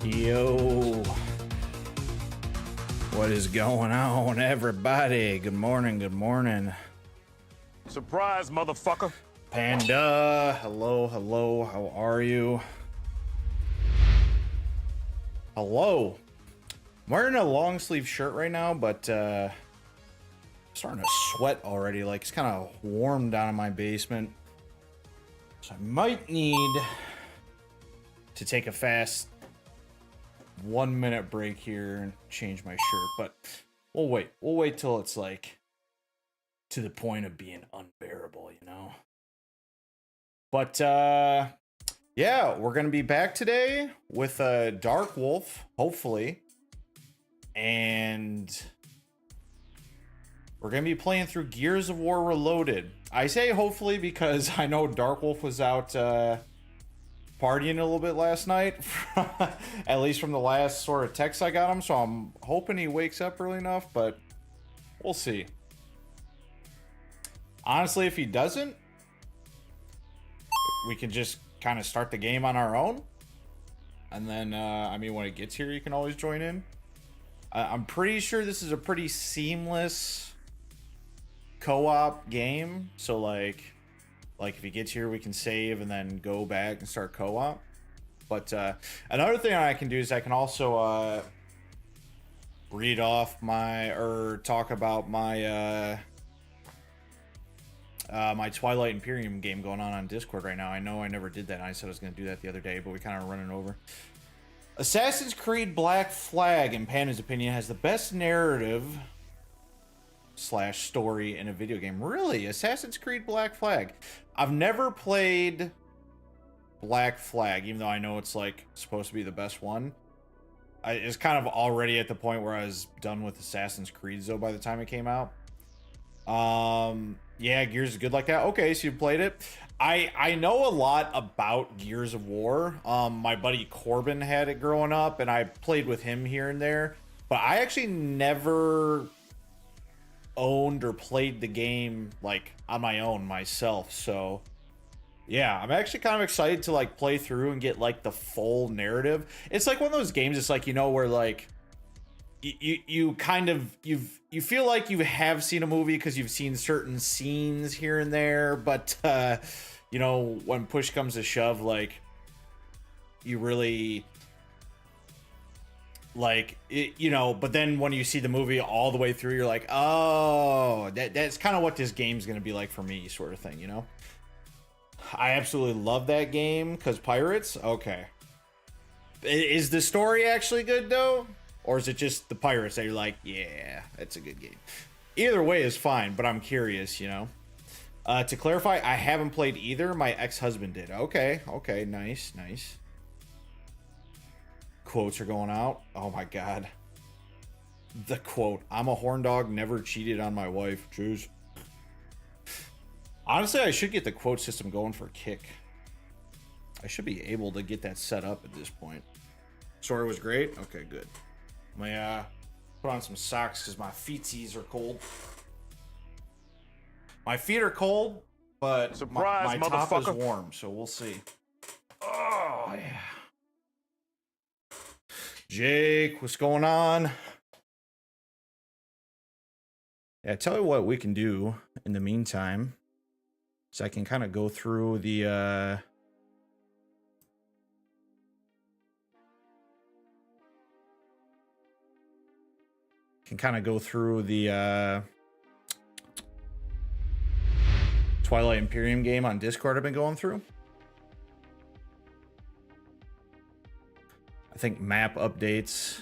Yo, what is going on, everybody? Good morning, good morning. Surprise, motherfucker. Panda, hello, hello, how are you? Hello. I'm wearing a long sleeve shirt right now, but I'm starting to sweat already. Like, it's kind of warm down in my basement. So I might need to take a fast 1 minute break here and change my shirt, but we'll wait. We'll wait till it's like to the point of being unbearable, you know? But yeah, we're gonna be back today with a Dark Wolf, hopefully. And we're gonna be playing through Gears of War Reloaded. I say hopefully because I know Dark Wolf was out partying a little bit last night, at least from the last sort of text I got him, so I'm hoping he wakes up early enough, but we'll see. Honestly, if he doesn't, we can just kind of start the game on our own, and then I mean, when it gets here, you can always join in. I'm pretty sure this is a pretty seamless co-op game, so like if he gets here, we can save and then go back and start co-op. But another thing I can do is I can also read off my, or talk about my my Twilight Imperium game going on Discord right now. I know I never did that. I said I was going to do that the other day, but we kind of running over. Assassin's Creed Black Flag, in Panda's opinion, has the best narrative / story in a video game. Really? Assassin's Creed Black Flag. I've never played Black Flag, even though I know it's like supposed to be the best one. It's kind of already at the point where I was done with Assassin's Creed though by the time it came out. Yeah, Gears is good like that. Okay, so you played it. I know a lot about Gears of War. My buddy Corbin had it growing up, and I played with him here and there. But I actually never owned or played the game like on my own myself. So yeah, I'm actually kind of excited to like play through and get like the full narrative. It's like one of those games, it's like, you know, where like you kind of you feel like you have seen a movie because you've seen certain scenes here and there, but you know, when push comes to shove, like you really like it, you know. But then when you see the movie all the way through, you're like, oh, that's kind of what this game's gonna be like for me, sort of thing, you know. I absolutely love that game because pirates. Okay, is the story actually good though, or is it just the pirates that you're like, yeah, it's a good game? Either way is fine, but I'm curious, you know. To clarify, I haven't played either. My ex-husband did. Okay, nice. Quotes are going out. Oh my god. The quote, I'm a horn dog, never cheated on my wife. Jeez. Honestly, I should get the quote system going for a kick. I should be able to get that set up at this point. Story was great. Okay, good. Let me put on some socks because my feetsies are cold. My feet are cold, but Surprise, my top is motherfucker. warm, so we'll see. Oh yeah. Jake, what's going on? Yeah, tell you what we can do in the meantime. So I can kind of go through the Twilight Imperium game on Discord I've been going through. I think map updates.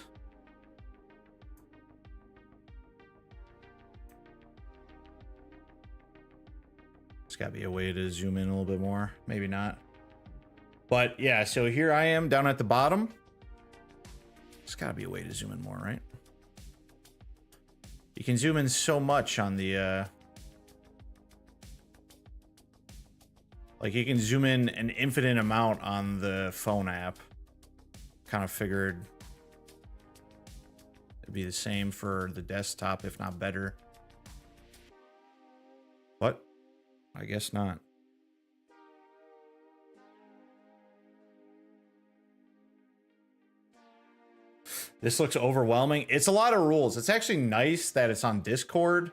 There's got to be a way to zoom in a little bit more. Maybe not. But yeah, so here I am down at the bottom. There's got to be a way to zoom in more, right? You can zoom in so much on the... like, you can zoom in an infinite amount on the phone app. Kind of figured it'd be the same for the desktop, if not better. But I guess not. This looks overwhelming. It's a lot of rules. It's actually nice that it's on Discord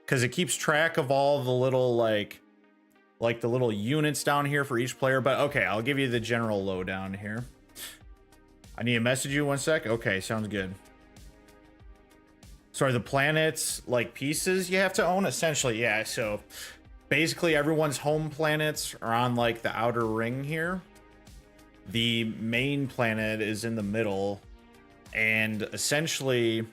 because it keeps track of all the little like the little units down here for each player. But okay, I'll give you the general lowdown here. I need to message you 1 sec. Okay, sounds good. So are the planets like pieces you have to own? Essentially, yeah. So basically everyone's home planets are on like the outer ring here. The main planet is in the middle. And essentially,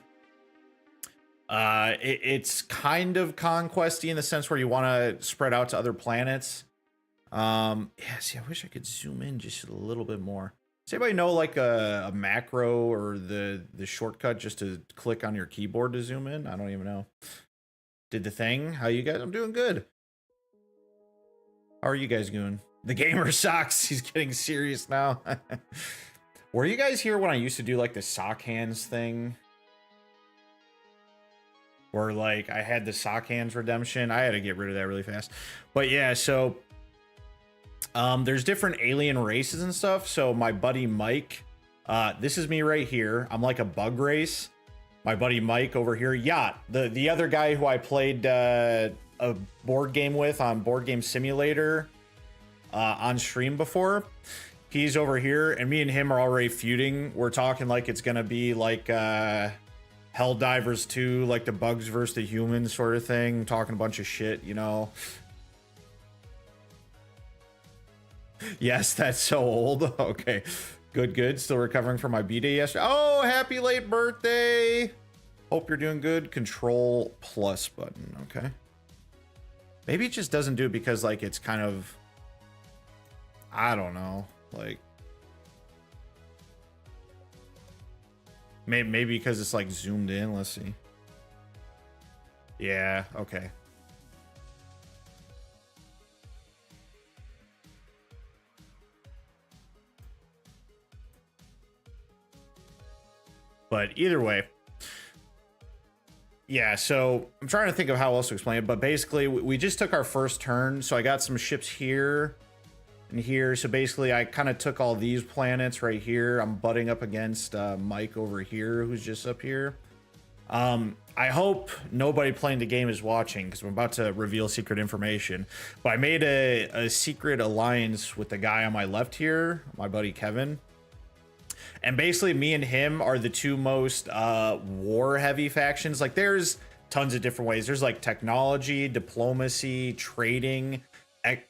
it's kind of conquesty in the sense where you want to spread out to other planets. Yeah, see, I wish I could zoom in just a little bit more. Does anybody know like a macro or the shortcut just to click on your keyboard to zoom in? I don't even know. Did the thing? How you guys? I'm doing good. How are you guys doing? The gamer sucks. He's getting serious now. Were you guys here when I used to do like the sock hands thing? Or like I had the sock hands redemption. I had to get rid of that really fast. But yeah, so there's different alien races and stuff. So my buddy Mike, this is me right here. I'm like a bug race. My buddy Mike over here, Yacht, the other guy who I played a board game with on Board Game Simulator on stream before. He's over here, and me and him are already feuding. We're talking like it's gonna be like Helldivers 2, like the bugs versus the humans sort of thing. Talking a bunch of shit, you know. Yes, that's so old. Okay, good. Still recovering from my B-Day yesterday. Oh, happy late birthday. Hope you're doing good. Control plus button, okay. Maybe it just doesn't do it because like it's kind of, I don't know. Like maybe because it's like zoomed in. Let's see. Yeah, okay. But either way, yeah, so I'm trying to think of how else to explain it, but basically we just took our first turn. So I got some ships here and here. So basically I kind of took all these planets right here. I'm butting up against Mike over here, who's just up here. I hope nobody playing the game is watching because I'm about to reveal secret information. But I made a secret alliance with the guy on my left here, my buddy Kevin. And basically me and him are the two most war heavy factions. Like there's tons of different ways. There's like technology, diplomacy, trading,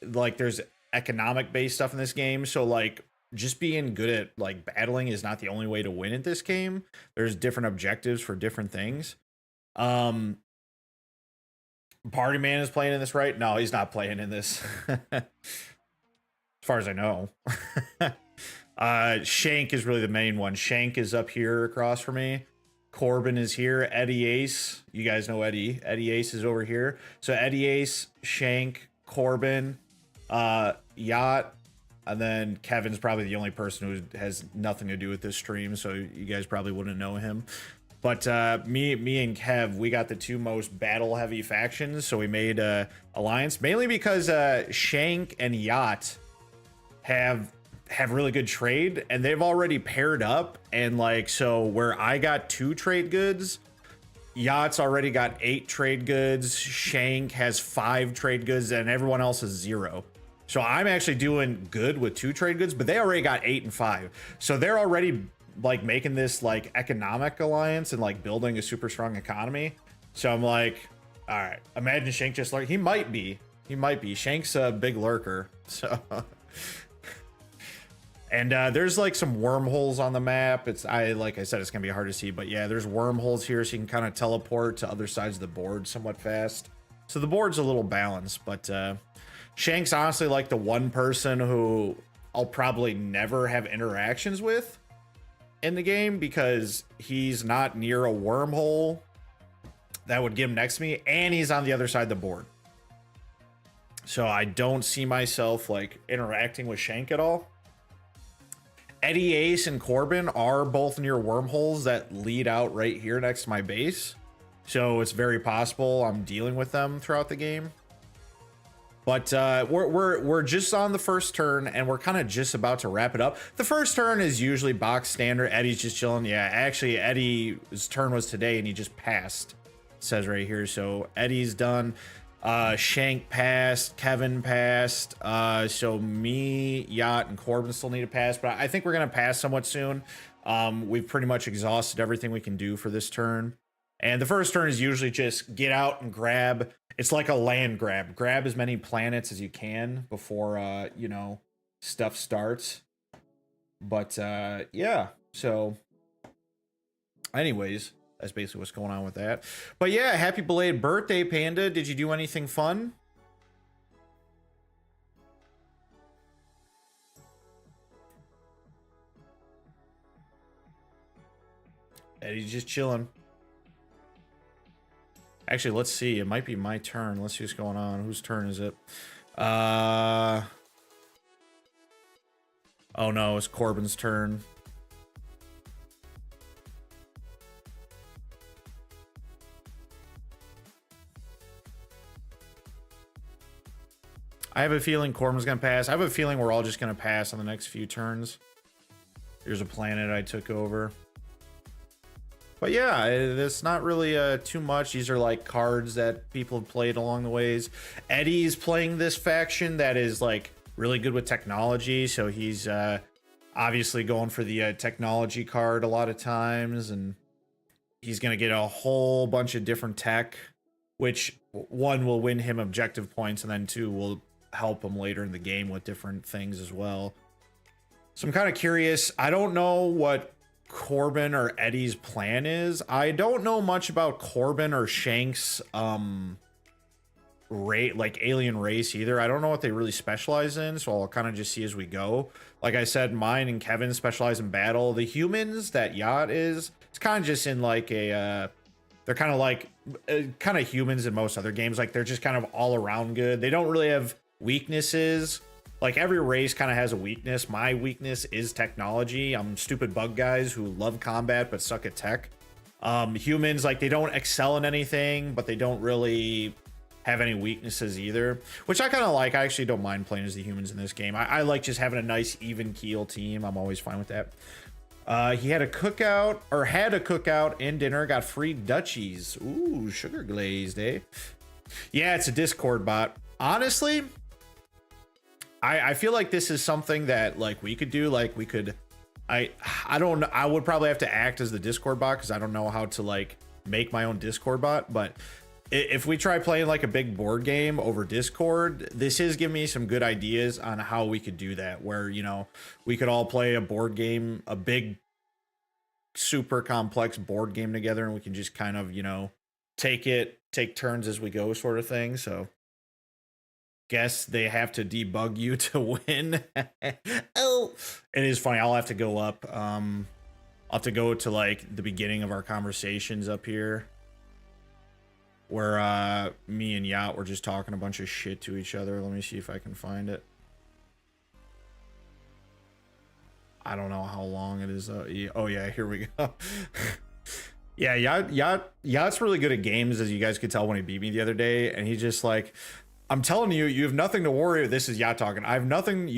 like there's economic based stuff in this game. So like just being good at like battling is not the only way to win at this game. There's different objectives for different things. Party Man is playing in this, right? No, he's not playing in this. As far as I know. Shank is really the main one. Shank is up here across from me. Corbin is here. Eddie Ace, you guys know Eddie. Eddie Ace is over here. So Eddie Ace, Shank, Corbin, Yacht, and then Kevin's probably the only person who has nothing to do with this stream, so you guys probably wouldn't know him. But me and Kev, we got the two most battle heavy factions, so we made a alliance mainly because Shank and Yacht have really good trade, and they've already paired up. And like, so where I got 2 trade goods, Yacht's already got 8 trade goods, Shank has 5 trade goods, and everyone else is 0. So I'm actually doing good with 2 trade goods, but they already got 8 and 5. So they're already like making this like economic alliance and like building a super strong economy. So I'm like, all right, imagine Shank just lurk. He might be. Shank's a big lurker. So and there's like some wormholes on the map. Like I said, it's gonna be hard to see, but yeah, there's wormholes here, so you can kind of teleport to other sides of the board somewhat fast. So the board's a little balanced, but Shank's honestly like the one person who I'll probably never have interactions with in the game because he's not near a wormhole that would get him next to me, and he's on the other side of the board. So I don't see myself like interacting with Shank at all. Eddie Ace and Corbin are both near wormholes that lead out right here next to my base. So it's very possible I'm dealing with them throughout the game. But we're just on the first turn, and we're kind of just about to wrap it up. The first turn is usually box standard. Eddie's just chilling. Yeah, actually, Eddie's turn was today, and he just passed. It says right here. So Eddie's done. Shank passed. Kevin passed. So me, Yacht, and Corbin still need to pass, but I think we're gonna pass somewhat soon. We've pretty much exhausted everything we can do for this turn. And the first turn is usually just get out and grab. It's like a land grab. Grab as many planets as you can before, you know, stuff starts. But, yeah. So, anyways, that's basically what's going on with that. But, yeah, happy belated birthday, Panda. Did you do anything fun? Eddie's just chilling. Actually, let's see. It might be my turn. Let's see what's going on. Whose turn is it? Oh no, it's Corbin's turn. I have a feeling Corbin's gonna pass. I have a feeling we're all just gonna pass on the next few turns. Here's a planet I took over. But yeah, it's not really too much. These are like cards that people have played along the ways. Eddie's playing this faction that is like really good with technology. So he's obviously going for the technology card a lot of times. And he's going to get a whole bunch of different tech, which one will win him objective points. And then two will help him later in the game with different things as well. So I'm kind of curious. I don't know what Corbin or Eddie's plan is. I don't know much about Corbin or Shank's like alien race either. I don't know what they really specialize in, so I'll kind of just see as we go. Like I said, mine and Kevin specialize in battle. The humans that Yacht is, it's kind of just in like a they're kind of like kind of humans in most other games. Like they're just kind of all around good. They don't really have weaknesses. Like every race kind of has a weakness. My weakness is technology. I'm stupid bug guys who love combat but suck at tech. Humans, like they don't excel in anything, but they don't really have any weaknesses either, which I kind of like. I actually don't mind playing as the humans in this game. I like just having a nice even keel team. I'm always fine with that. He had a cookout and dinner, got free Dutchies. Ooh, sugar glazed, eh? Yeah, it's a Discord bot. Honestly, I feel like this is something that like we could do. Like we could, I don't know. I would probably have to act as the Discord bot because I don't know how to like make my own Discord bot. But if we try playing like a big board game over Discord, this is giving me some good ideas on how we could do that. Where, you know, we could all play a board game, a big, super complex board game together, and we can just kind of, you know, take turns as we go, sort of thing. So. Guess they have to debug you to win. Oh, it is funny. I'll have to go up. I'll have to go to like the beginning of our conversations up here, where me and Yacht were just talking a bunch of shit to each other. Let me see if I can find it. I don't know how long it is. Oh yeah, here we go. Yeah, Yacht's really good at games, as you guys could tell when he beat me the other day, and he's just like, I'm telling you, you have nothing to worry. This is Yacht talking. You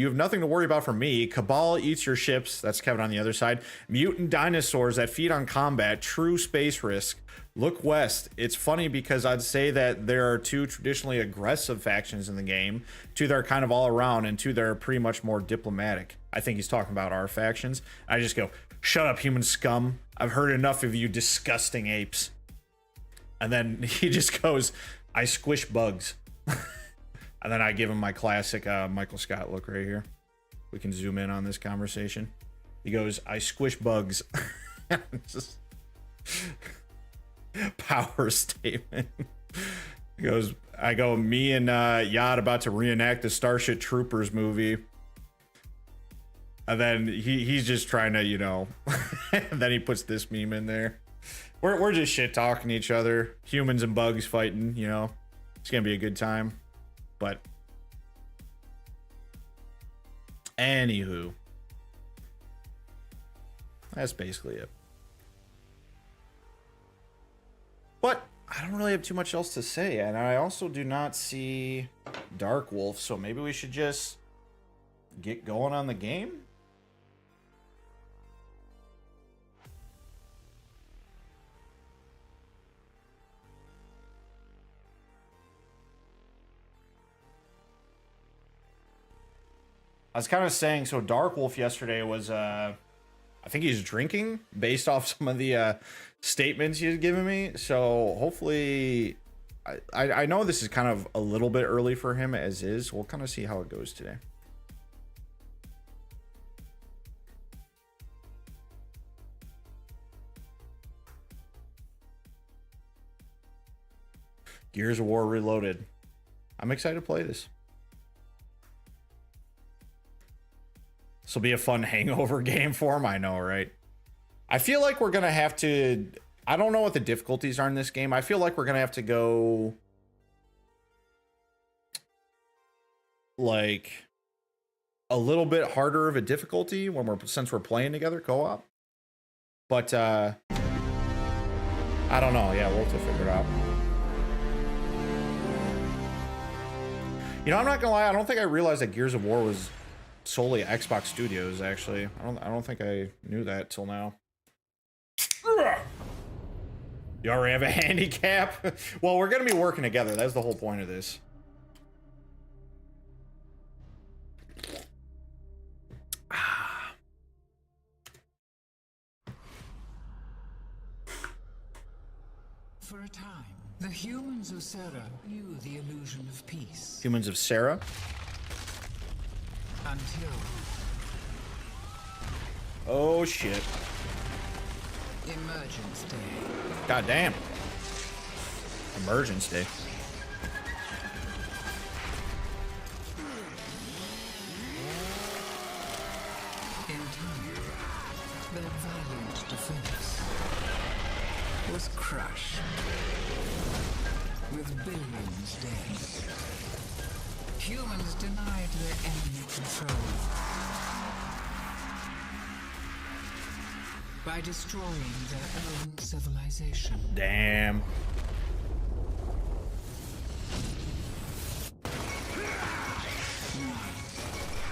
have nothing to worry about from me. Cabal eats your ships. That's Kevin on the other side. Mutant dinosaurs that feed on combat. True space risk. Look west. It's funny because I'd say that there are two traditionally aggressive factions in the game. Two that are kind of all around, and two that are pretty much more diplomatic. I think he's talking about our factions. I just go, shut up, human scum. I've heard enough of you disgusting apes. And then he just goes, I squish bugs. And then I give him my classic Michael Scott look right here. We can zoom in on this conversation. He goes, I squish bugs. Just power statement. He goes, I go, me and Yacht about to reenact the Starship Troopers movie. And then he's just trying to, you know, and then he puts this meme in there. We're just shit talking each other. Humans and bugs fighting, you know. It's going to be a good time. But anywho, that's basically it. But I don't really have too much else to say, and I also do not see Dark Wolf, so maybe we should just get going on the game. I was kind of saying, so Dark Wolf yesterday was, I think he's drinking based off some of the statements he had given me. So hopefully, I know this is kind of a little bit early for him as is. We'll kind of see how it goes today. Gears of War Reloaded. I'm excited to play this. This will be a fun hangover game for him. I know, right? I feel like we're going to have to... I don't know what the difficulties are in this game. I feel like we're going to have to go... like... a little bit harder of a difficulty when since we're playing together co-op. But, I don't know. Yeah, we'll have to figure it out. You know, I'm not gonna lie. I don't think I realized that Gears of War was solely Xbox Studios, actually. I don't think I knew that till now. You already have a handicap? Well, we're gonna be working together. That's the whole point of this. For a time, the humans of Sarah knew the illusion of peace. Humans of Sarah? Until... oh, shit. Emergence Day. God damn. Emergence Day. In time, their valiant defense was crushed with billions dead. Humans denied their enemy control by destroying their own civilization. Damn.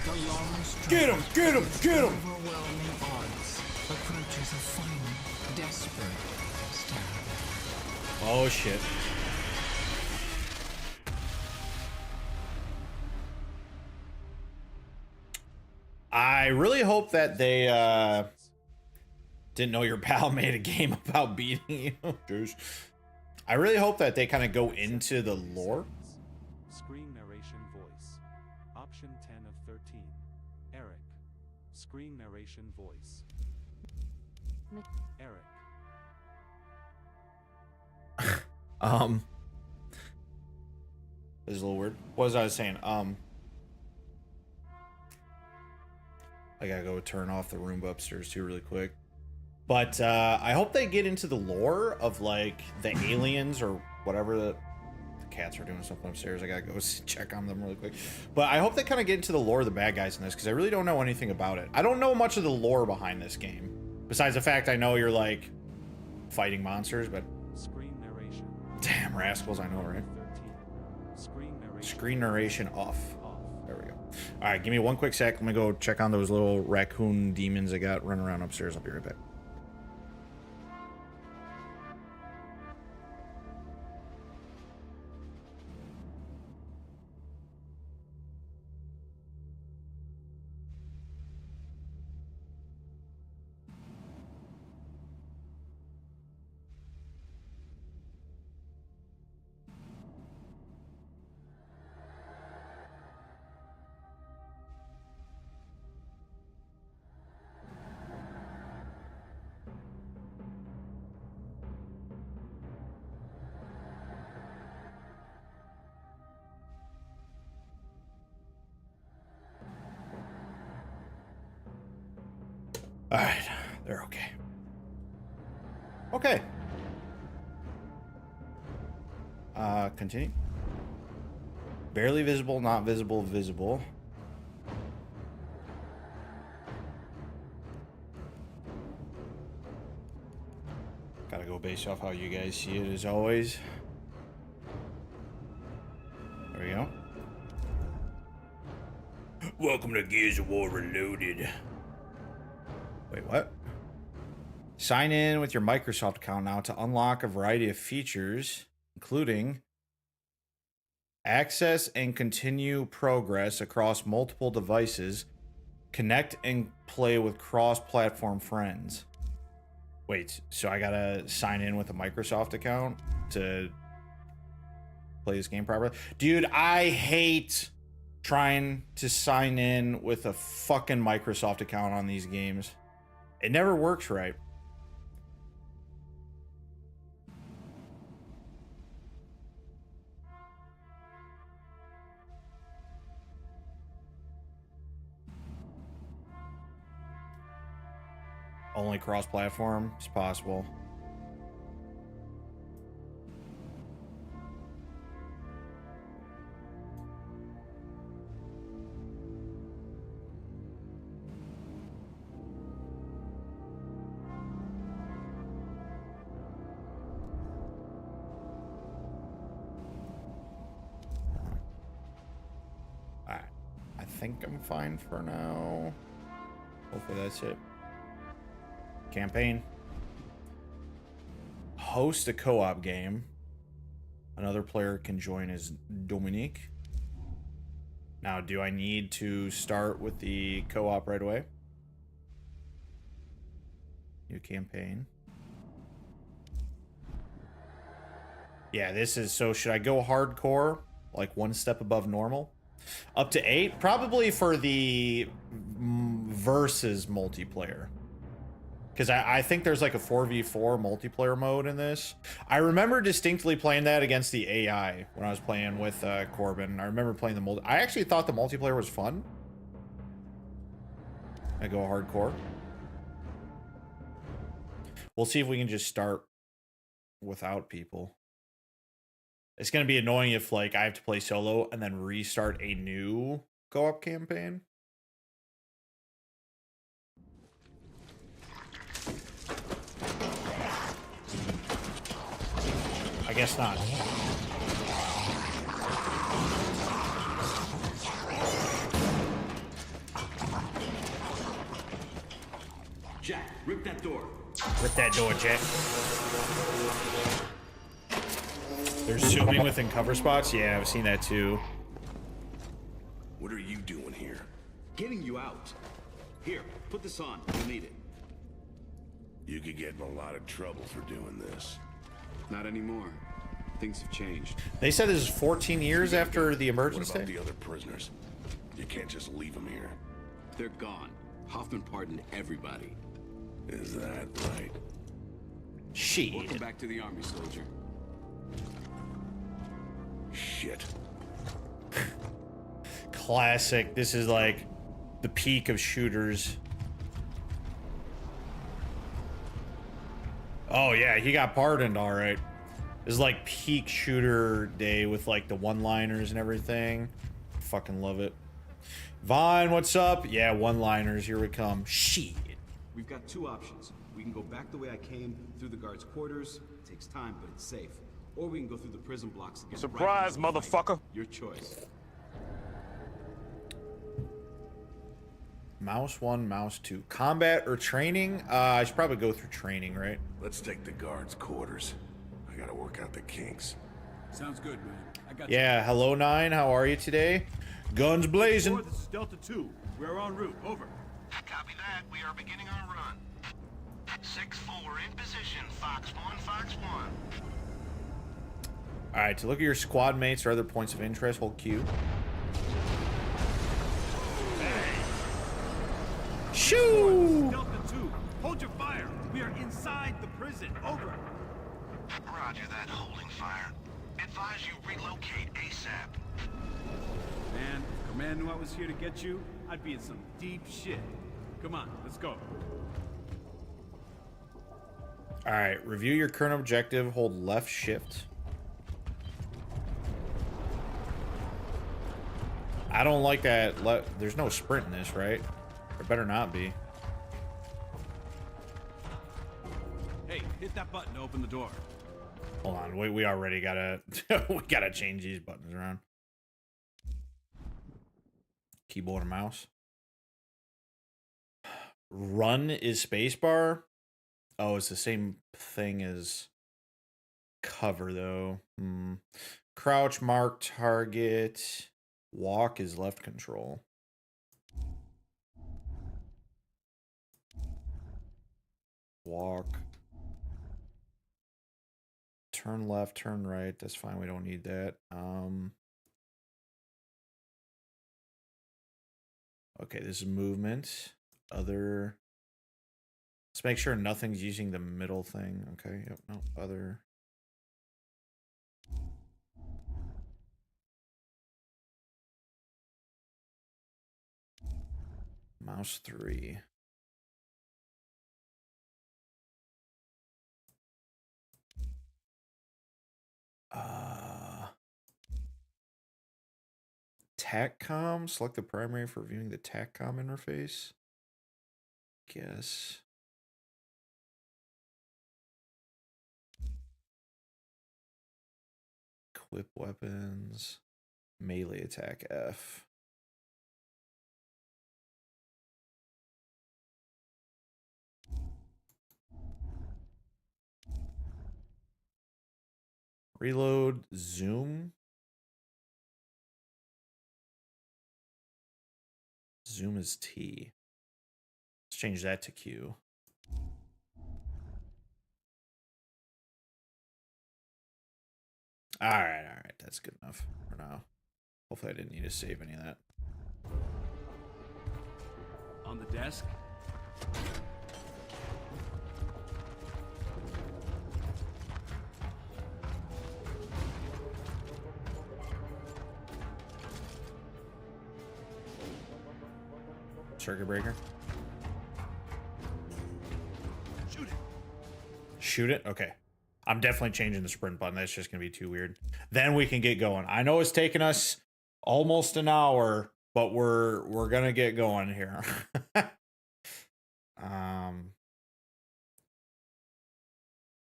The long struggle Get him! Get him! Get him! overwhelming odds approaches a final, desperate stand. Oh, shit. I really hope that they didn't know your pal made a game about beating you. Jeez. I really hope that they kind of go into the lore. Screen narration voice. Option 10 of 13. Eric. Screen narration voice. Eric. This is a little weird. What was I saying? I gotta go turn off the Roomba upstairs too really quick. But I hope they get into the lore of like the aliens or whatever. The cats are doing something upstairs. I gotta go check on them really quick. But I hope they kind of get into the lore of the bad guys in this, because I really don't know anything about it. I don't know much of the lore behind this game, besides the fact I know you're like fighting monsters. But Screen narration. damn rascals, I know, right? 13. Screen narration off. There we go. All right, give me one quick sec. Let me go check on those little raccoon demons I got running around upstairs. I'll be right back. All right, they're okay. Okay. Continue. Barely visible, not visible, visible. Gotta go based off how you guys see it as always. Welcome to Gears of War Reloaded. Wait, what? Sign in with your Microsoft account now to unlock a variety of features, including access and continue progress across multiple devices, connect and play with cross-platform friends. Wait, so I gotta sign in with a Microsoft account to play this game properly? Dude, I hate trying to sign in with a fucking Microsoft account on these games. It never works right. Only cross-platform is possible. Alright. I think I'm fine for now. Hopefully that's it. Campaign. Host a co-op game. Another player can join as Dominique. Now, do I need to start with the co-op right away? New campaign. Yeah, this is... So, should I go hardcore? Like one step above normal? Up to 8? Probably for the versus multiplayer. Because I think there's like a 4v4 multiplayer mode in this. I remember distinctly playing that against the AI when I was playing with Corbin. I remember playing the multi. I actually thought the multiplayer was fun. I go hardcore. We'll see if we can just start without people. It's going to be annoying if like I have to play solo and then restart a new co-op campaign. I guess not. Jack, rip that door. Rip that door, Jack. They're zooming within cover spots? Yeah, I've seen that too. What are you doing here? Getting you out. Here, put this on. You'll need it. You could get in a lot of trouble for doing this. Not anymore. Things have changed. They said this is 14 years after the What emergence about day? the other prisoners? You can't just leave them here. They're gone. Hoffman pardoned everybody. Is that right? Shit. Welcome back to the army, soldier. Shit. Classic. This is like the peak of shooters. Oh yeah, he got pardoned, all right. This is like peak shooter day with like the one-liners and everything. Fucking love it. Vaughn, what's up? Yeah, one-liners, here we come. Shit. We've got two options. We can go back the way I came, through the guards' quarters. It takes time, but it's safe. Or we can go through the prison blocks and get Surprise, right into the fight. motherfucker. Your choice. Mouse 1, mouse 2. Combat or training? I should probably go through training, right? Let's take the guards' quarters. I gotta work out the kinks. Sounds good, man. I got Yeah, hello 9, how are you today? Guns blazing. This is Delta 2. We're en route. Over. Copy that. We are beginning our run. 6-4 in position. Fox 1, Fox 1. Alright, to look at your squad mates or other points of interest, hold Q. Shoo! Delta 2. Hold your fire. We are inside the prison. Over. Roger that. Holding fire. Advise you relocate ASAP. Man, if command knew I was here to get you, I'd be in some deep shit. Come on, let's go. Alright, review your current objective, hold left shift. I don't like that. There's no sprint in this, right? There better not be. Hey, hit that button to open the door. Hold on, we already gotta we gotta change these buttons around. Keyboard and mouse. Run is spacebar. Oh, it's the same thing as cover though. Crouch, mark, target. Walk is left control. Walk. Turn left, turn right. That's fine. We don't need that. Okay, this is movement. Other. Let's make sure nothing's using the middle thing. Okay, yep, no, other. Mouse 3. TACCOM. Select the primary for viewing the TACCOM interface. Guess. Equip weapons. Melee attack F. Reload, zoom. Zoom is T. Let's change that to Q. All right. That's good enough for now. Hopefully I didn't need to save any of that. On the desk. Circuit breaker. Shoot it. Shoot it? Okay. I'm definitely changing the sprint button. That's just going to be too weird. Then we can get going. I know it's taken us almost an hour, but we're going to get going here. Yeah,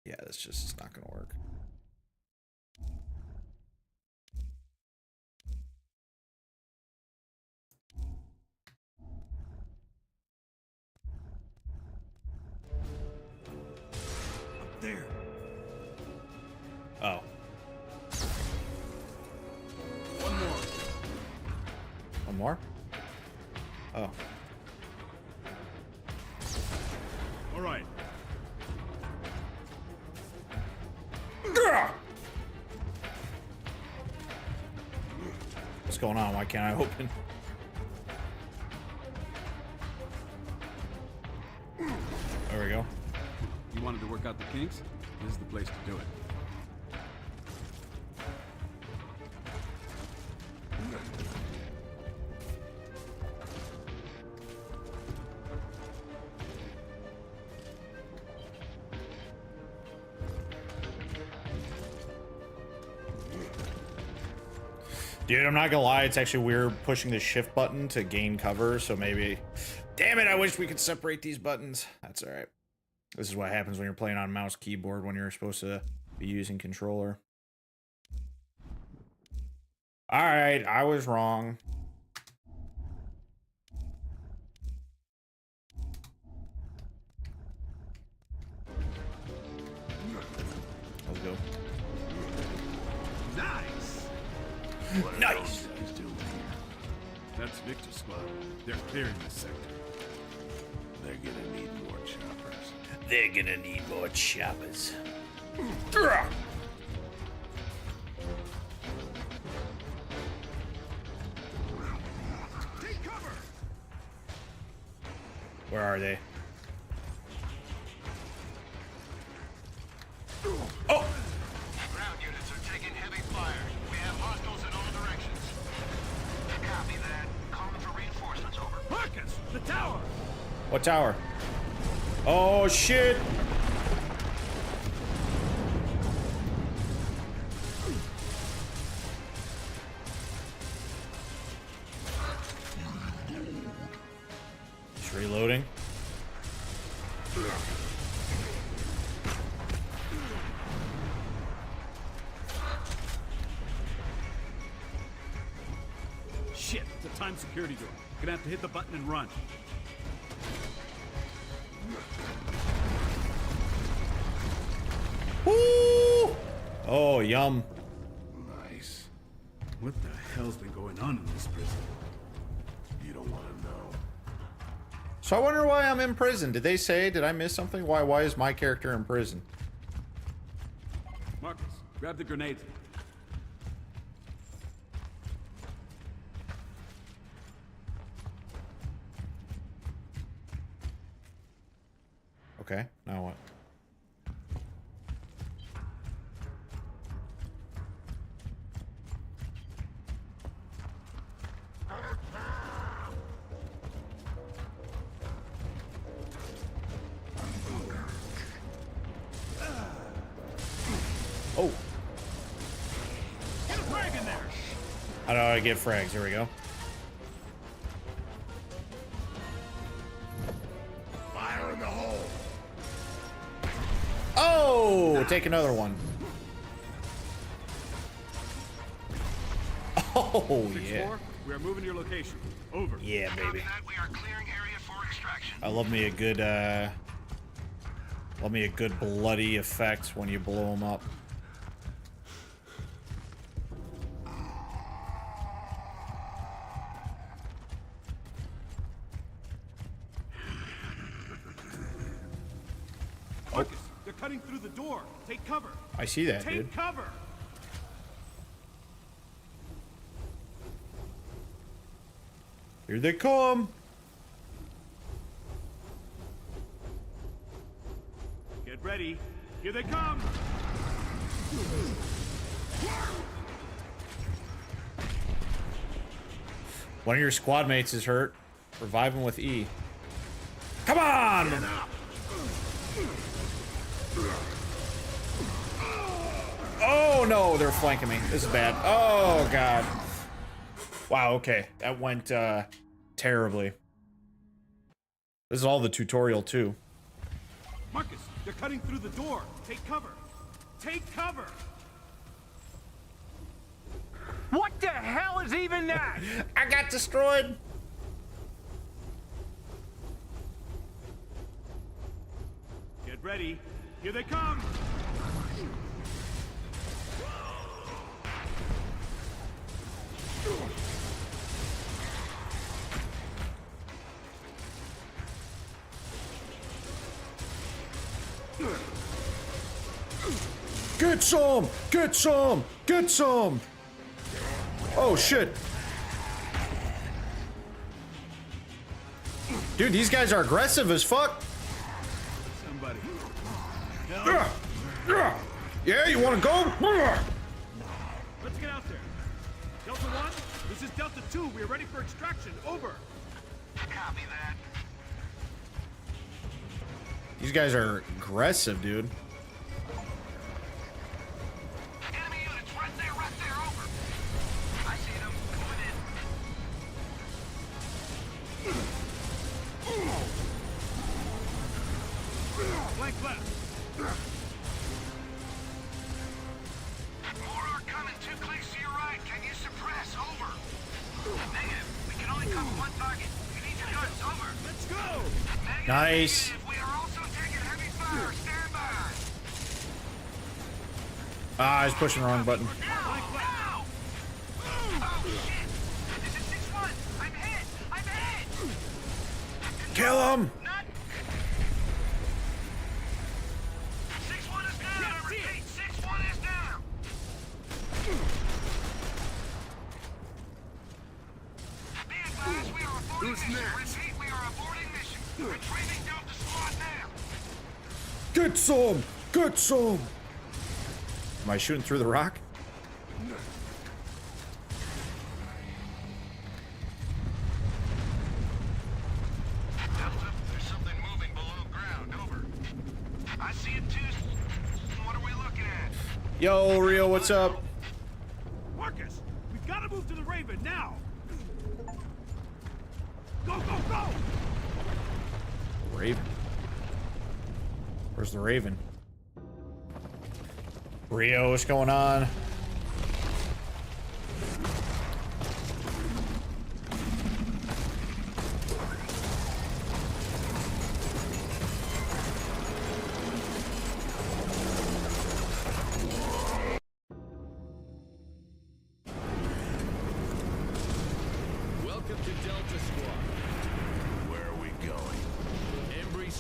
that's just not going to work. There. Oh. One more. One more? Oh. All right. What's going on? Why can't I open? There we go. You wanted to work out the kinks? This is the place to do it. Dude, I'm not gonna lie, it's actually weird pushing the shift button to gain cover, so maybe... Damn it, I wish we could separate these buttons. That's alright. This is what happens when you're playing on mouse keyboard when you're supposed to be using controller. Alright, I was wrong. Let's go. Nice! Nice! That's Victor's squad. They're clearing this sector. They're gonna need more choppers. They're gonna need more choppers. Take cover! Where are they? Oh! Ground units are taking heavy fire. We have hostiles in all directions. Copy that. Calling for reinforcements, over. Marcus! The tower! What tower? Oh shit! Just reloading. Shit, the time's the security door. Gonna have to hit the button and run. Woo! Oh, yum. Nice. What the hell's been going on in this prison? You don't want to know. So I wonder why I'm in prison. Did they say? Did I miss something? Why is my character in prison? Marcus, grab the grenades. Okay, now what? Oh. Get a frag in there! How do I get frags? Here we go. Fire in the hole. Oh, take another one. Oh, yeah. 6-4, we are moving to your location. Over. Yeah, Copy baby. that. We are clearing area for extraction. I love me a good bloody effect when you blow them up. Marcus, they're cutting through the door. Take cover. I see that, Take dude. cover. Here they come. Get ready. Here they come. One of your squad mates is hurt. Revive him with E. Come on! Oh no, they're flanking me. This is bad. Oh god. Wow, okay. That went terribly. This is all the tutorial too. Marcus, they're cutting through the door. Take cover. Take cover. What the hell is even that? I got destroyed. Get ready. Here they come. Get some! Get some! Get some! Oh shit. Dude, these guys are aggressive as fuck. Somebody. Yeah, you wanna go? Let's get out there. Delta 1, this is Delta 2. We are ready for extraction. Over. Copy that. These guys are aggressive, dude. Enemy units right there, over. I see them. Moving in. Flank left. More are coming. 2 clicks to your right. Can you suppress? Over. Negative. We can only cover one target. We need your guns. Over. Let's go. Negative. Nice. Negative. We are also taking heavy fire. Stand by. Ah, I was pushing the wrong button. Now! Now! Oh, shit! This is 6-1. I'm hit! I'm hit! Kill him! Not... 6-1 is down! I repeat, 6-1 is down! Be advised, we are aborting mission. Repeat, we are aborting mission. Retrieving Delta Squad now! Get some! Get some! Am I shooting through the rock? Delta, there's something moving below ground. Over. I see it too. What are we looking at? Yo, Rio, what's up? Marcus, we've got to move to the Raven now. Go, go, go! Raven. Where's the Raven? Rio, what's going on?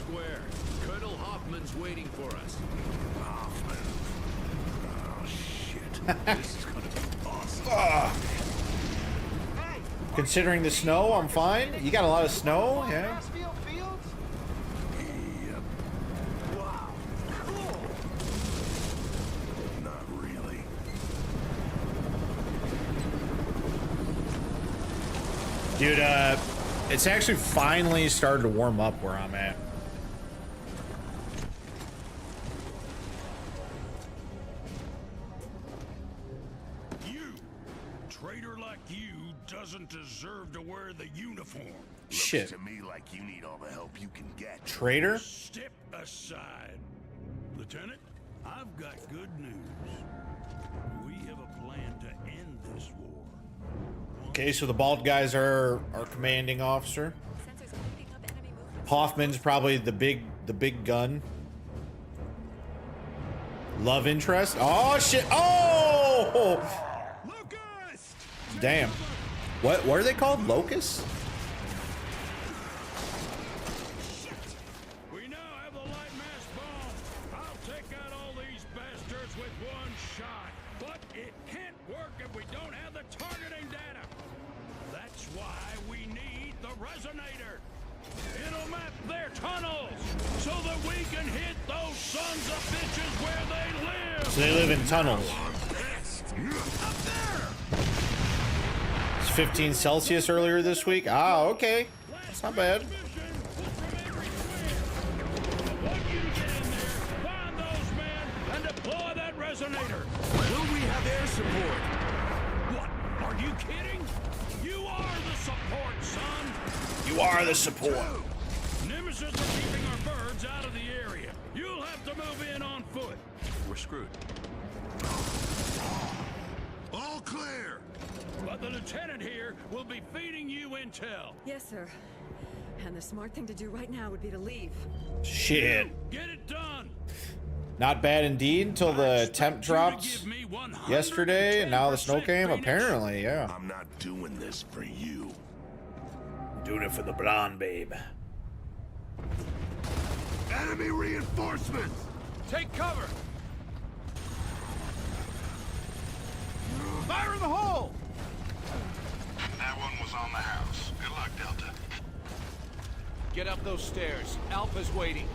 square. Colonel Hoffman's waiting for us. Hoffman. Oh, shit. This is gonna be awesome. Considering the snow, I'm fine. You got a lot of snow, yeah. Yep. Wow. Cool. Not really. Dude, it's actually finally started to warm up where I'm at. You, traitor like you, doesn't deserve to wear the uniform. Shit. Looks to me like you need all the help you can get. Traitor? Step aside. Lieutenant, I've got good news. We have a plan to end this war. Okay, so the bald guys are our commanding officer. Hoffman's probably the big gun. Love interest. Oh shit! Oh! Locust! Damn. What are they called? Locusts? We now have the light mass bomb. I'll take out all these bastards with one shot. But it can't work if we don't have the targeting data. That's why we need the resonator. It'll map their tunnels so that we can hit those sons of bitches where they live. So they live in tunnels. Up there! It's 15 Celsius earlier this week. Ah, okay. That's not bad. Resonator. Will we have air support? What? Are you kidding? You are the support, son. You are the support. Nemesis are keeping our birds out of the area. You'll have to move in on foot. We're screwed. All clear. But the lieutenant here will be feeding you intel. Yes, sir. And the smart thing to do right now would be to leave. Shit. Get it done. Not bad indeed until the temp dropped yesterday and now the snow came. Apparently, yeah. I'm not doing this for you. Doing it for the blonde babe. Enemy reinforcements. Take cover! Fire in the hole. That one was on the house. Good luck, Delta. Get up those stairs. Alpha's waiting.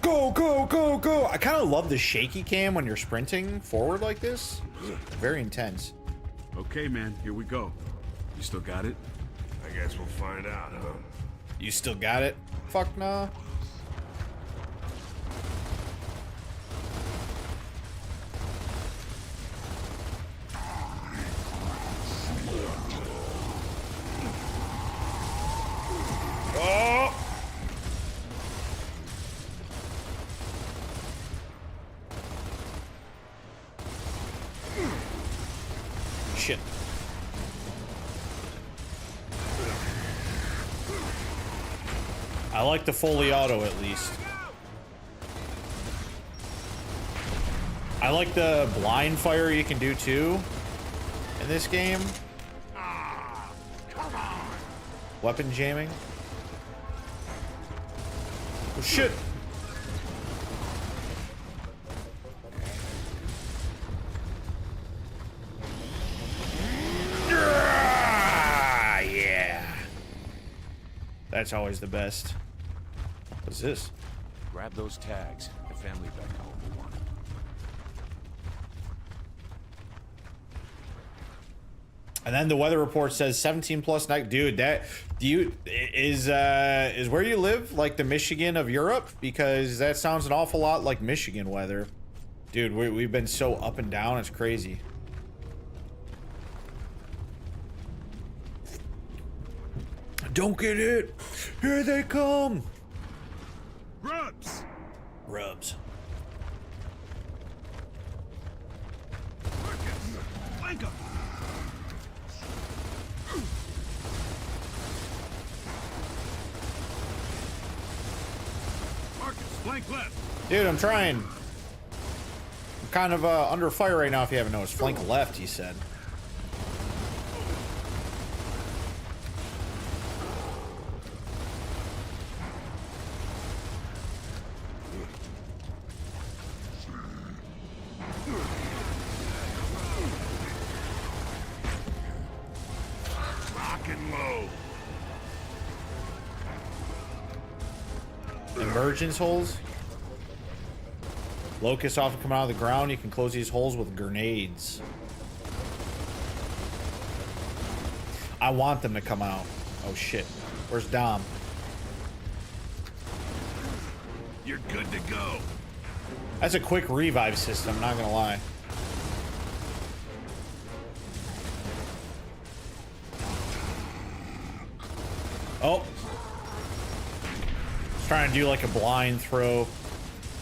Go, go, go, go! I kind of love the shaky cam when you're sprinting forward like this. Very intense. Okay, man, here we go. You still got it? I guess we'll find out, huh? You still got it? Fuck nah. Oh! Shit. I like the fully auto at least. I like the blind fire you can do too in this game. Weapon jamming. Oh shit. Yeah. That's always the best. What's this? Grab those tags. The family back home will want it. And then the weather report says 17 plus night. Dude, that is where you live like the Michigan of Europe? Because that sounds an awful lot like Michigan weather. Dude, we've been so up and down, it's crazy. Don't get hit. Here they come. Rubs. Rubs. Flank him. Marcus, flank left. Dude, I'm trying. I'm kind of under fire right now if you haven't noticed. Flank left, he said. Emergence holes. Locusts often come out of the ground. You can close these holes with grenades. I want them to come out. Oh shit. Where's Dom? You're good to go. That's a quick revive system, not gonna lie. Oh. Just trying to do like a blind throw.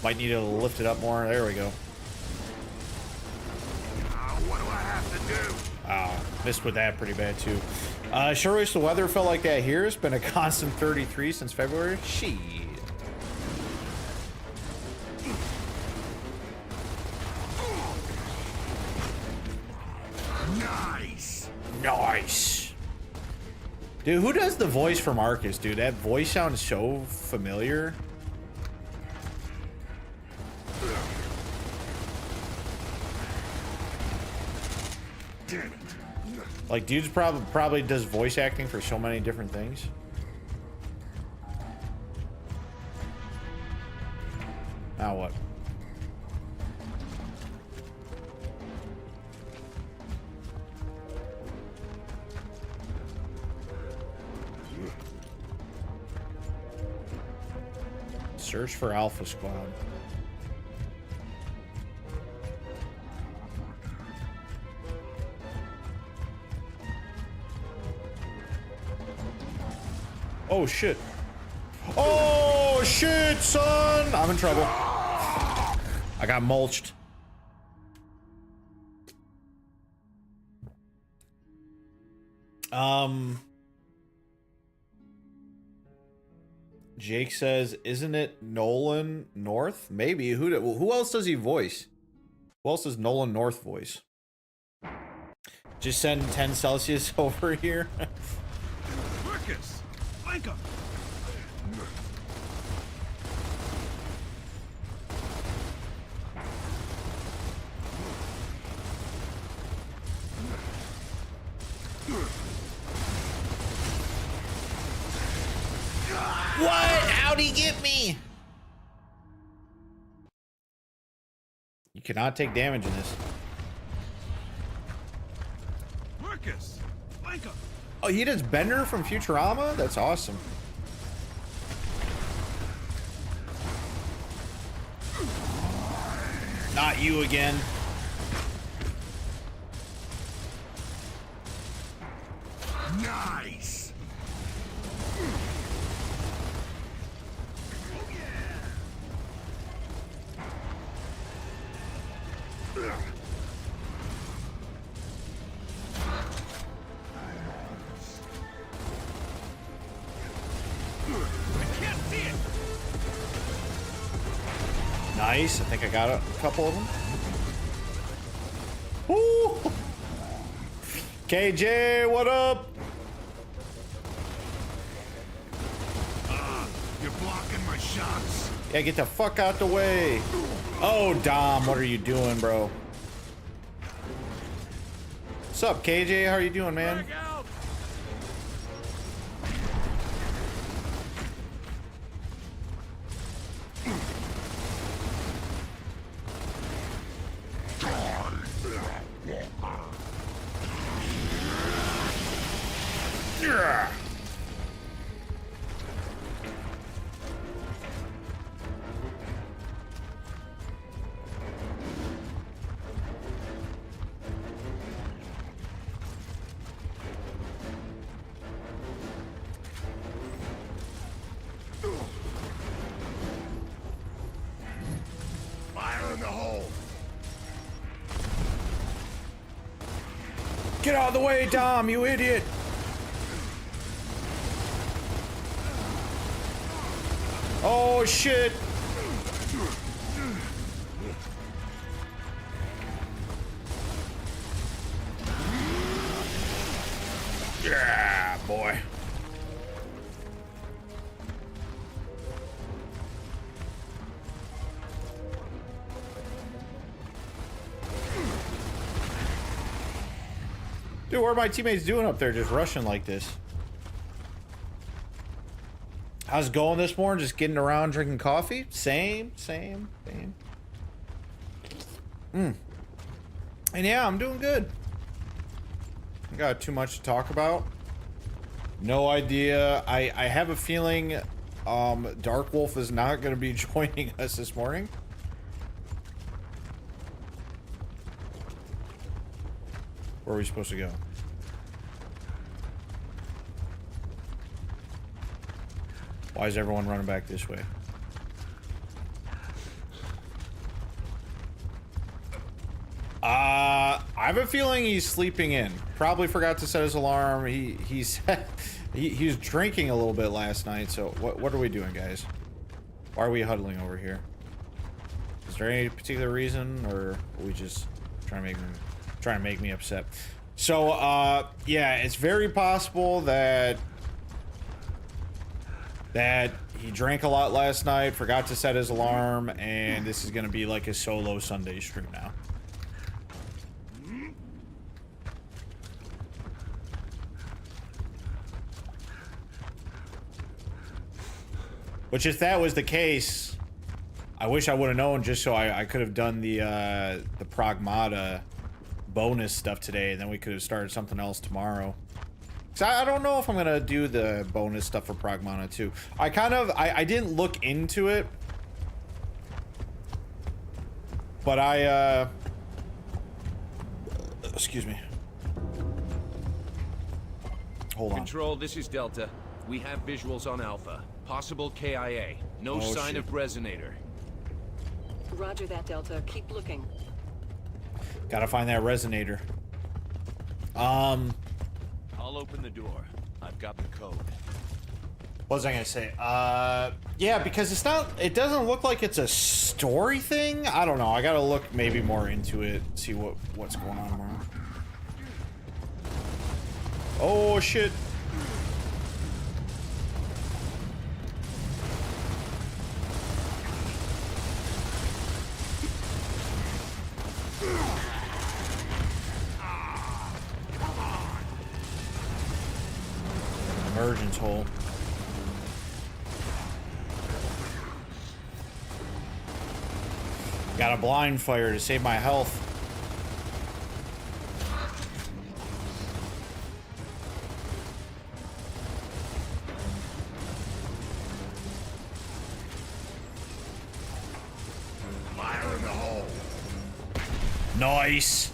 Might need to lift it up more. There we go. What do I have to do? Oh, missed with that pretty bad too. Sure wish the weather felt like that here. It's been a constant 33 since February. Shit. Nice. Nice. Dude, who does the voice from Arcus, dude? That voice sounds so familiar. Like, dude's probably does voice acting for so many different things. Now what? Search for Alpha Squad. Oh shit. Oh shit, son! I'm in trouble. I got mulched. Jake says, isn't it Nolan North? Maybe. Who else does he voice? Who else does Nolan North voice? Just send 10 Celsius over here. Marcus, flank him. What? How'd he get me? You cannot take damage in this. Marcus, flank him. Oh, he does Bender from Futurama? That's awesome. Not you again. Nice. Nice. I think I got a couple of them. Woo! KJ, what up? You're blocking my shots. Yeah, get the fuck out the way. Oh, Dom, what are you doing, bro? What's up, KJ? How are you doing, man? Back out. Yeah. Fire in the hole. Get out of the way, Dom, you idiot. Oh, shit. Yeah, boy. Dude, what are my teammates doing up there just rushing like this? How's it going this morning? Just getting around drinking coffee? Same. And yeah, I'm doing good. I got too much to talk about. No idea. I have a feeling Dark Wolf is not going to be joining us this morning. Where are we supposed to go? Why is everyone running back this way? I have a feeling he's sleeping in. Probably forgot to set his alarm. He was drinking a little bit last night. So what are we doing, guys? Why are we huddling over here? Is there any particular reason, or are we just trying to make me upset? So yeah, it's very possible that he drank a lot last night, forgot to set his alarm, and this is gonna be like a solo Sunday stream now. Which, if that was the case, I wish I would have known, just so I could have done the Pragmata bonus stuff today, and then we could have started something else tomorrow. So I don't know if I'm gonna do the bonus stuff for Pragmata too. I didn't look into it, but excuse me. Hold on. Control, this is Delta. We have visuals on Alpha. Possible KIA. No sign of resonator. Roger that, Delta. Keep looking. Gotta find that resonator. I'll open the door. I've got the code. What was I gonna say? Yeah, because it doesn't look like it's a story thing. I don't know. I gotta look maybe more into it, see what's going on tomorrow. Oh shit. Emergence hole. Got a blind fire to save my health. Fire in the hole. Nice.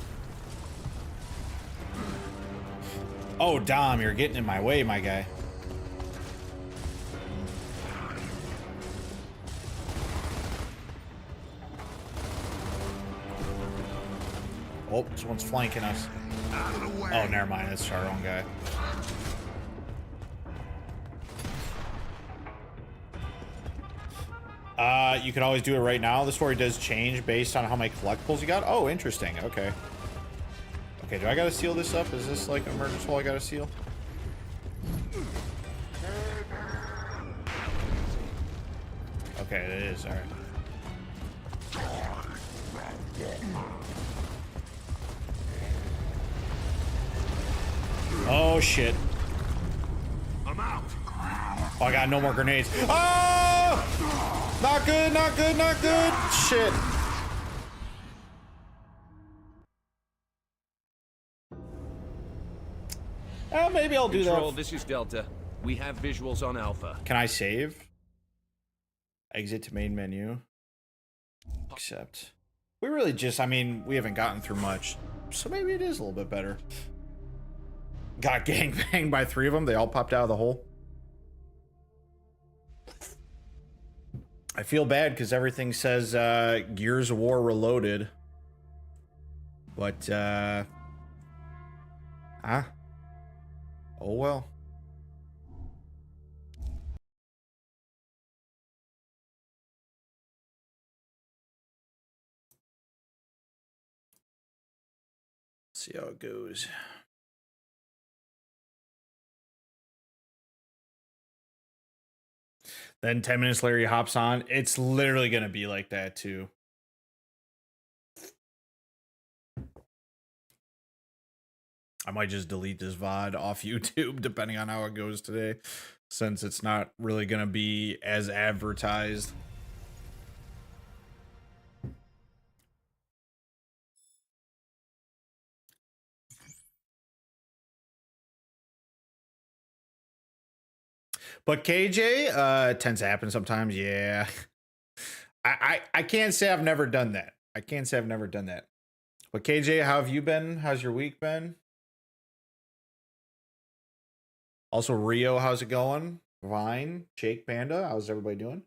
Oh, Dom, you're getting in my way, my guy. Oh, someone's flanking us. Out of the way. Oh, never mind. That's our own guy. You can always do it right now. The story does change based on how many collectibles you got. Oh, interesting. Okay. Okay, do I gotta seal this up? Is this like an emergency hole I gotta seal? Okay, it is. All right. Oh shit. I'm out. Oh, I got no more grenades. Oh! Not good, not good, not good. Shit. Maybe I'll do Control, that. this is Delta. We have visuals on Alpha. Can I save? Exit to main menu. Accept. We really just, I mean, we haven't gotten through much. So maybe it is a little bit better. Got gangbanged by 3 of them. They all popped out of the hole. I feel bad because everything says Gears of War Reloaded. But, oh well. See how it goes. Then 10 minutes later he hops on. It's literally gonna be like that too. I might just delete this VOD off YouTube depending on how it goes today. since it's not really going to be as advertised. But KJ, tends to happen sometimes. Yeah. I can't say I've never done that. I can't say I've never done that. But KJ, how have you been? How's your week been? Also, Rio, how's it going? Vine, Jake Panda, how's everybody doing?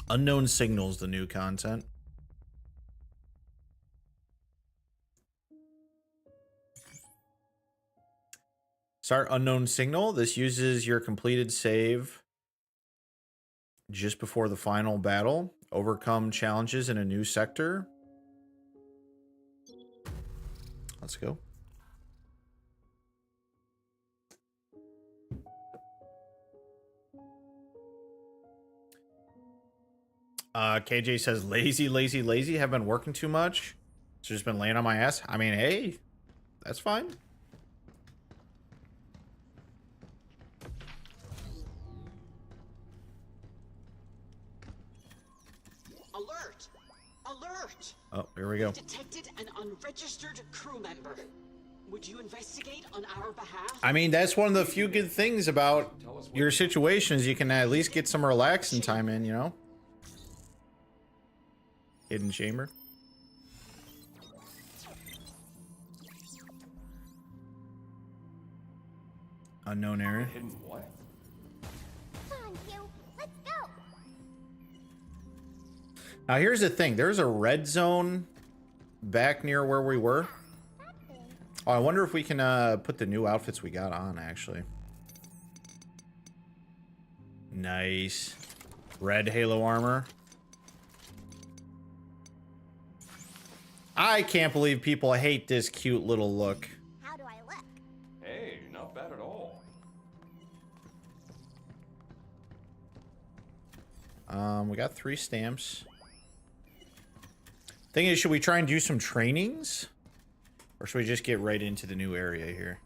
Unknown Signals, the new content. Start Unknown Signal. This uses your completed save just before the final battle. Overcome challenges in a new sector. Let's go. KJ says, lazy, lazy, lazy. Have been working too much. So just been laying on my ass. I mean, hey, that's fine. Alert! Alert! Oh, here we go. Detected an unregistered crew member. Would you investigate on our behalf? I mean, that's one of the few good things about your situation is you can at least get some relaxing time in, you know? Hidden chamber. Unknown area. Hidden what? Come on, Q. Let's go. Now here's the thing. There's a red zone back near where we were. Oh, I wonder if we can put the new outfits we got on, actually. Nice. Red Halo armor. I can't believe people hate this cute little look. How do I look? Hey, not bad at all. We got 3 stamps. Thing is, should we try and do some trainings? Or should we just get right into the new area here?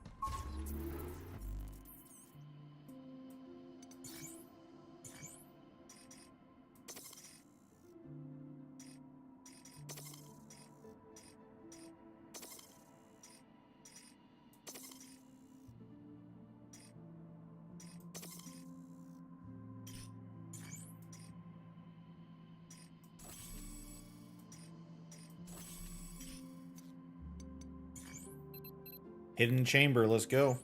Hidden chamber, let's go.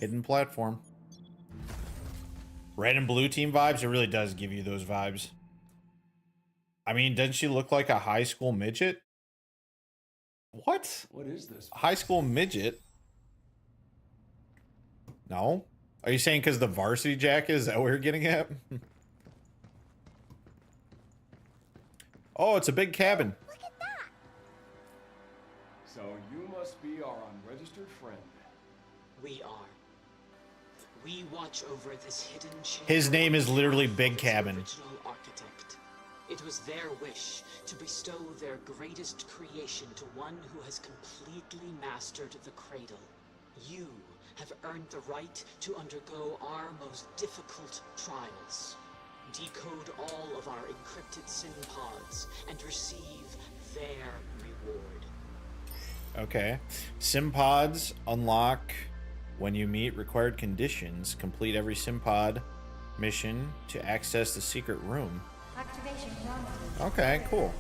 Hidden platform. Red and blue team vibes, it really does give you those vibes. I mean, doesn't she look like a high school midget? What? What is this? High school midget? No? Are you saying because the varsity jacket? Is that what you're getting at? Oh, it's a big cabin. Look at that. So you must be our unregistered friend. We are. We watch over this hidden chamber. His name is literally Big Cabin. Original architect. It was their wish to bestow their greatest creation to one who has completely mastered the cradle. You have earned the right to undergo our most difficult trials. Decode all of our encrypted SIM pods and receive their reward. Okay. Sim pods unlock when you meet required conditions. Complete every sim pod mission to access the secret room. Activation granted. Okay, cool.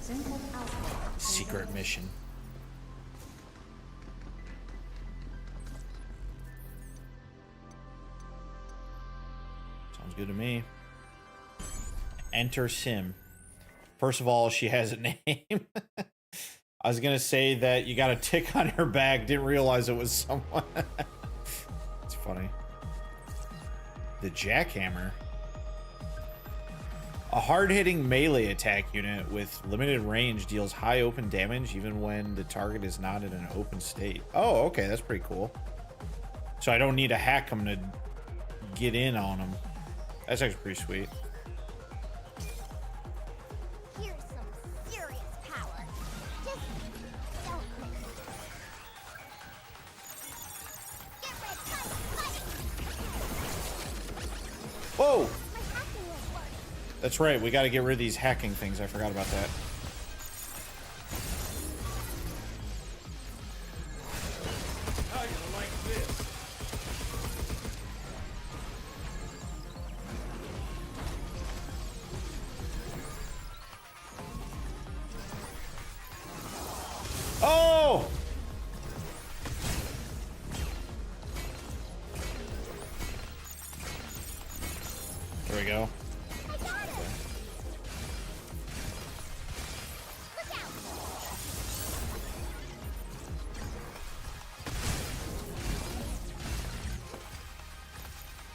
Simple alpha. Secret mission. Sounds good to me. Enter sim. First of all, she has a name. I was gonna say that you got a tick on her back. Didn't realize it was someone. It's funny. The jackhammer. A hard-hitting melee attack unit with limited range deals high open damage even when the target is not in an open state. Oh, okay, that's pretty cool. So I don't need to hack them to get in on them. That's actually pretty sweet. Here's some serious power. Just don't quit. That's right. We got to get rid of these hacking things. I forgot about that. How you like this? Oh! There we go.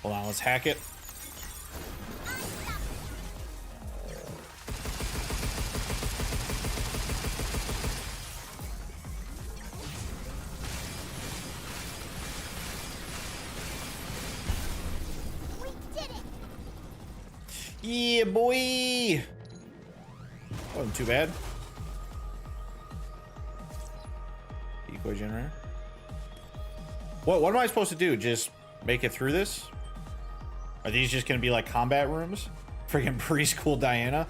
Hold on, let's hack it. We did it! Yeah, boy! Wasn't too bad. Decoy generator. What am I supposed to do? Just make it through this? Are these just gonna be like combat rooms? Freaking preschool Diana?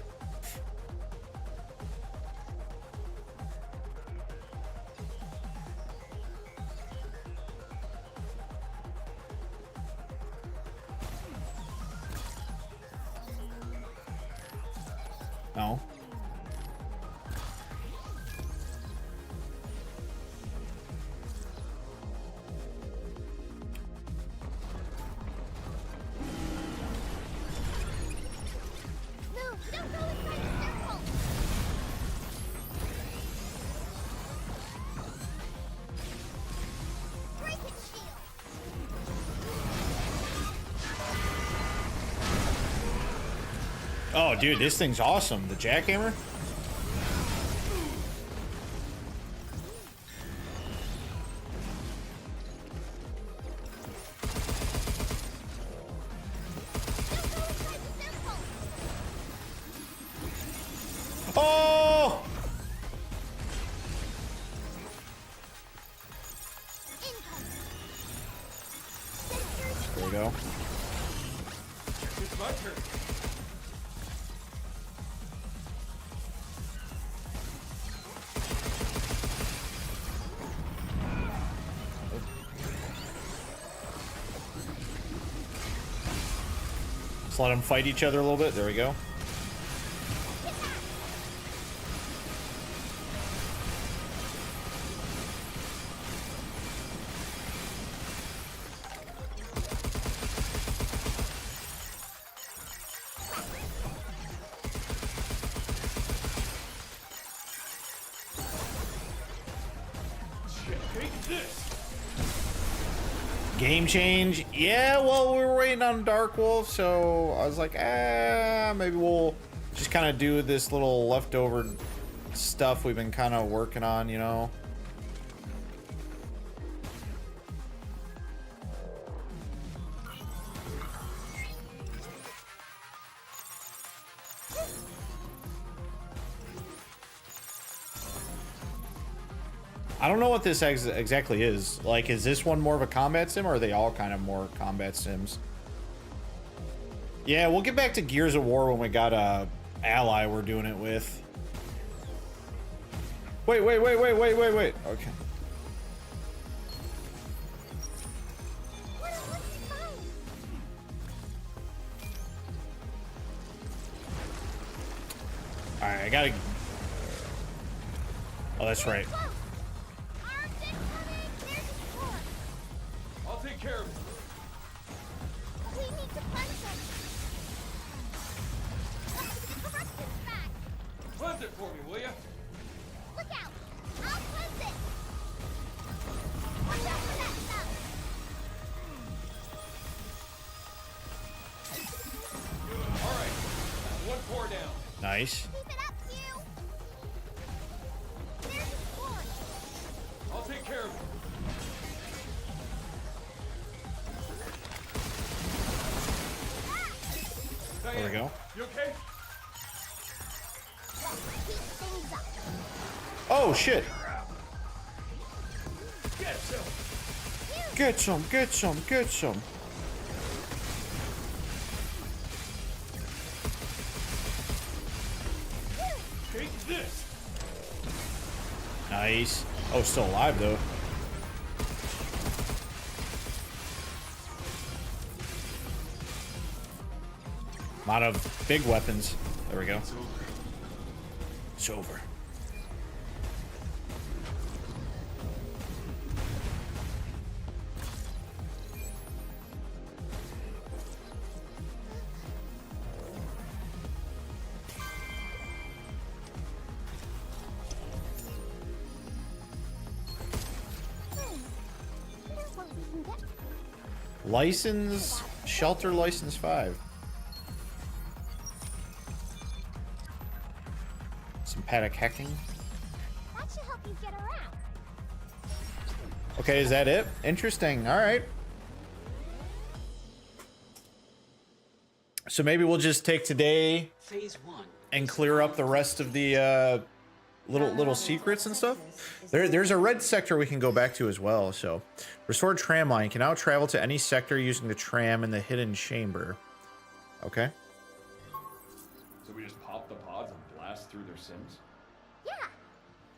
No. No, don't go inside the circle! Break it, shield! Oh, dude, this thing's awesome. The jackhammer? Oh! There we go. It's my turn. Let's let them fight each other a little bit. There we go. Take this. Game change. Yeah, well, we were waiting on Dark Wolf, so I was like, maybe we'll just kind of do this little leftover stuff we've been kind of working on, you know? I don't know what this exactly is. Like, is this one more of a combat sim, or are they all kind of more combat sims? Yeah, we'll get back to Gears of War when we got a ally we're doing it with. Wait. Okay. Alright, I gotta... Oh, that's right. I'll take care of it. We need to punch him! Crush his back! Cleanse it for me, will ya? Look out! I'll cleanse it! Watch out for that stuff! All right. One core down. Nice. Keep it up, you! There's his sword! I'll take care of it. There we go. You okay? Keep things up! Oh, shit. Get some. Get some, get some, get some. Nice. Oh, still alive though. A lot of big weapons. There we go. It's over. License, shelter license 5. Some paddock hacking. That should help you get around. Okay, is that it? Interesting. All right. So maybe we'll just take today Phase 1 and clear up the rest of the little secrets and stuff. There's a red sector we can go back to as well. So, restored tram line can now travel to any sector using the tram in the hidden chamber. Okay. So we just pop the pods and blast through their sims? Yeah.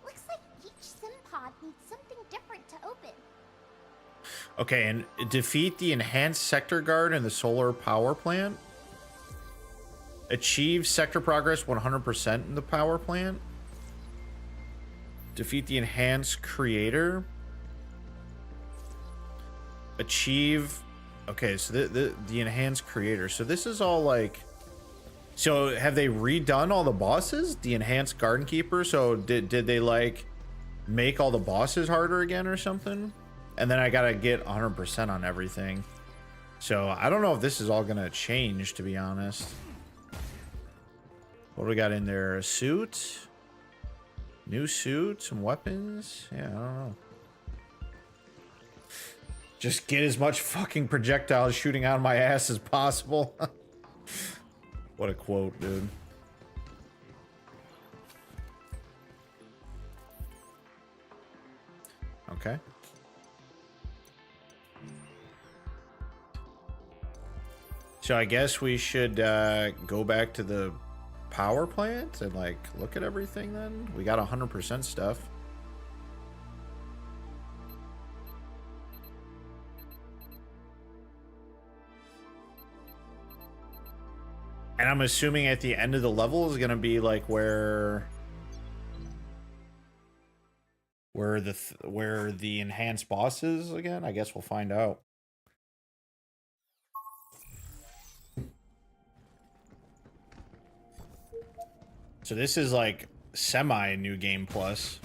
Looks like each sim pod needs something different to open. Okay, and defeat the enhanced sector guard in the solar power plant. Achieve sector progress 100% in the power plant. Defeat the enhanced creator. Achieve. Okay, so the enhanced creator. So this is all like. So have they redone all the bosses? The enhanced garden keeper. So did they like make all the bosses harder again or something? And then I gotta get 100% on everything. So I don't know if this is all gonna change, to be honest. What do we got in there? A suit. New suit, some weapons. Yeah, I don't know. Just get as much fucking projectiles shooting out of my ass as possible. What a quote, dude. Okay. So I guess we should go back to the power plant and like look at everything then. We got 100% stuff. And I'm assuming at the end of the level is going to be like where the enhanced boss is again. I guess we'll find out. So this is like semi new game plus.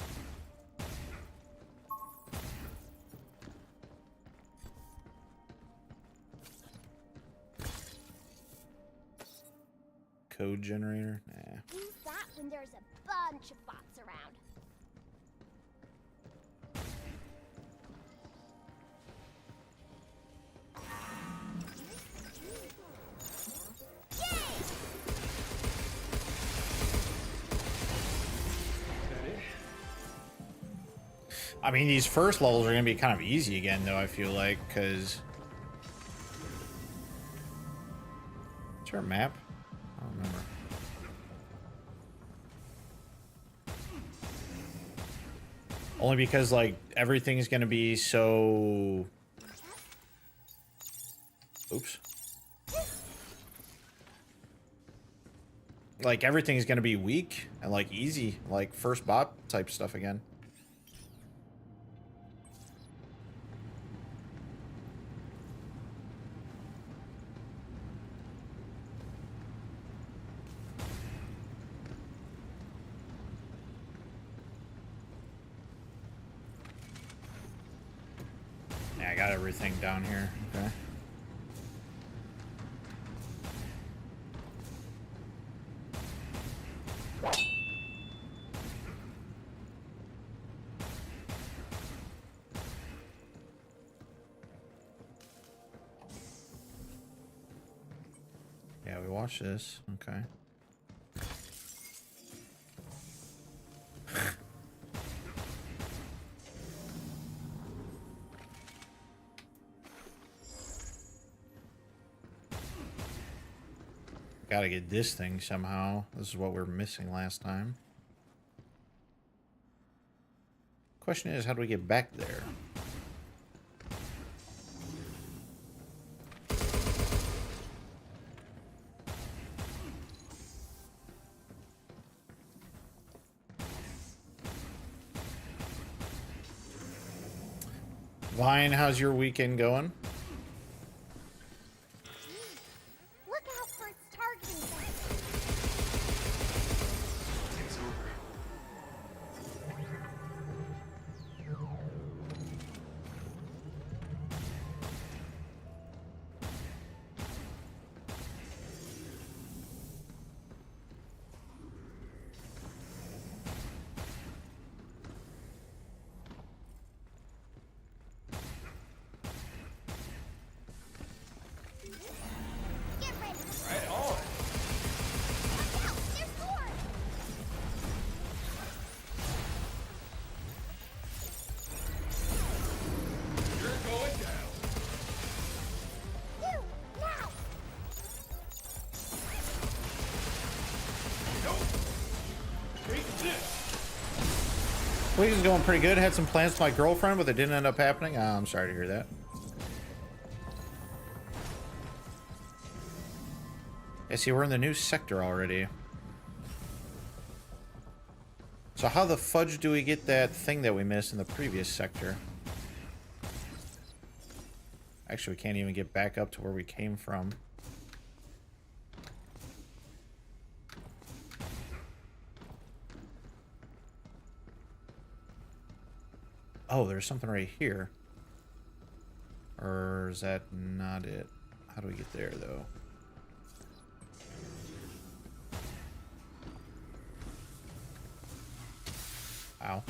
Code generator? Nah. Use that when there's a bunch of bots around. I mean, these first levels are going to be kind of easy again, though, I feel like, because... Is there a map? I don't remember. Only because, like, everything's going to be so... Oops. Like, everything's going to be weak and, like, easy. Like, first bot type stuff again. Yeah, I got everything down here. Okay. Yeah, we watch this. Okay. Gotta get this thing somehow. This is what we were missing last time. question is, how do we get back there? Vine, how's your weekend going? Look out for its targeting thing. It's over. Get ready. Right on. Watch out, there's more. You're going down. You, now. Nope. Take this. Week is going pretty good. Had some plans with my girlfriend, but they didn't end up happening. I'm sorry to hear that. I see we're in the new sector already. So how the fudge do we get that thing that we missed in the previous sector? Actually, we can't even get back up to where we came from. Oh, there's something right here. Or is that not it? How do we get there, though? Ow.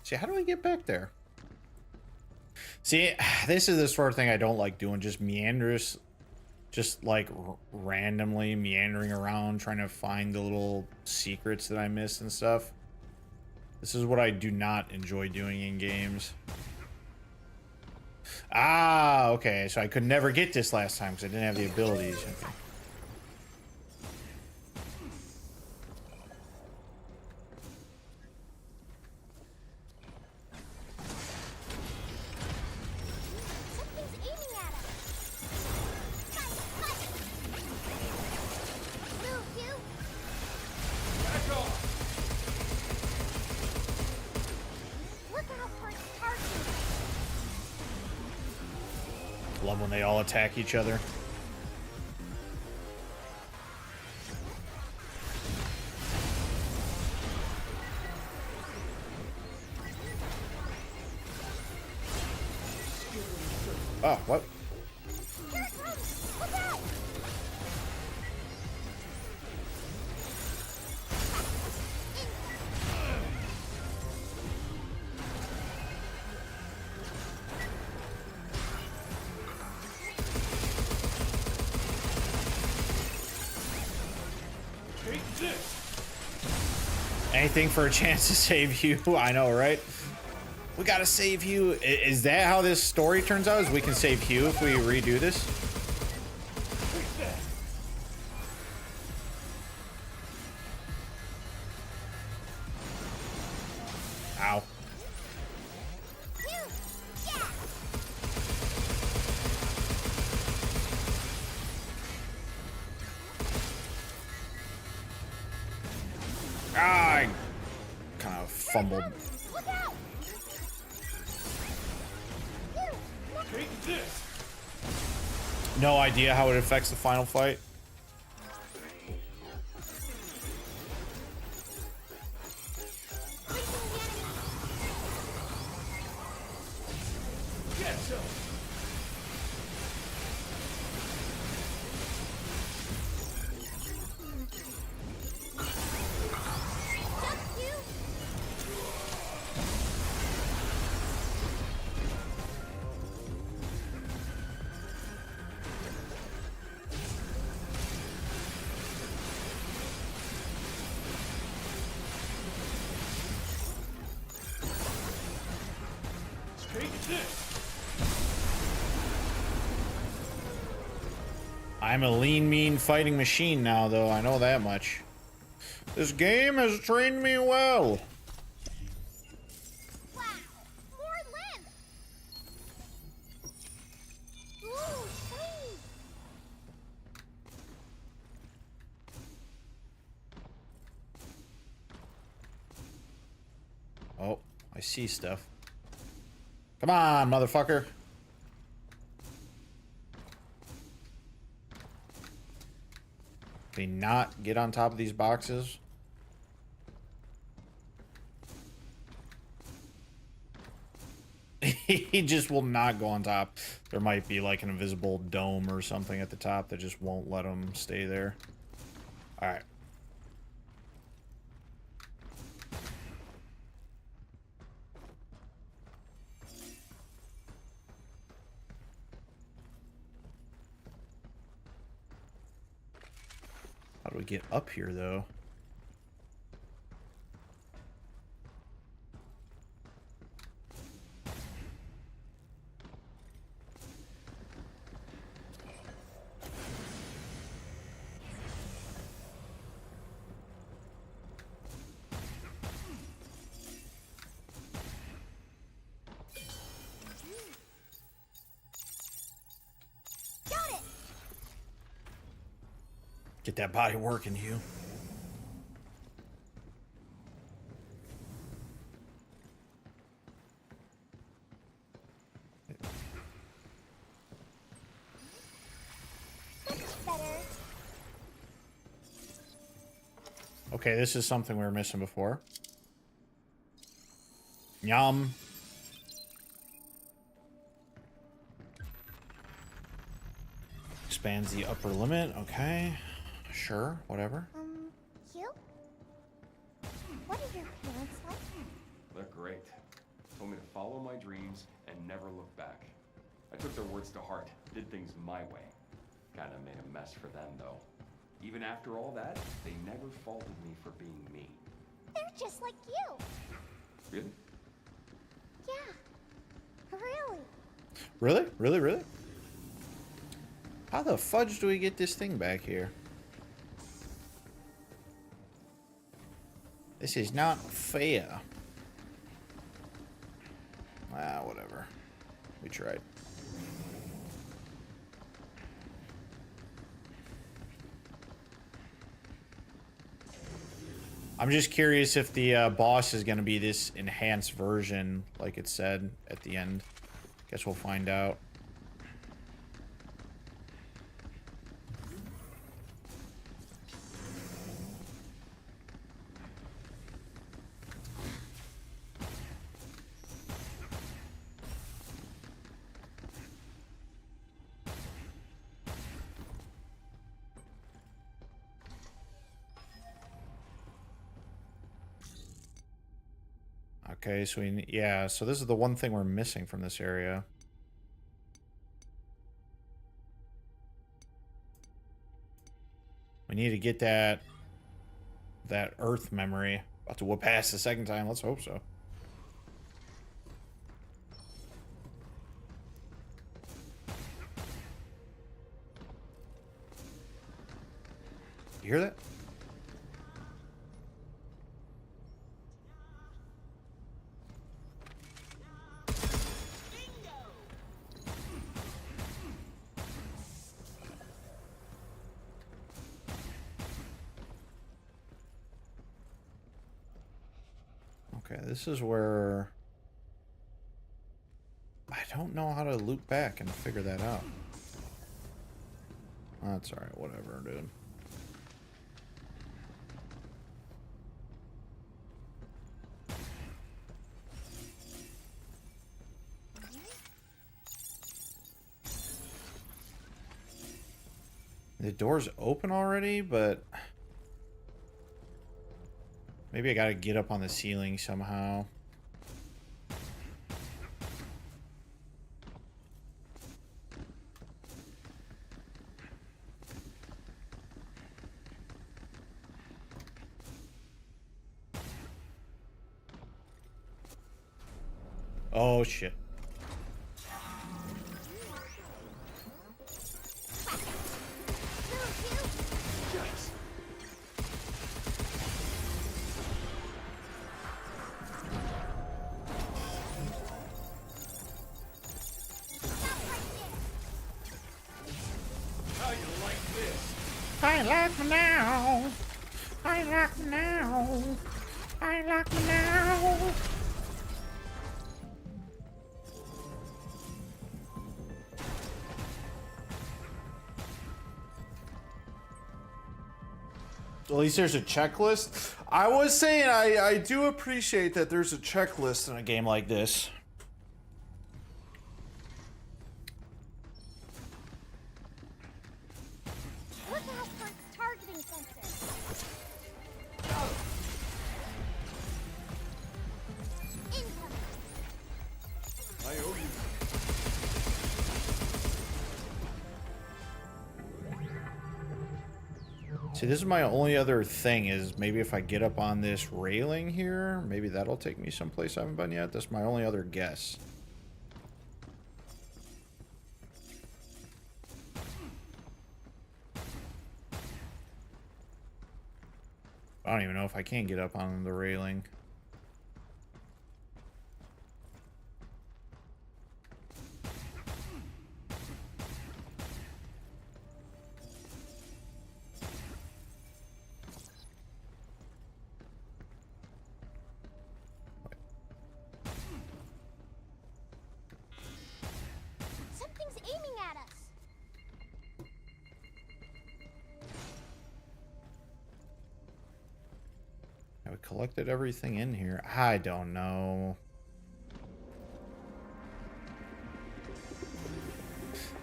See, how do we get back there? See, this is the sort of thing I don't like doing, just meanders. Just like randomly meandering around trying to find the little secrets that I missed and stuff. This is what I do not enjoy doing in games. Ah, okay. So I could never get this last time because I didn't have the abilities. Okay. Something's aiming at us. Fight, fight. Move, you. Back off. Look out for its targeting thing. Love when they all attack each other. Oh, what? Here it comes. Look out. Take this. Anything for a chance to save you. I know, right? We gotta save Hugh. Is that how this story turns out? Is we can save Hugh if we redo this? Take that. Ow. You. Yeah. Ah, I kind of fumbled. Look out. You. Take this. No idea how it affects the final fight. Get some. Just you. I'm a lean, mean fighting machine now, though. I know that much. This game has trained me well. Wow, more limb. Ooh, shiny. Oh, I see stuff. Come on, motherfucker. Can he not get on top of these boxes? He just will not go on top. There might be like an invisible dome or something at the top that just won't let him stay there. All right. How do we get up here, though? Got it. Get that body working, Hugh. That's better. Okay, this is something we were missing before. Yum. Expands the upper limit. Okay. Sure, whatever. Hugh? What are your parents like? They're great. Told me to follow my dreams and never look back. I took their words to heart, did things my way. Kinda made a mess for them, though. Even after all that, they never faulted me for being me. They're just like you. Really? Yeah. Really. Really? Really? Really? How the fudge do we get this thing back here? This is not fair. Ah, whatever. We tried. I'm just curious if the boss is going to be this enhanced version, like it said at the end. Guess we'll find out. Okay, so yeah, so this is the one thing we're missing from this area. We need to get that Earth memory. About to whoop ass the second time. Let's hope so. You hear that? Okay, this is where I don't know how to loop back and figure that out. That's alright, whatever, dude. The door's open already, but maybe I gotta get up on the ceiling somehow. Oh shit. I like me now. I like me now. I like me now. At least there's a checklist. I was saying I do appreciate that there's a checklist in a game like this. Look out for its targeting sensor. Incoming. I owe you. See, this is my only other thing is maybe if I get up on this railing here, maybe that'll take me someplace I haven't been yet. That's my only other guess. I don't even know if I can get up on the railing. Something's aiming at us. Have we collected everything in here? I don't know.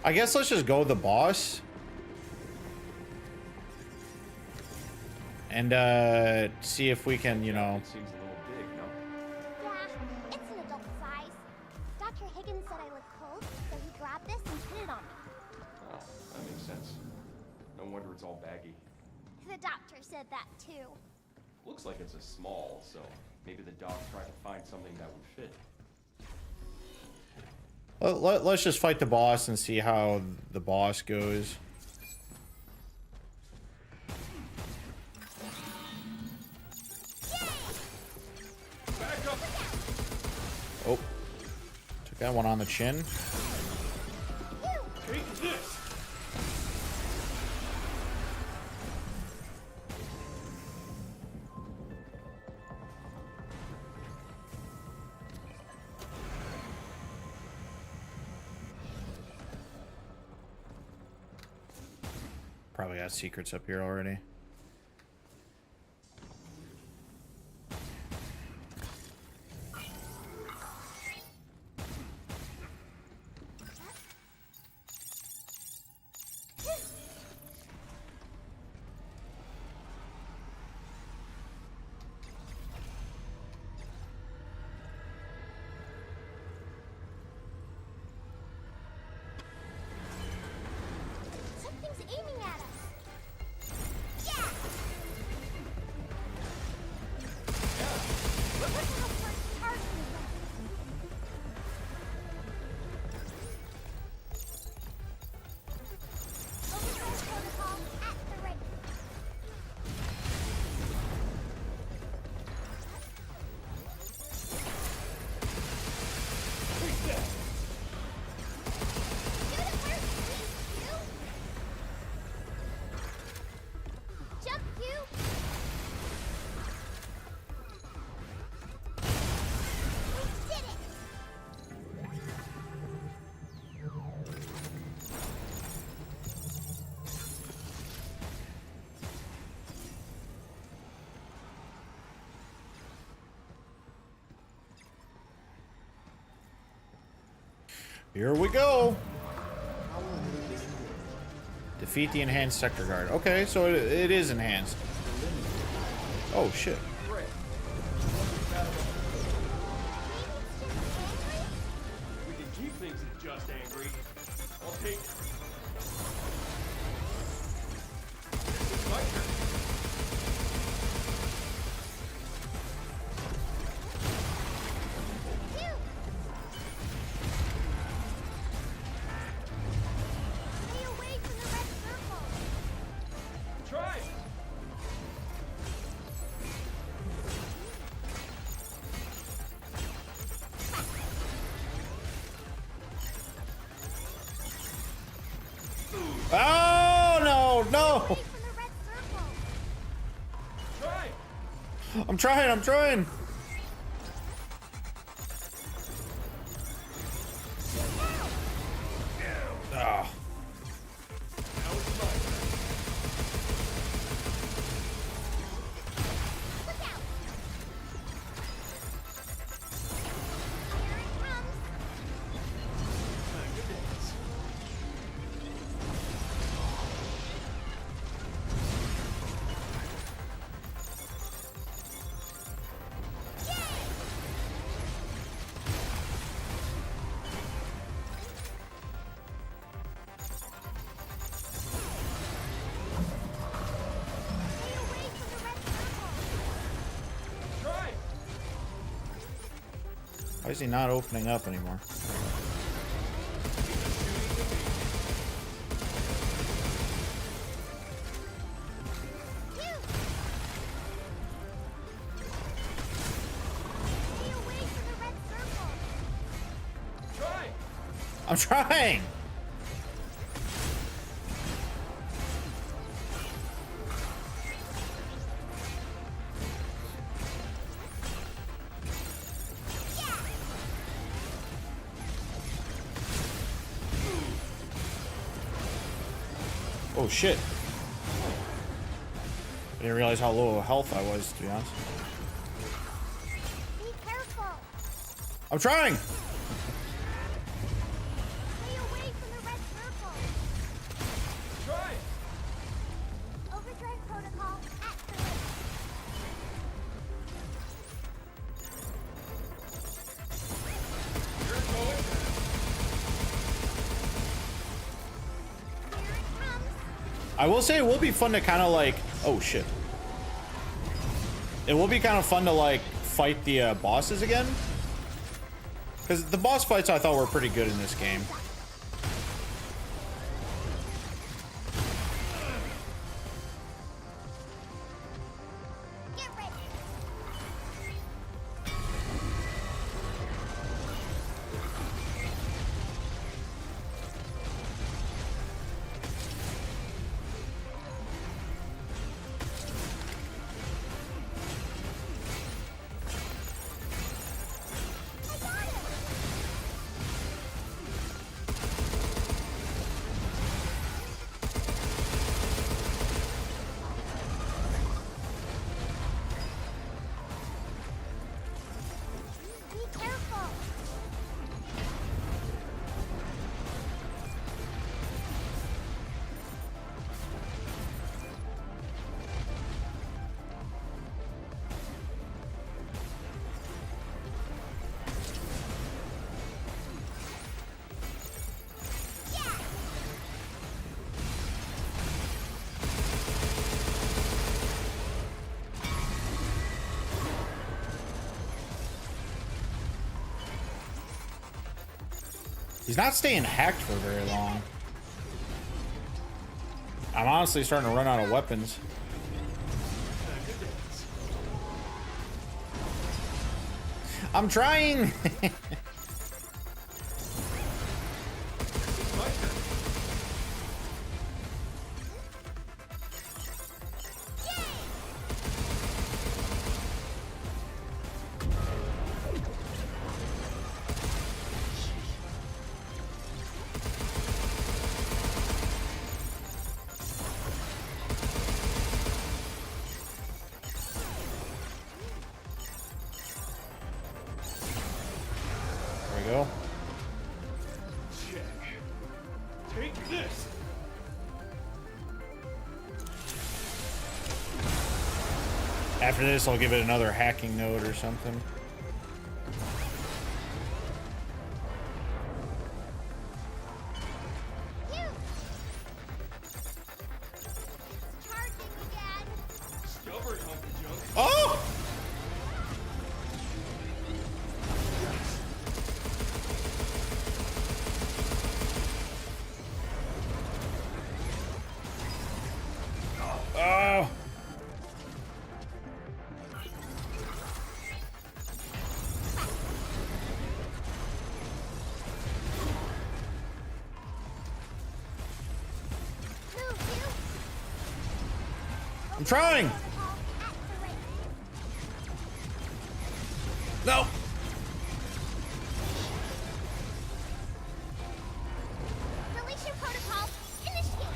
I guess let's just go with the boss. And see if we can, you know. It seems a little big, no? Yeah, it's an adult size. Dr. Higgins said I look cold, so he grabbed this and put it on me. Oh, that makes sense. No wonder it's all baggy. The doctor said that too. Looks like it's a small, so maybe the doc tried to find something that would fit. Let's just fight the boss and see how the boss goes. Back up! Oh, took that one on the chin. Take this! Probably got secrets up here already. Something's aiming at us. Yeah! Look out for its targeting sensor. Override protocol at the ready. Shoot it first, please, Q. Jump, Q. We did it. Here we go. Defeat the enhanced sector guard. Okay, so it is enhanced. Oh shit. We can keep things at just angry. I'll take it. It's my turn. Q. Stay away from the red circle. Try! I'm trying, I'm trying. Ah. Why is he not opening up anymore? I'm trying! Oh shit. I didn't realize how low health I was, to be honest. Be careful. I'm trying! Stay away from the red circle. Try! Overdrive protocol activate. You're going. Here it comes. I will say it will be fun to kind of like, oh shit. It will be kind of fun to like fight the bosses again. Because the boss fights I thought were pretty good in this game. Get ready. I got it. Be careful. He's not staying hacked for very long. I'm honestly starting to run out of weapons. I'm trying! There we go. Take this! After this, I'll give it another hacking node or something. You. Charging again. Stubborn hunk of junk. Oh! Oh! Move you. I'm trying! Protocol activate. No. Deletion protocol initiate.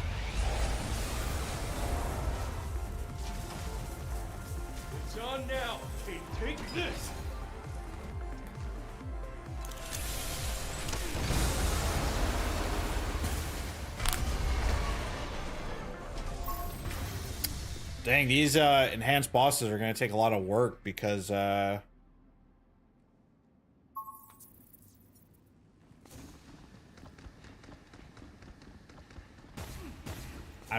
It's on now. Hey, take this. Dang, these enhanced bosses are going to take a lot of work because I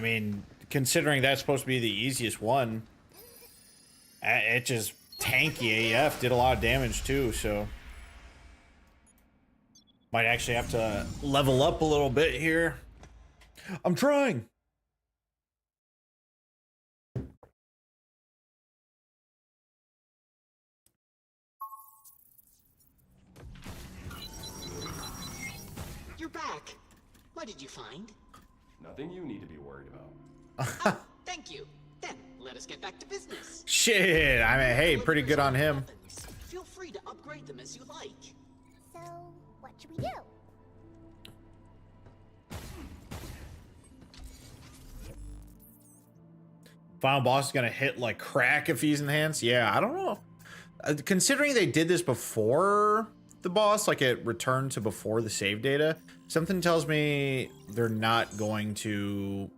mean, considering that's supposed to be the easiest one, it just tanky AF, did a lot of damage too, so might actually have to level up a little bit here. I'm trying. You're back. What did you find? Nothing you need to be worried about. Oh, thank you. Then let us get back to business. Shit, I mean, hey, pretty good on him. Weapons. Feel free to upgrade them as you like. So, what should we do? Final boss is gonna hit like crack if he's enhanced. Yeah, I don't know. Considering they did this before the boss, like it returned to before the save data, something tells me they're not going to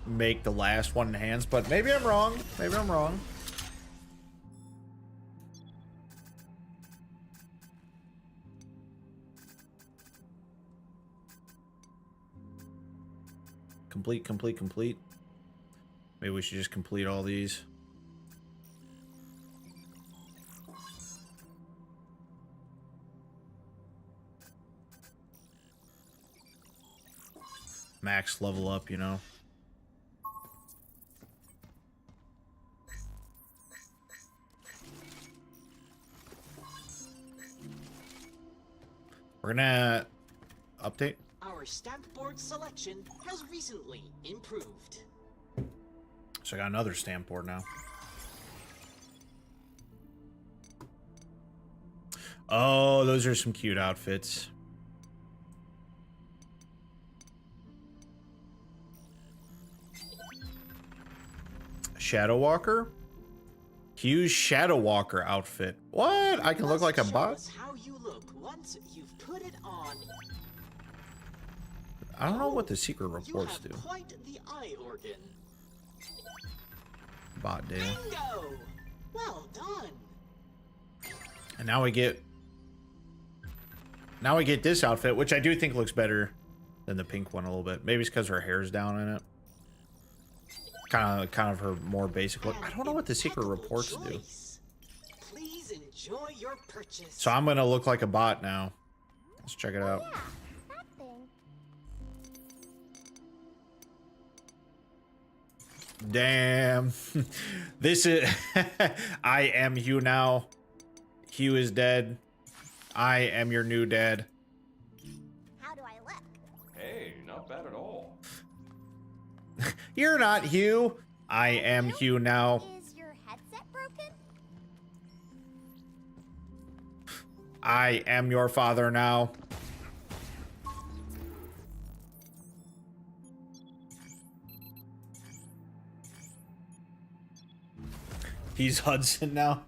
make the last one enhanced, but maybe I'm wrong. Maybe I'm wrong. Complete, complete, complete. Maybe we should just complete all these. Max level up, you know. We're gonna update. Our stamp board selection has recently improved. So I got another stamp board now. Oh, those are some cute outfits. Shadow Walker? Huge Shadow Walker outfit. What? I can look like a bot? Show us how you look once you've put it on. I don't know what the secret reports do. You have quite the eye organ. Bot data. Bingo! Well done. And now we get this outfit, which I do think looks better than the pink one a little bit. Maybe it's because her hair's down in it. Kind of her more basic look. I don't know what the secret reports do. Please enjoy your purchase. So I'm gonna look like a bot now. Let's check it out. Yeah, that thing. Damn. This is I am Hugh now. Hugh is dead. I am your new dad. How do I look? Hey, not bad at all. You're not Hugh. I am Hugh now. Is your headset broken? I am your father now. He's Hudson now.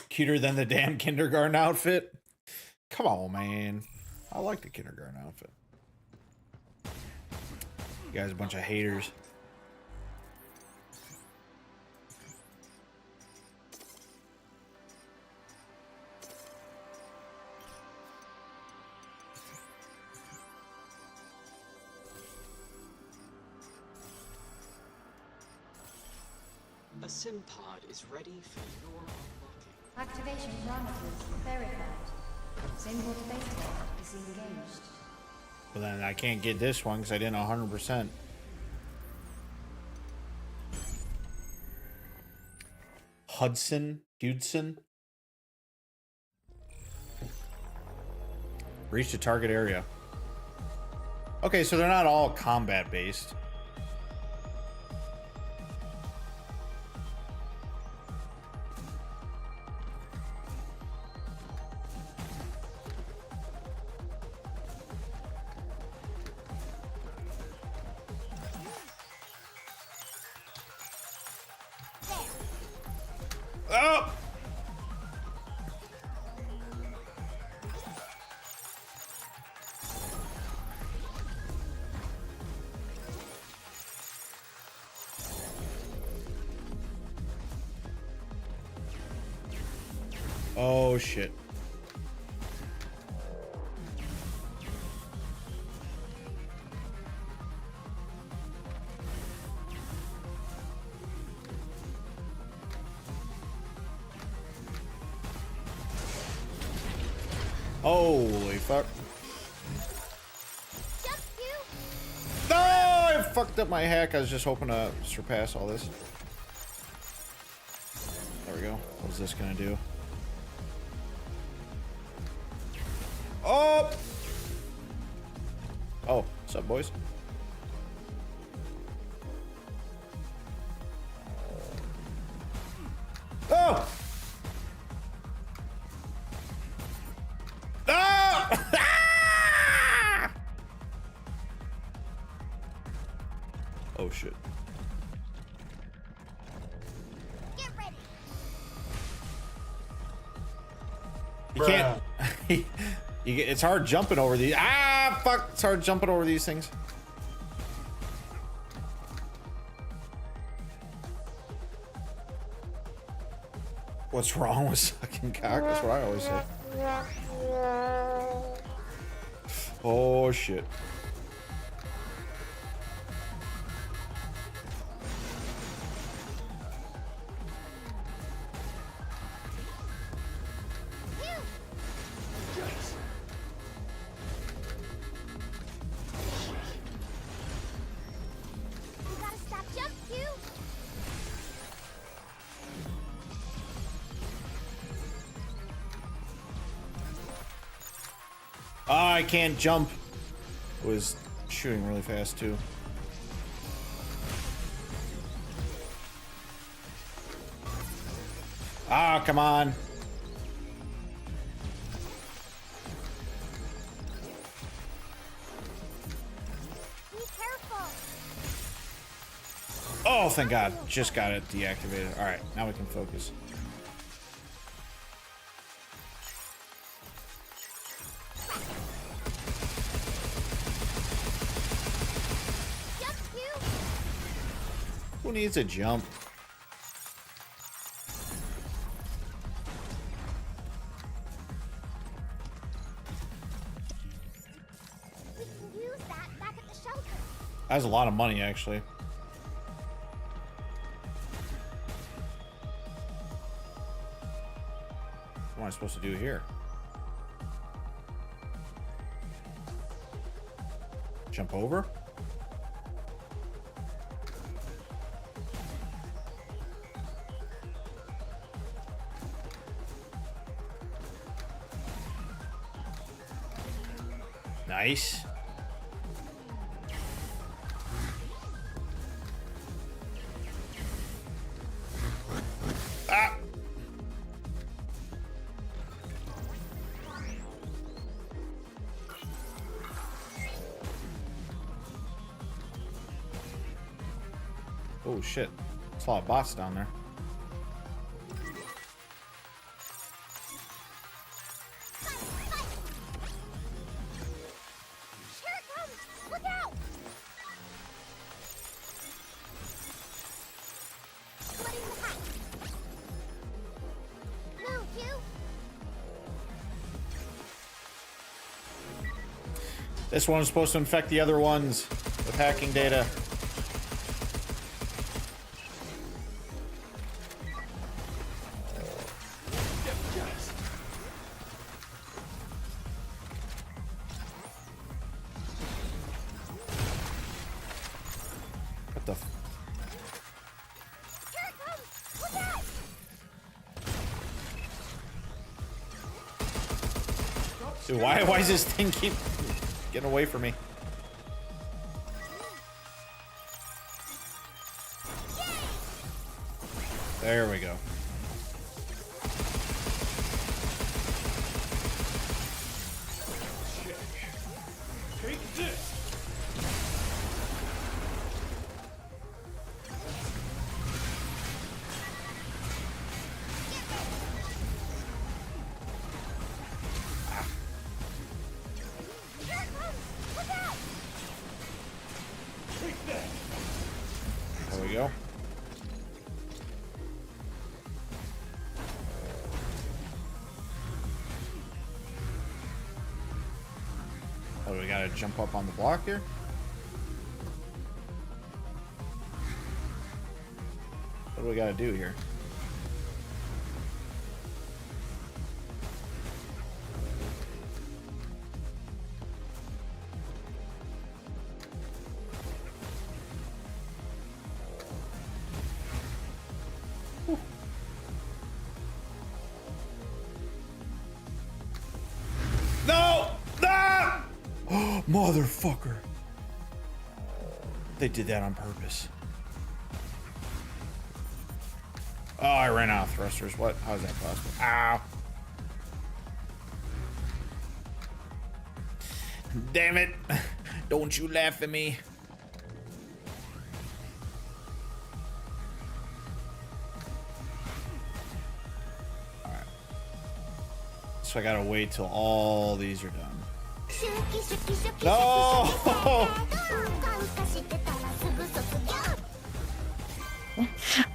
Cuter than the damn kindergarten outfit. Come on, man. I like the kindergarten outfit. You guys are a bunch of haters. A sim pod is ready for your unlocking. Activation parameters verified. Symbol data is engaged. But then I can't get this one because I didn't 100%. Hudson? Reach the target area. Okay, so they're not all combat based. Oh! Oh shit. Holy fuck. No! I fucked up my hack. I was just hoping to surpass all this. There we go. What's this gonna do? Oh! Oh, what's up, boys? Oh! Oh shit. Get ready. You can't. It's hard jumping over these. Ah, fuck! It's hard jumping over these things. What's wrong with sucking cock? That's what I always say. Oh shit. Oh, I can't jump. It was shooting really fast too. Ah, come on. Be careful. Oh, thank God. Just got it deactivated. All right, now we can focus. Who needs a jump? We can use that back at the shelter. That's a lot of money, actually. What am I supposed to do here? Jump over? Nice. Ah! Oh shit. There's a lot of bots down there. This one's supposed to infect the other ones with hacking data. What the f— Dude, why does this thing keep getting away from me? There we go. Take this! gotta jump up on the block here. What do we gotta do here? No! Ah! Motherfucker. They did that on purpose. Oh, I ran out of thrusters. What? How is that possible? Ow. Damn it. Don't you laugh at me. Alright. So I gotta wait till all these are done. No!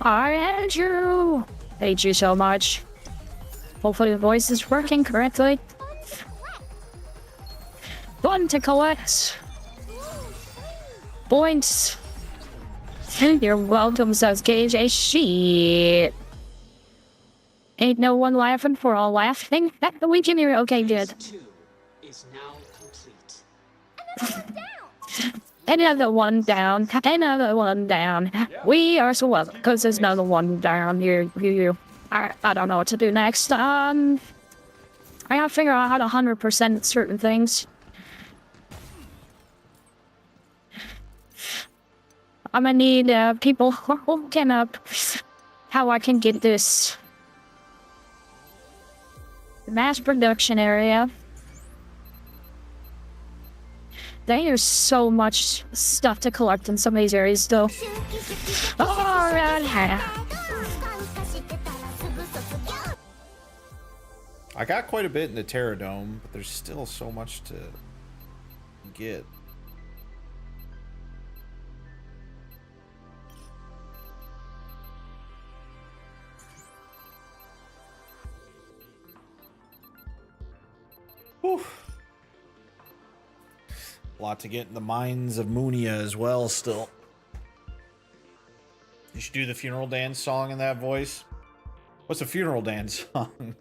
Andrew! Hate you so much. Hopefully the voice is working correctly. Fun to collect. Points. You're welcome, says Gage. A shit. Ain't no one laughing for all laughing. That the week here. Okay, good. Is now complete. Another one down. Another one down. We are so well because there's another one down here. I don't know what to do next. I gotta figure out how to 100% certain things. I'm gonna need people hooking up how I can get this mass production area. There's so much stuff to collect in some of these areas, though. Alright. I got quite a bit in the Terra Dome, but there's still so much to get. Whew. A lot to get in the mines of Munia as well still. You should do the funeral dance song in that voice. What's a funeral dance song?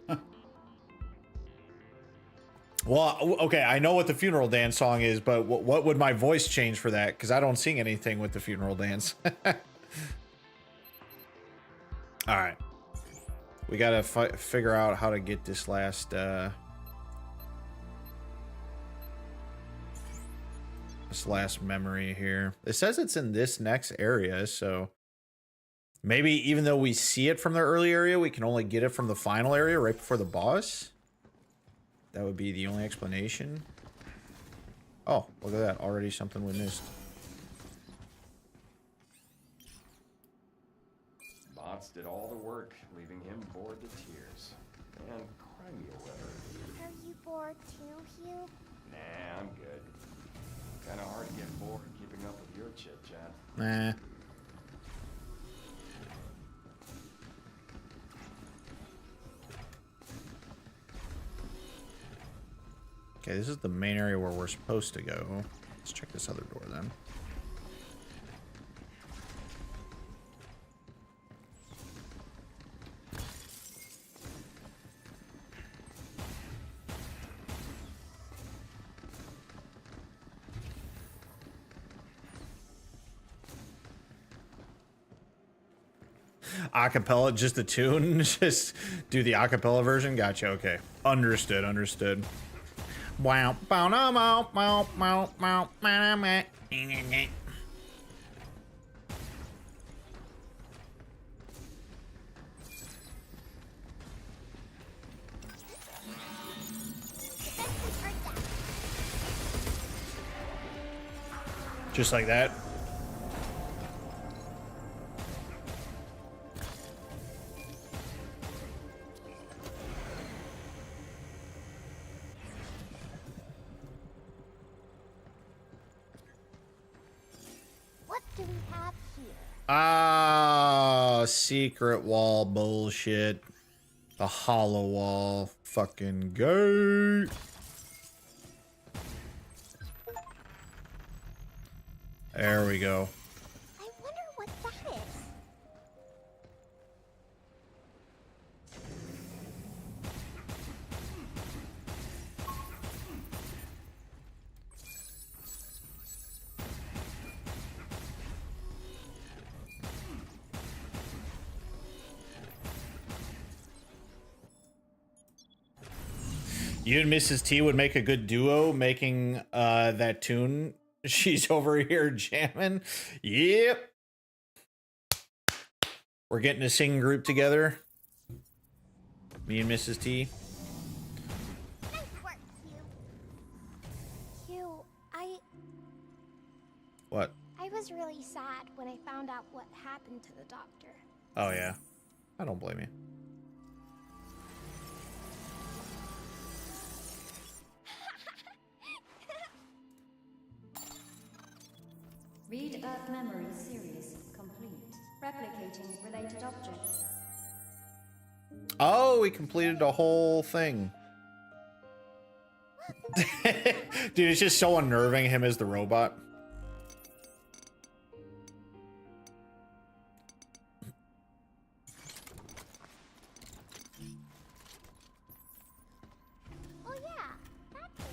Well, okay, I know what the funeral dance song is, but what would my voice change for that? Because I don't sing anything with the funeral dance. Alright. We gotta figure out how to get this last... this last memory here. It says it's in this next area, so maybe even though we see it from the early area, we can only get it from the final area right before the boss. That would be the only explanation. Oh, look at that. Already something we missed. Bots did all the work, leaving him bored to tears. And cry me a letter. Are you bored too, Hugh? Nah, I'm good. Kinda hard to get bored keeping up with your chit-chat. Nah. Okay, this is the main area where we're supposed to go. Let's check this other door then. Acapella, just the tune, just do the acapella version. Gotcha. Okay, understood. Understood. Wow. Just like that. Ah, secret wall bullshit. The hollow wall. Fucking go. There we go. I wonder what that is. You and Mrs. T would make a good duo making that tune. She's over here jamming. Yep. We're getting a singing group together. Me and Mrs. T. Nice work, Q. What? I was really sad when I found out what happened to the doctor. Oh, yeah. I don't blame you. Read Earth Memory Series complete. Replicating related objects. Oh, we completed the whole thing. Dude, it's just so unnerving, him as the robot. Oh yeah, that thing.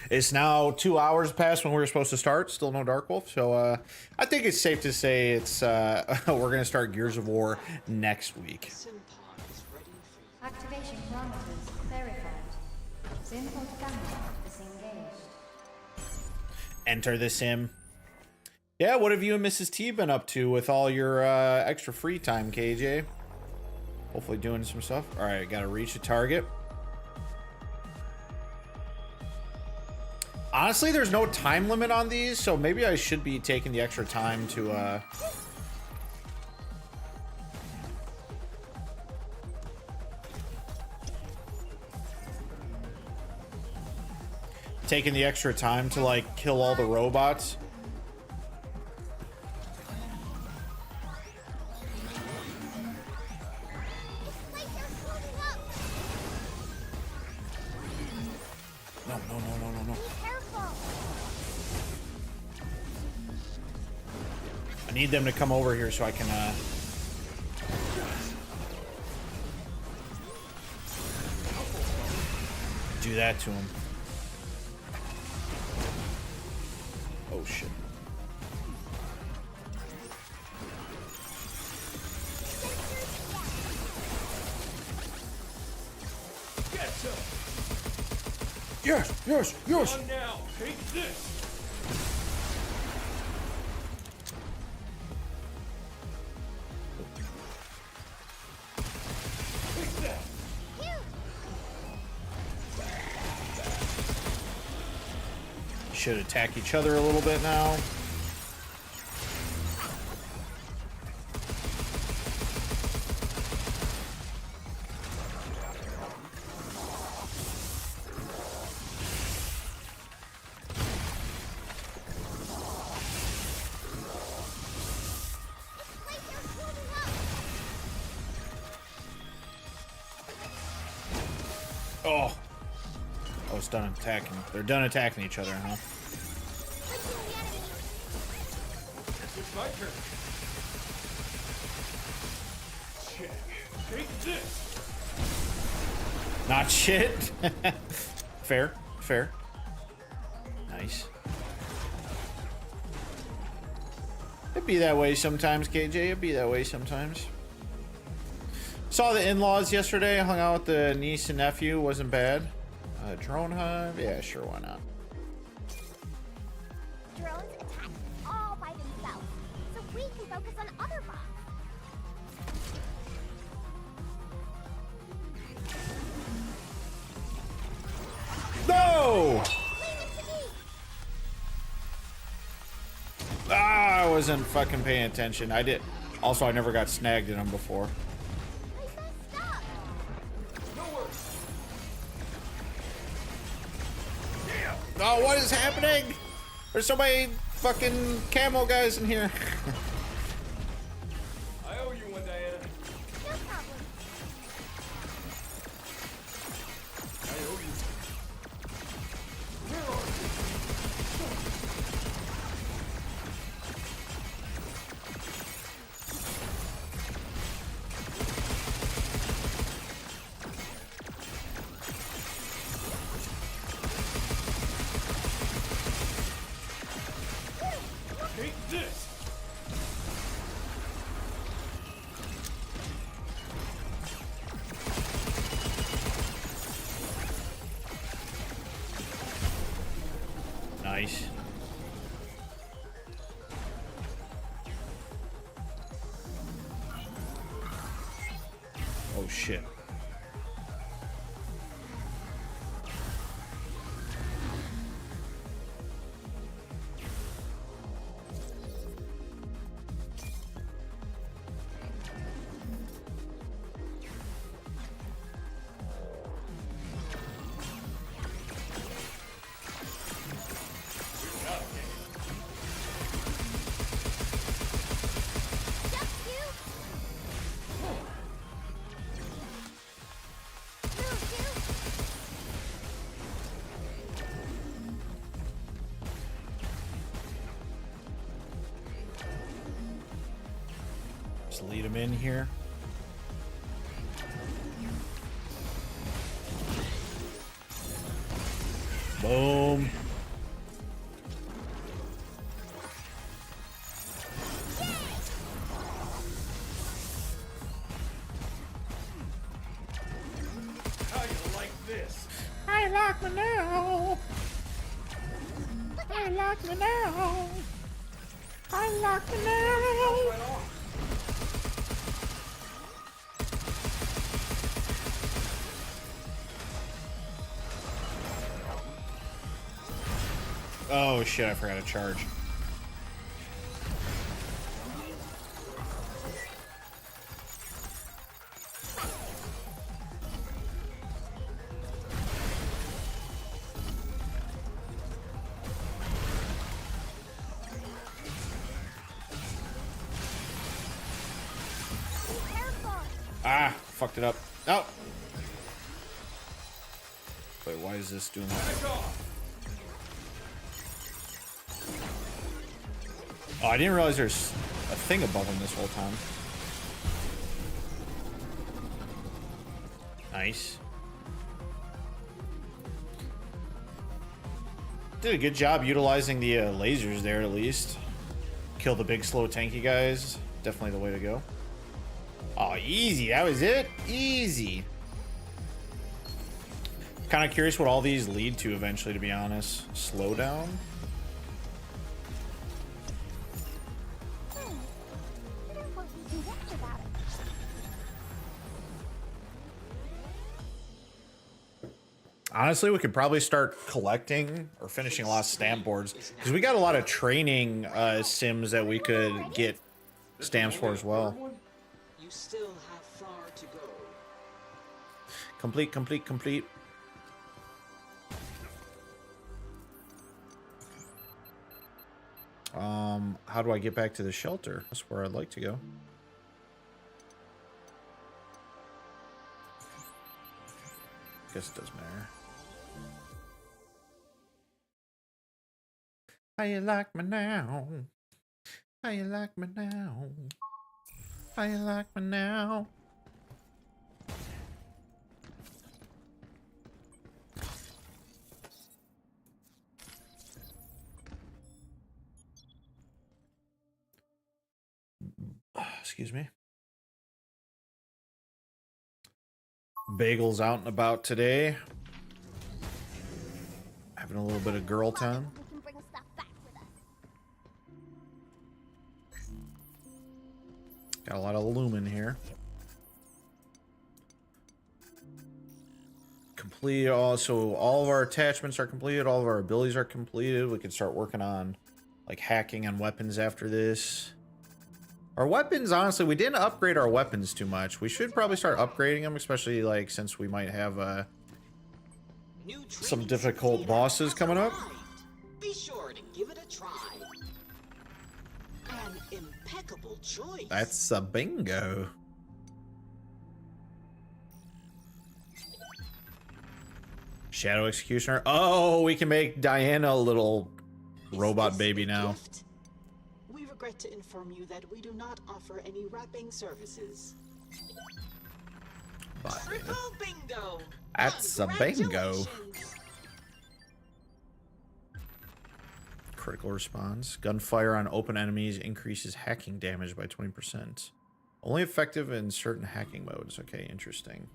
It's now 2 hours past when we were supposed to start. Still no Dark Wolf. So I think it's safe to say it's we're gonna start Gears of War next week. Activation parameters verified. Sim-Pod camera disengaged. Enter the sim. Yeah, what have you and Mrs. T been up to with all your extra free time, KJ? Hopefully doing some stuff. All right, gotta reach a target. Honestly, there's no time limit on these, so maybe I should be taking the extra time to taking the extra time to like kill all the robots. No, no, no, no, no, no. I need them to come over here so I can do that to him. Oh shit. Get some. Yes, yes, yes. On now. Take this. Take that. Should attack each other a little bit now. Oh. Oh, it's done attacking. They're done attacking each other, huh? It's my turn. Check. Take this. Not shit. Fair, fair. Nice. It'd be that way sometimes, KJ. It'd be that way sometimes. Saw the in-laws yesterday. Hung out with the niece and nephew. Wasn't bad. Drone hunt. Yeah, sure. Why not? Drones attack all by themselves, so we can focus on other bots. No! Ah, I wasn't fucking paying attention. I did. Also, I never got snagged in them before. Oh, what is happening? There's so many fucking camo guys in here. I owe you one, Diana. No problem. I owe you. Take this! Nice. Oh shit. Just lead him in here. Boom. How you like this? I like me now. I like me now. I like me now. Oh shit, I forgot to charge. Ah, fucked it up. Oh. Wait, why is this doing that? Oh, I didn't realize there's a thing above him this whole time. Nice. Did a good job utilizing the lasers there at least. Kill the big slow tanky guys. Definitely the way to go. Oh, easy. That was it. Easy. Kind of curious what all these lead to eventually, to be honest. Slowdown. Honestly, we could probably start collecting or finishing a lot of stamp boards because we got a lot of training sims that we could get stamps for as well. You still have far to go. Complete, complete, complete. How do I get back to the shelter? That's where I'd like to go. Guess it doesn't matter. How you like me now? How you like me now? How you like me now? Excuse me. Bagel's out and about today. Having a little bit of girl time. Got a lot of lumen here. Complete also all of our attachments are completed, all of our abilities are completed. We can start working on like hacking on weapons after this. Our weapons, honestly, we didn't upgrade our weapons too much. We should probably start upgrading them, especially like since we might have some difficult bosses coming up. Be sure to give it a choice. That's a bingo. Shadow Executioner. Oh, we can make Diana a little robot baby now. Gift? We regret to inform you that we do not offer any wrapping services. Triple bingo! That's a bingo. Critical response. Gunfire on open enemies increases hacking damage by 20%. Only effective in certain hacking modes. Okay, interesting.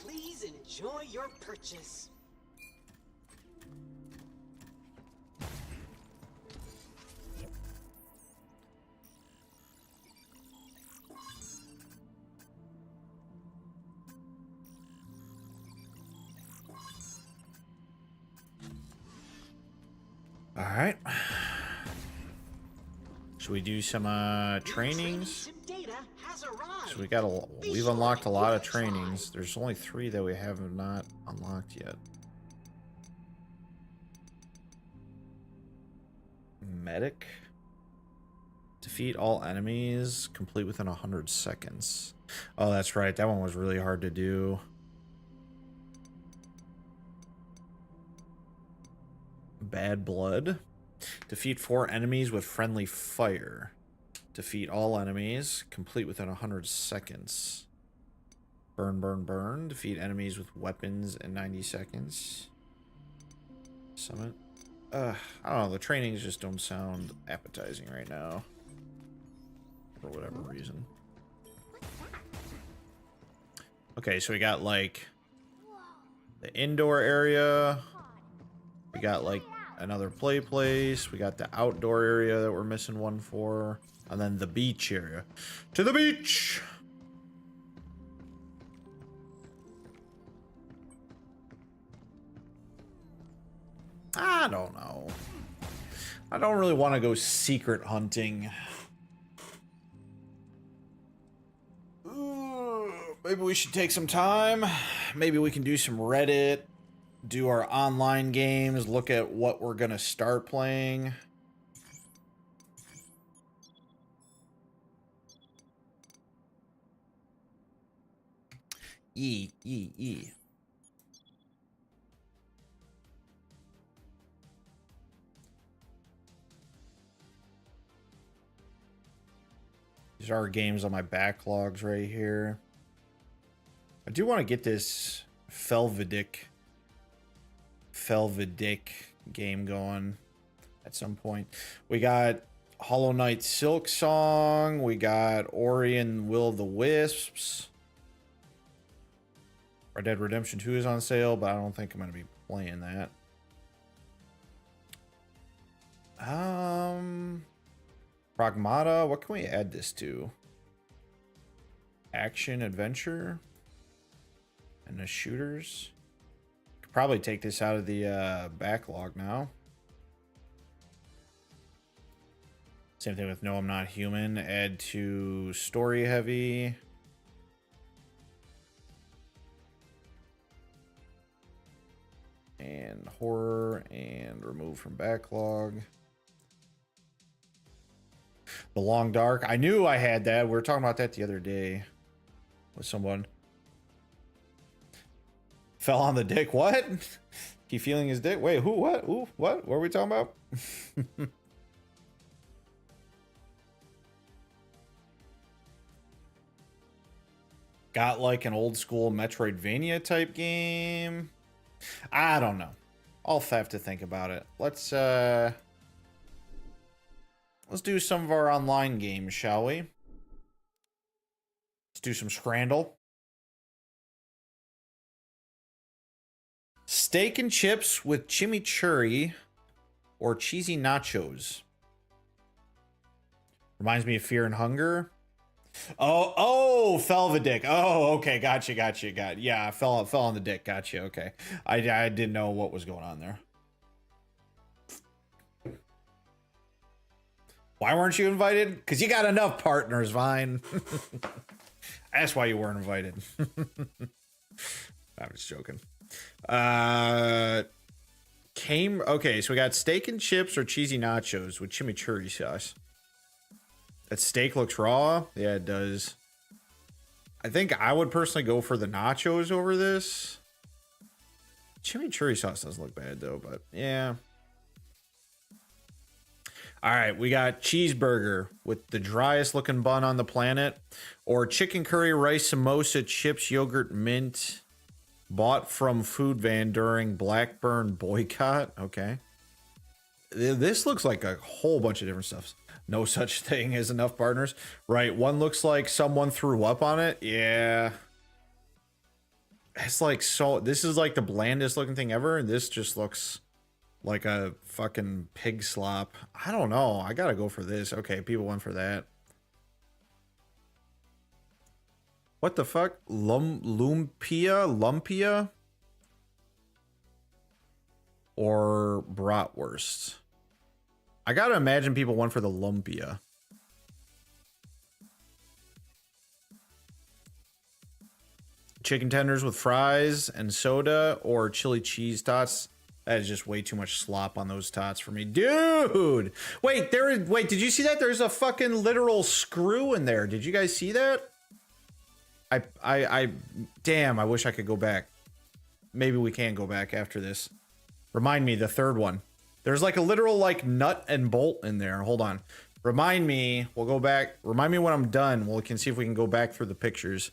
Please enjoy your purchase. All right. Should we do some trainings? So we've unlocked a lot of trainings. There's only 3 that we have not unlocked yet. Medic. Defeat all enemies, complete within 100 seconds. Oh, that's right. That one was really hard to do. Bad blood. Defeat 4 enemies with friendly fire. Defeat all enemies. Complete within 100 seconds. Burn, burn, burn. Defeat enemies with weapons in 90 seconds. Summit. I don't know. The trainings just don't sound appetizing right now. For whatever reason. Okay, so we got like the indoor area. We got like another play place. We got the outdoor area that we're missing one for. And then the beach area. To the beach! I don't know. I don't really want to go secret hunting. Maybe we should take some time. Maybe we can do some Reddit. Do our online games. Look at what we're going to start playing. E. These are our games on my backlogs right here. I do want to get this Felvidic game going at some point. We got Hollow Knight Silk Song. We got Ori and Will of the Wisps. Red Dead Redemption 2 is on sale, but I don't think I'm going to be playing that. Pragmata. What can we add this to? Action, adventure, and the shooters. Could probably take this out of the backlog now. Same thing with No, I'm Not Human. Add to story heavy. And horror, and remove from backlog. The Long Dark. I knew I had that. We were talking about that the other day with someone. Fell on the dick. What? Keep feeling his dick. Wait, who? What? Ooh, what? What are we talking about? Got like an old school Metroidvania type game. I don't know. I'll have to think about it. Let's do some of our online games, shall we? Let's do some Scrandle. Steak and chips with chimichurri or cheesy nachos. Reminds me of Fear and Hunger. Oh, Felvidic. Oh, okay, gotcha. Yeah, I fell on the dick. Gotcha. Okay, I didn't know what was going on there. Why weren't you invited? Because you got enough partners, Vine. That's why you weren't invited. I'm just joking. Okay, so we got steak and chips or cheesy nachos with chimichurri sauce. That steak looks raw. Yeah, it does. I think I would personally go for the nachos over this. Chimichurri sauce doesn't look bad though, but yeah. All right, we got cheeseburger with the driest looking bun on the planet, or chicken curry, rice, samosa, chips, yogurt, mint, bought from food van during Blackburn boycott. Okay. This looks like a whole bunch of different stuff. No such thing as enough partners. Right, one looks like someone threw up on it. Yeah. It's like so, this is like the blandest looking thing ever, and this just looks like a fucking pig slop. I don't know. I gotta go for this. Okay, people went for that. What the fuck? Lumpia? Or bratwurst? I gotta imagine people went for the lumpia. Chicken tenders with fries and soda, or chili cheese tots. That is just way too much slop on those tots for me. Dude! Wait, did you see that? There's a fucking literal screw in there. Did you guys see that? Damn, I wish I could go back. Maybe we can go back after this. Remind me, the third one. There's like a literal like nut and bolt in there. Hold on. Remind me, we'll go back. Remind me when I'm done. We can see if we can go back through the pictures.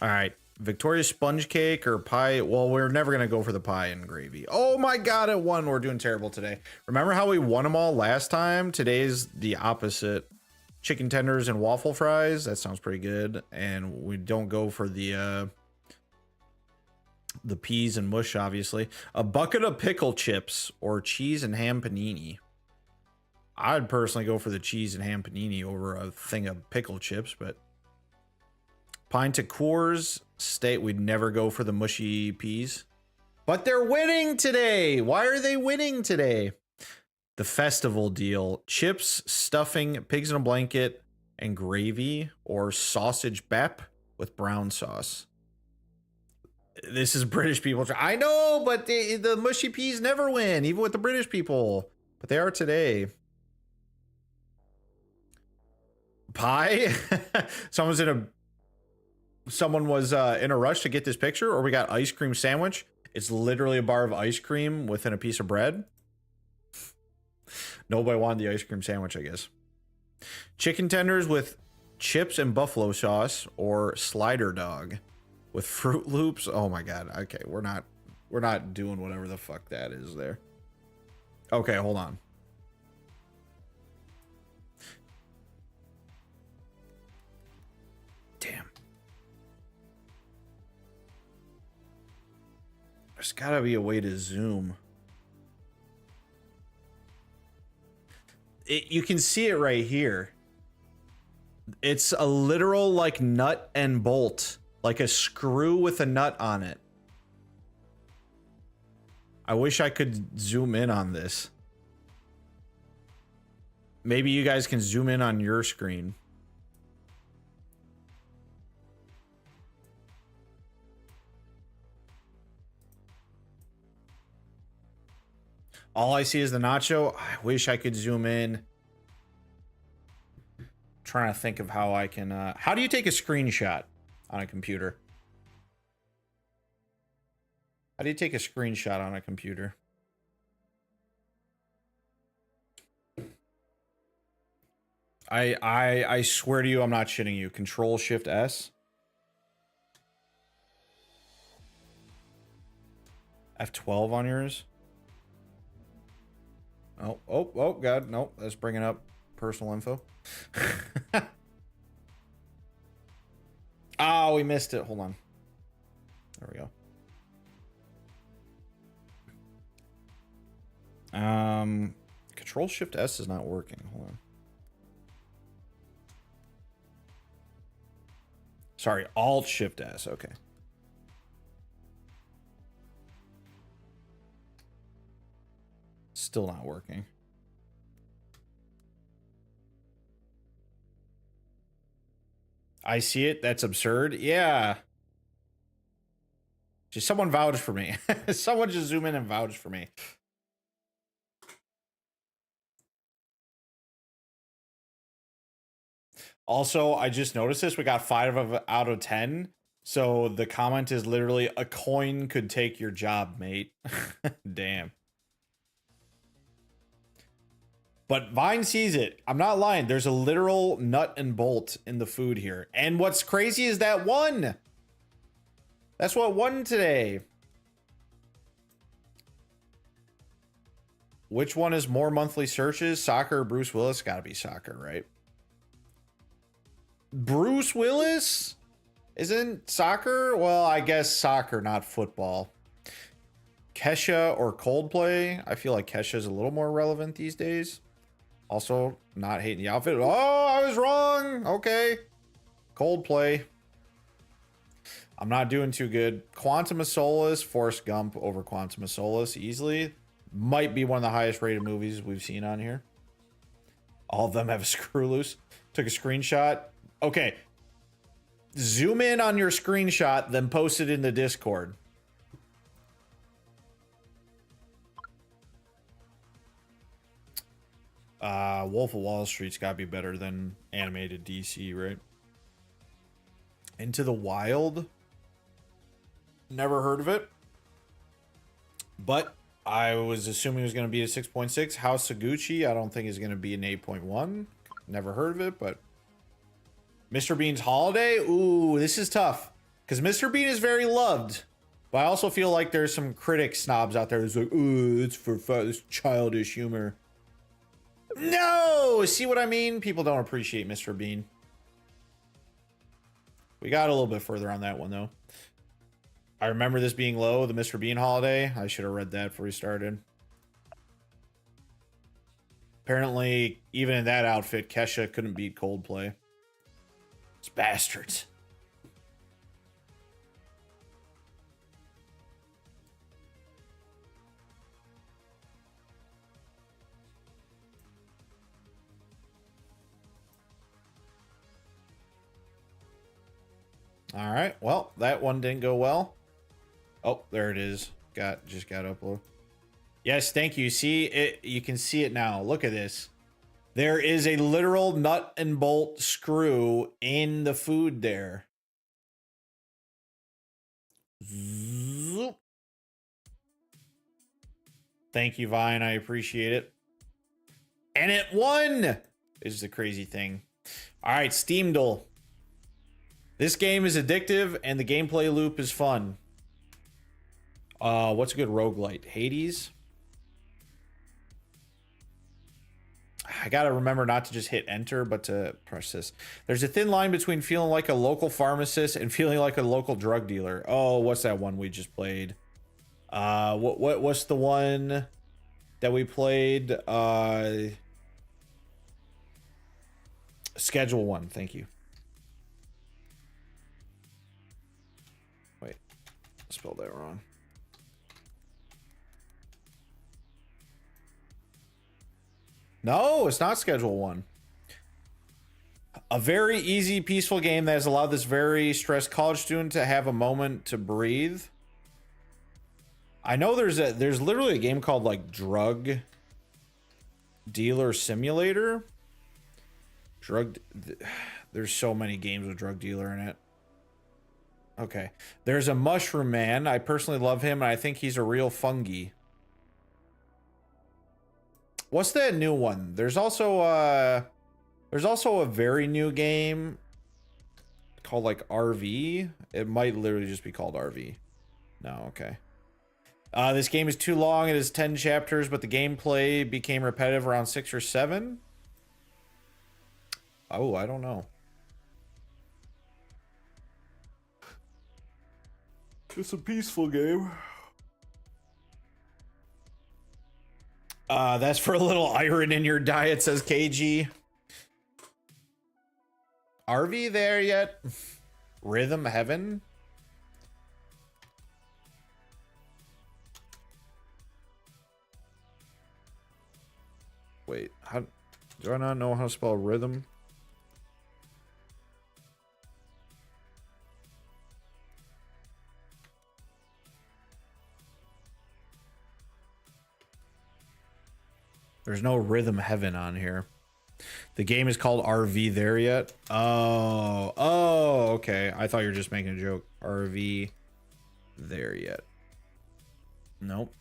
All right. Victoria sponge cake or pie? Well, we're never going to go for the pie and gravy. Oh my God, it won. We're doing terrible today. Remember how we won them all last time? Today's the opposite. Chicken tenders and waffle fries. That sounds pretty good. And we don't go for the peas and mush, obviously. A bucket of pickle chips or cheese and ham panini. I'd personally go for the cheese and ham panini over a thing of pickle chips, but pint of Coors State, we'd never go for the mushy peas. But they're winning today. Why are they winning today? The festival deal. Chips, stuffing, pigs in a blanket, and gravy, or sausage bap with brown sauce. This is British people. I know, but the mushy peas never win, even with the British people. But they are today. Pie? Someone was in a rush to get this picture, or we got ice cream sandwich. It's literally a bar of ice cream within a piece of bread. Nobody wanted the ice cream sandwich, I guess. Chicken tenders with chips and buffalo sauce, or slider dog with Fruit Loops. Oh my God. Okay, we're not doing whatever the fuck that is there. Okay, hold on. Damn. There's gotta be a way to zoom. You can see it right here. It's a literal like nut and bolt, like a screw with a nut on it. I wish I could zoom in on this. Maybe you guys can zoom in on your screen. All I see is the nacho. I wish I could zoom in. Trying to think of how I can how do you take a screenshot on a computer? How do you take a screenshot on a computer? I swear to you, I'm not shitting you. Control Shift S. F12 on yours. Oh God, nope. That's bringing up personal info. Oh, we missed it. Hold on. There we go. Control Shift S is not working. Hold on. Sorry, Alt Shift S. Okay. Still not working. I see it. That's absurd. Yeah. Just someone vouch for me. Someone just zoom in and vouch for me. Also, I just noticed this. We got 5 out of 10. So the comment is literally, a coin could take your job, mate. Damn. But Vine sees it. I'm not lying. There's a literal nut and bolt in the food here. And what's crazy is that won. That's what won today. Which one is more monthly searches? Soccer or Bruce Willis? Gotta be soccer, right? Bruce Willis? Isn't soccer? Well, I guess soccer, not football. Kesha or Coldplay? I feel like Kesha's a little more relevant these days. Also, not hating the outfit. Oh, I was wrong. Okay. Coldplay. I'm not doing too good. Quantum of Solace, Forrest Gump over Quantum of Solace easily. Might be one of the highest rated movies we've seen on here. All of them have a screw loose. Took a screenshot. Okay. Zoom in on your screenshot, then post it in the Discord. Wolf of Wall Street's got to be better than animated DC, right? Into the Wild. Never heard of it. But I was assuming it was going to be a 6.6. House of Gucci, I don't think is going to be an 8.1. Never heard of it, but Mr. Bean's Holiday? Ooh, this is tough. Because Mr. Bean is very loved. But I also feel like there's some critic snobs out there who's like, ooh, it's for it's childish humor. No! See what I mean? People don't appreciate Mr. Bean. We got a little bit further on that one, though. I remember this being low, the Mr. Bean Holiday. I should have read that before we started. Apparently, even in that outfit, Kesha couldn't beat Coldplay. It's bastards. All right. Well, that one didn't go well. Oh, there it is. Just got upload. Yes, thank you. See it. You can see it now. Look at this. There is a literal nut and bolt screw in the food there. Zoop. Thank you, Vine. I appreciate it. And it won! Is the crazy thing. All right, Steamdle. This game is addictive, and the gameplay loop is fun. What's a good roguelite? Hades? I gotta remember not to just hit enter, but to press this. There's a thin line between feeling like a local pharmacist and feeling like a local drug dealer. Oh, what's that one we just played? What's the one that we played? Schedule 1, thank you. Wait, I spelled that wrong. No, it's not Schedule 1. A very easy, peaceful game that has allowed this very stressed college student to have a moment to breathe. I know there's literally a game called like Drug Dealer Simulator. There's so many games with drug dealer in it. Okay. There's a Mushroom Man. I personally love him, and I think he's a real fungi. What's that new one? There's also a very new game called like RV. It might literally just be called RV. No, okay. This game is too long. It is 10 chapters, but the gameplay became repetitive around 6 or 7. Oh, I don't know. It's a peaceful game. That's for a little iron in your diet, says KG. RV there yet? Rhythm Heaven? Wait, how do I not know how to spell rhythm? There's no Rhythm Heaven on here. The game is called RV There Yet? Oh, okay. I thought you were just making a joke. RV There Yet. Nope.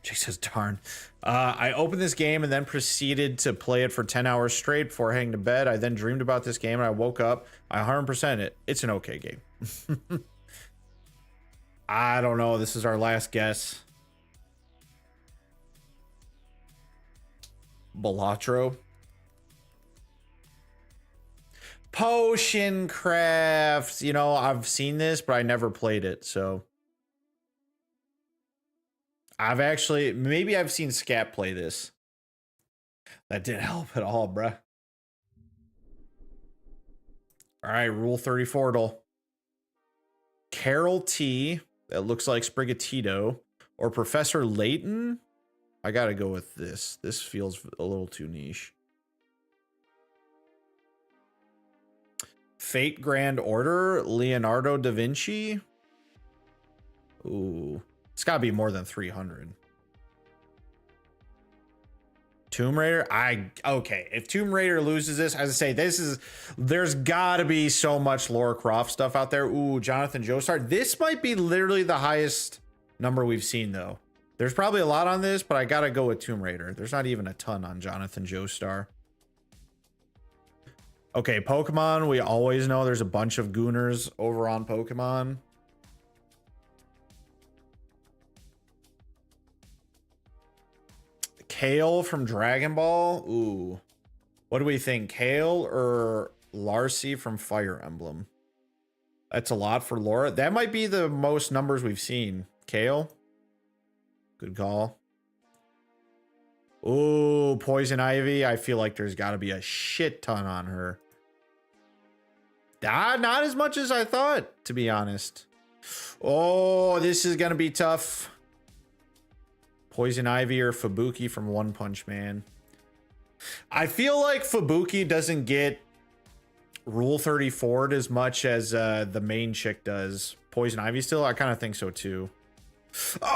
Jake says, darn. I opened this game and then proceeded to play it for 10 hours straight before heading to bed. I then dreamed about this game and I woke up. I 100% it. It's an okay game. I don't know. This is our last guess. Balatro. Potion Crafts. You know, I've seen this, but I never played it, so. Maybe I've seen Scat play this. That didn't help at all, bruh. All right, Rule 34. Carol T. That looks like Sprigatito. Or Professor Layton. I gotta go with this. This feels a little too niche. Fate Grand Order. Leonardo da Vinci. Ooh. It's gotta be more than 300. Tomb Raider. Okay. If Tomb Raider loses this, as I say, there's gotta be so much Lara Croft stuff out there. Ooh, Jonathan Joestar. This might be literally the highest number we've seen, though. There's probably a lot on this, but I gotta go with Tomb Raider. There's not even a ton on Jonathan Joestar. Okay, Pokemon. We always know there's a bunch of Gooners over on Pokemon. Kale from Dragon Ball. Ooh. What do we think? Kale or Larcy from Fire Emblem? That's a lot for Laura. That might be the most numbers we've seen. Kale. Good call. Ooh, Poison Ivy. I feel like there's got to be a shit ton on her. Not as much as I thought, to be honest. Oh, this is going to be tough. Poison Ivy or Fubuki from One Punch Man. I feel like Fubuki doesn't get Rule 34'd as much as the main chick does. Poison Ivy still? I kind of think so too. Oh,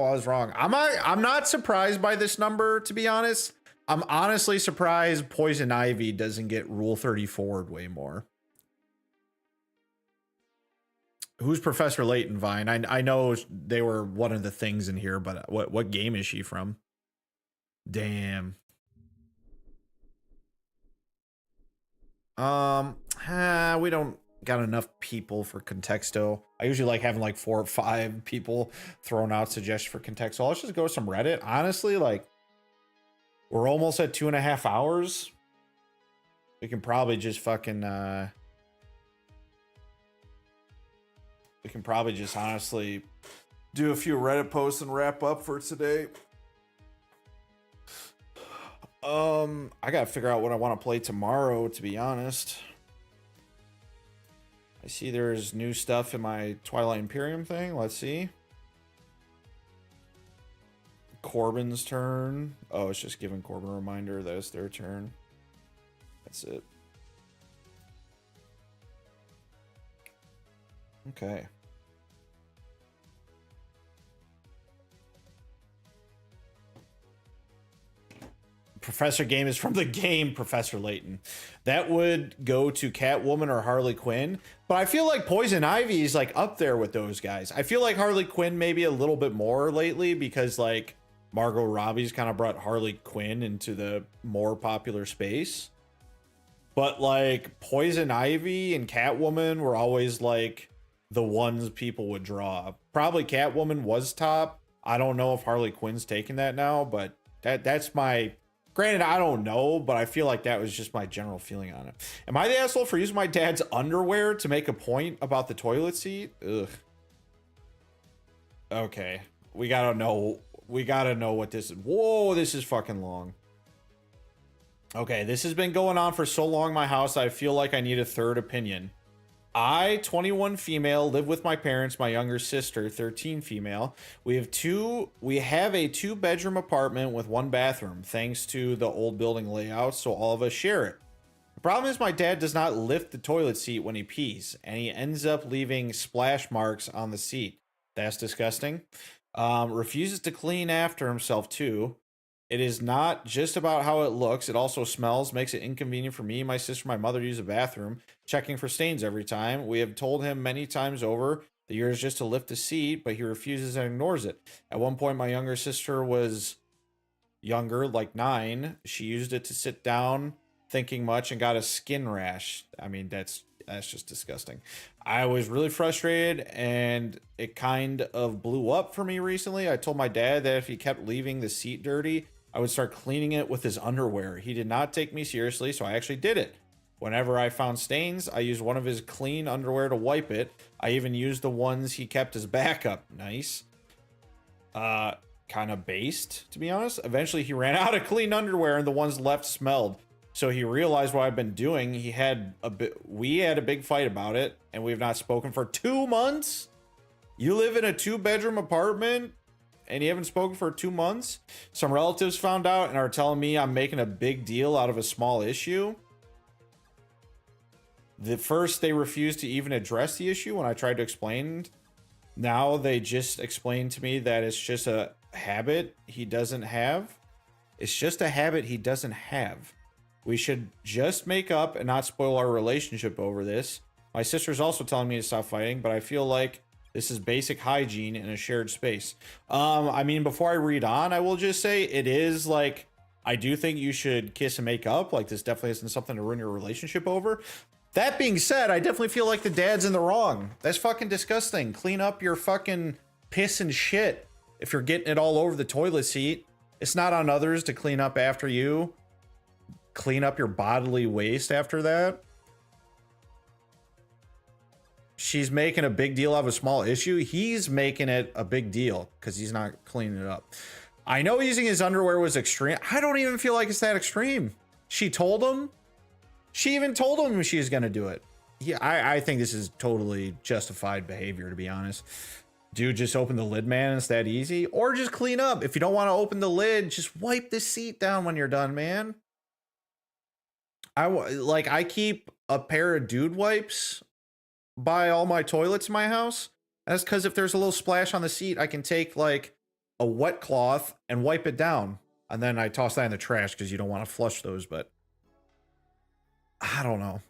I was wrong. I'm not surprised by this number, to be honest. I'm honestly surprised Poison Ivy doesn't get Rule 34'd way more. Who's Professor Layton, Vine? I know they were one of the things in here, but what game is she from? Damn. We don't got enough people for Contexto. I usually like having like 4 or 5 people throwing out suggestions for Contexto. Let's just go with some Reddit. Honestly, like, we're almost at 2.5 hours. We can probably just fucking we can probably just honestly do a few Reddit posts and wrap up for today. I gotta figure out what I want to play tomorrow, to be honest. I see there's new stuff in my Twilight Imperium thing. Let's see. Corbin's turn. Oh, it's just giving Corbin a reminder that it's their turn. That's it. Okay. Professor Game is from the game Professor Layton. That would go to Catwoman or Harley Quinn, but I feel like Poison Ivy is like up there with those guys. I feel like Harley Quinn maybe a little bit more lately because like Margot Robbie's kind of brought Harley Quinn into the more popular space. But like Poison Ivy and Catwoman were always like the ones people would draw. Probably Catwoman was top. I don't know if Harley Quinn's taking that now, but that's my... Granted, I don't know, but I feel like that was just my general feeling on it. Am I the asshole for using my dad's underwear to make a point about the toilet seat? Ugh. Okay. We gotta know what this is. Whoa, this is fucking long. Okay, this has been going on for so long in my house, I feel like I need a third opinion. I, 21 female, live with my parents, my younger sister, 13 female. We have a 2-bedroom apartment with 1 bathroom, thanks to the old building layout, so all of us share it. The problem is my dad does not lift the toilet seat when he pees, and he ends up leaving splash marks on the seat. That's disgusting. Refuses to clean after himself too. It is not just about how it looks, it also smells, makes it inconvenient for me, my sister, my mother to use the bathroom, checking for stains every time. We have told him many times over the years just to lift the seat, but he refuses and ignores it. At one point, my younger sister was younger, like 9. She used it to sit down, thinking much, and got a skin rash. I mean, that's just disgusting. I was really frustrated, and it kind of blew up for me recently. I told my dad that if he kept leaving the seat dirty, I would start cleaning it with his underwear. He did not take me seriously, so I actually did it. Whenever I found stains, I used one of his clean underwear to wipe it. I even used the ones he kept as backup. Nice. Kind of based, to be honest. Eventually, he ran out of clean underwear, and the ones left smelled. So he realized what I've been doing. We had a big fight about it, and we've not spoken for 2 months. You live in a 2-bedroom apartment, and you haven't spoken for 2 months? Some relatives found out and are telling me I'm making a big deal out of a small issue. The first, they refused to even address the issue when I tried to explain. Now they just explained to me that it's just a habit he doesn't have. It's just a habit he doesn't have. We should just make up and not spoil our relationship over this. My sister's also telling me to stop fighting, but I feel like this is basic hygiene in a shared space. I mean, before I read on, I will just say it is like, I do think you should kiss and make up. Like, this definitely isn't something to ruin your relationship over. That being said, I definitely feel like the dad's in the wrong. That's fucking disgusting. Clean up your fucking piss and shit if you're getting it all over the toilet seat. It's not on others to clean up after you. Clean up your bodily waste after that. She's making a big deal out of a small issue. He's making it a big deal because he's not cleaning it up. I know using his underwear was extreme. I don't even feel like it's that extreme. She told him. She even told him she was going to do it. Yeah, I think this is totally justified behavior, to be honest. Dude, just open the lid, man. It's that easy. Or just clean up. If you don't want to open the lid, just wipe the seat down when you're done, man. I keep a pair of dude wipes by all my toilets in my house. That's because if there's a little splash on the seat, I can take like a wet cloth and wipe it down. And then I toss that in the trash because you don't want to flush those, but I don't know.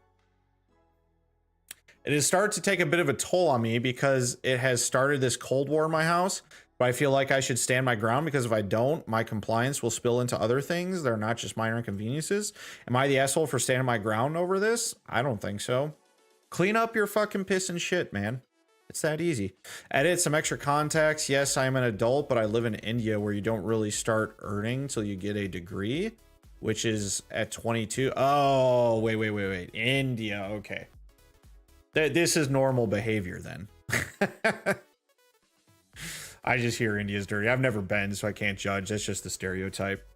It has started to take a bit of a toll on me because it has started this Cold War in my house. But I feel like I should stand my ground because if I don't, my compliance will spill into other things. They're not just minor inconveniences. Am I the asshole for standing my ground over this? I don't think so. Clean up your fucking piss and shit, man. It's that easy. Edit some extra contacts. Yes, I'm an adult, but I live in India where you don't really start earning till you get a degree, which is at 22. Oh, wait. India. Okay. This is normal behavior then. I just hear India's dirty. I've never been, so I can't judge. That's just the stereotype.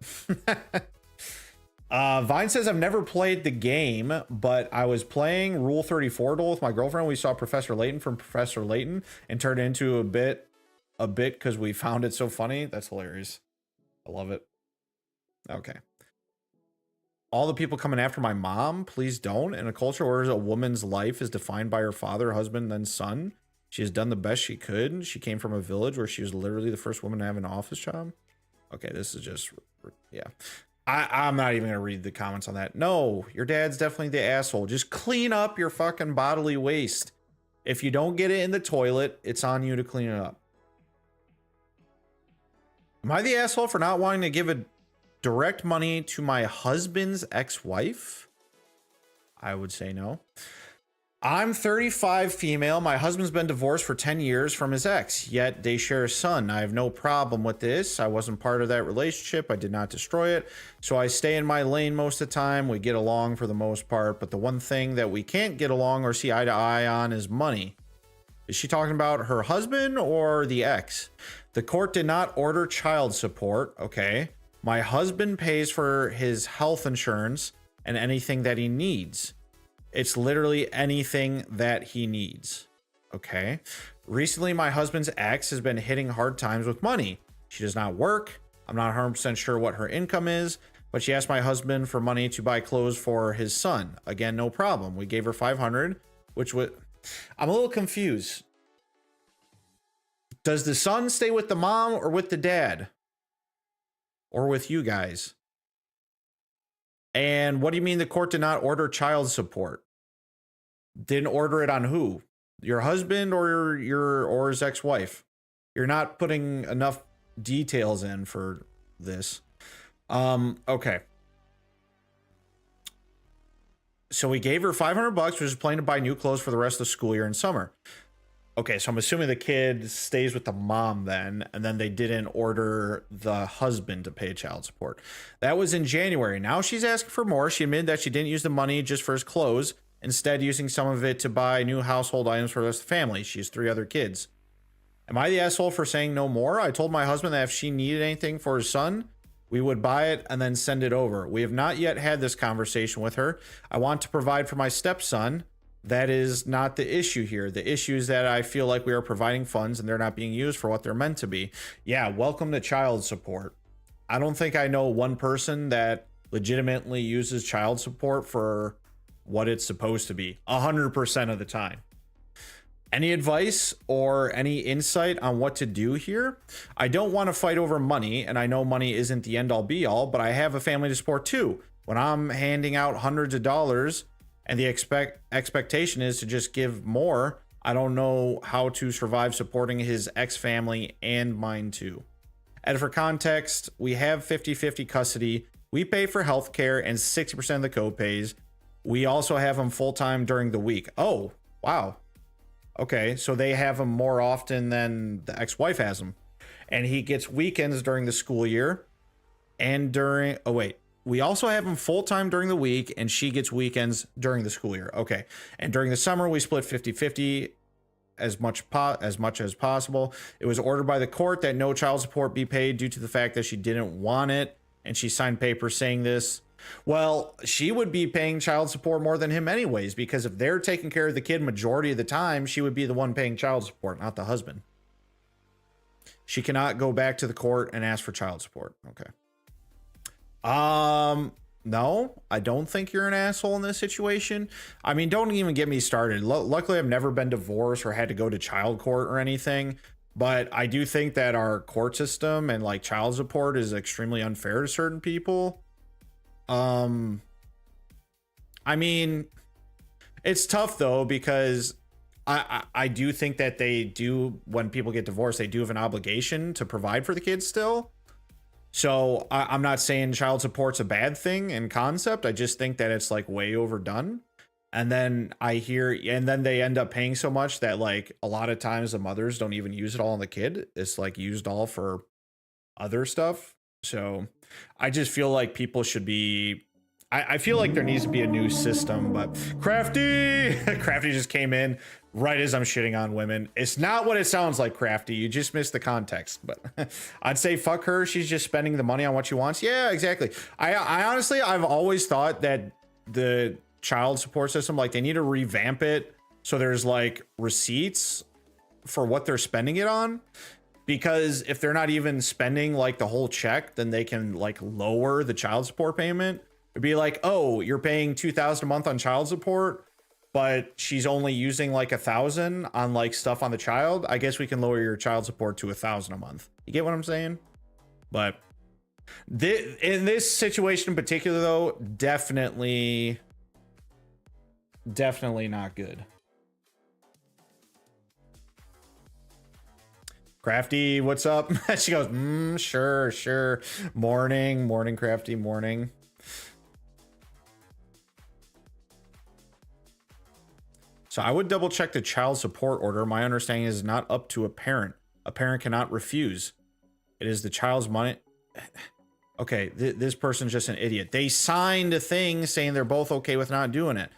Vine says, I've never played the game, but I was playing Rule 34 Duel with my girlfriend. We saw Professor Layton from Professor Layton and turned it into a bit because we found it so funny. That's hilarious. I love it. Okay. All the people coming after my mom, please don't. In a culture where a woman's life is defined by her father, husband, then son, she has done the best she could. She came from a village where she was literally the first woman to have an office job. Okay, this is just, yeah. I'm not even going to read the comments on that. No, your dad's definitely the asshole. Just clean up your fucking bodily waste. If you don't get it in the toilet, it's on you to clean it up. Am I the asshole for not wanting to give a direct money to my husband's ex-wife? I would say no. I'm 35, female. My husband's been divorced for 10 years from his ex, yet they share a son. I have no problem with this. I wasn't part of that relationship. I did not destroy it. So I stay in my lane most of the time. We get along for the most part. But the one thing that we can't get along or see eye to eye on is money. Is she talking about her husband or the ex? The court did not order child support. Okay. My husband pays for his health insurance and anything that he needs. It's literally anything that he needs. Okay. Recently, my husband's ex has been hitting hard times with money. She does not work. I'm not 100% sure what her income is, but she asked my husband for money to buy clothes for his son. Again, no problem. We gave her $500, which would... I'm a little confused. Does the son stay with the mom or with the dad? or with you guys? And what do you mean the court did not order child support? Didn't order it on who? Your husband or his ex-wife? You're not putting enough details in for this. Okay. So we gave her $500, which is planning to buy new clothes for the rest of the school year and summer. Okay, so I'm assuming the kid stays with the mom then, and then they didn't order the husband to pay child support. That was in January. Now she's asking for more. She admitted that she didn't use the money just for his clothes, instead using some of it to buy new household items for the rest of the family. She has 3 other kids. Am I the asshole for saying no more? I told my husband that if she needed anything for his son, we would buy it and then send it over. We have not yet had this conversation with her. I want to provide for my stepson. That is not the issue here. The issue is that I feel like we are providing funds and they're not being used for what they're meant to be. Yeah, welcome to child support. I don't think I know one person that legitimately uses child support for what it's supposed to be 100% of the time. Any advice or any insight on what to do here? I don't want to fight over money, and I know money isn't the end all be all, but I have a family to support too. When I'm handing out hundreds of dollars and the expectation is to just give more, I don't know how to survive supporting his ex-family and mine too. And for context, we have 50-50 custody. We pay for healthcare and 60% of the co-pays. We also have him full-time during the week. Oh, wow. Okay, so they have him more often than the ex-wife has him. And he gets weekends during the school year. And during... Oh, wait. We also have him full-time during the week, and she gets weekends during the school year. Okay. And during the summer, we split 50-50 as much as possible. It was ordered by the court that no child support be paid due to the fact that she didn't want it, and she signed papers saying this. Well, she would be paying child support more than him anyways, because if they're taking care of the kid majority of the time, she would be the one paying child support, not the husband. She cannot go back to the court and ask for child support. Okay. No, I don't think you're an asshole in this situation. I mean, don't even get me started. Luckily, I've never been divorced or had to go to child court or anything. But I do think that our court system and like child support is extremely unfair to certain people. I mean, it's tough though, because I do think that they do, when people get divorced, they do have an obligation to provide for the kids still. So I'm not saying child support's a bad thing in concept. I just think that it's like way overdone. And then then they end up paying so much that like a lot of times the mothers don't even use it all on the kid. It's like used all for other stuff. So I just feel like people should be, I feel like there needs to be a new system, but Crafty just came in right as I'm shitting on women. It's not what it sounds like, Crafty. You just missed the context, but I'd say fuck her. She's just spending the money on what she wants. Yeah, exactly. I honestly, I've always thought that the child support system, like they need to revamp it so there's like receipts for what they're spending it on. Because if they're not even spending like the whole check, then they can like lower the child support payment. It'd be like, oh, you're paying $2,000 a month on child support, but she's only using like $1,000 on like stuff on the child. I guess we can lower your child support to $1,000 a month. You get what I'm saying? But in this situation in particular, though, definitely not good. Crafty, what's up? She goes, sure. Morning, Crafty, morning. So I would double check the child support order. My understanding is not up to a parent. A parent cannot refuse. It is the child's money. Okay, this person's just an idiot. They signed a thing saying they're both okay with not doing it.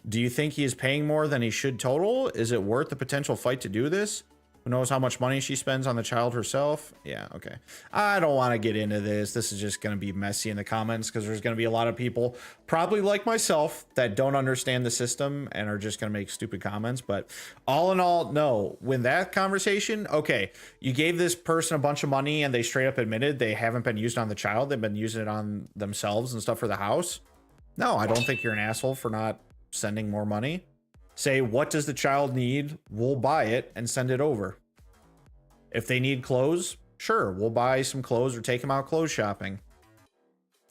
Do you think he is paying more than he should total? Is it worth the potential fight to do this? Who knows how much money she spends on the child herself? Yeah, okay. I don't want to get into this. This is just going to be messy in the comments because there's going to be a lot of people, probably like myself, that don't understand the system and are just going to make stupid comments. But all in all, no. When that conversation, okay, you gave this person a bunch of money and they straight up admitted they haven't been using it on the child. They've been using it on themselves and stuff for the house. No, I don't think you're an asshole for not sending more money. Say, what does the child need? We'll buy it and send it over. If they need clothes, Sure, we'll buy some clothes or take him out clothes shopping.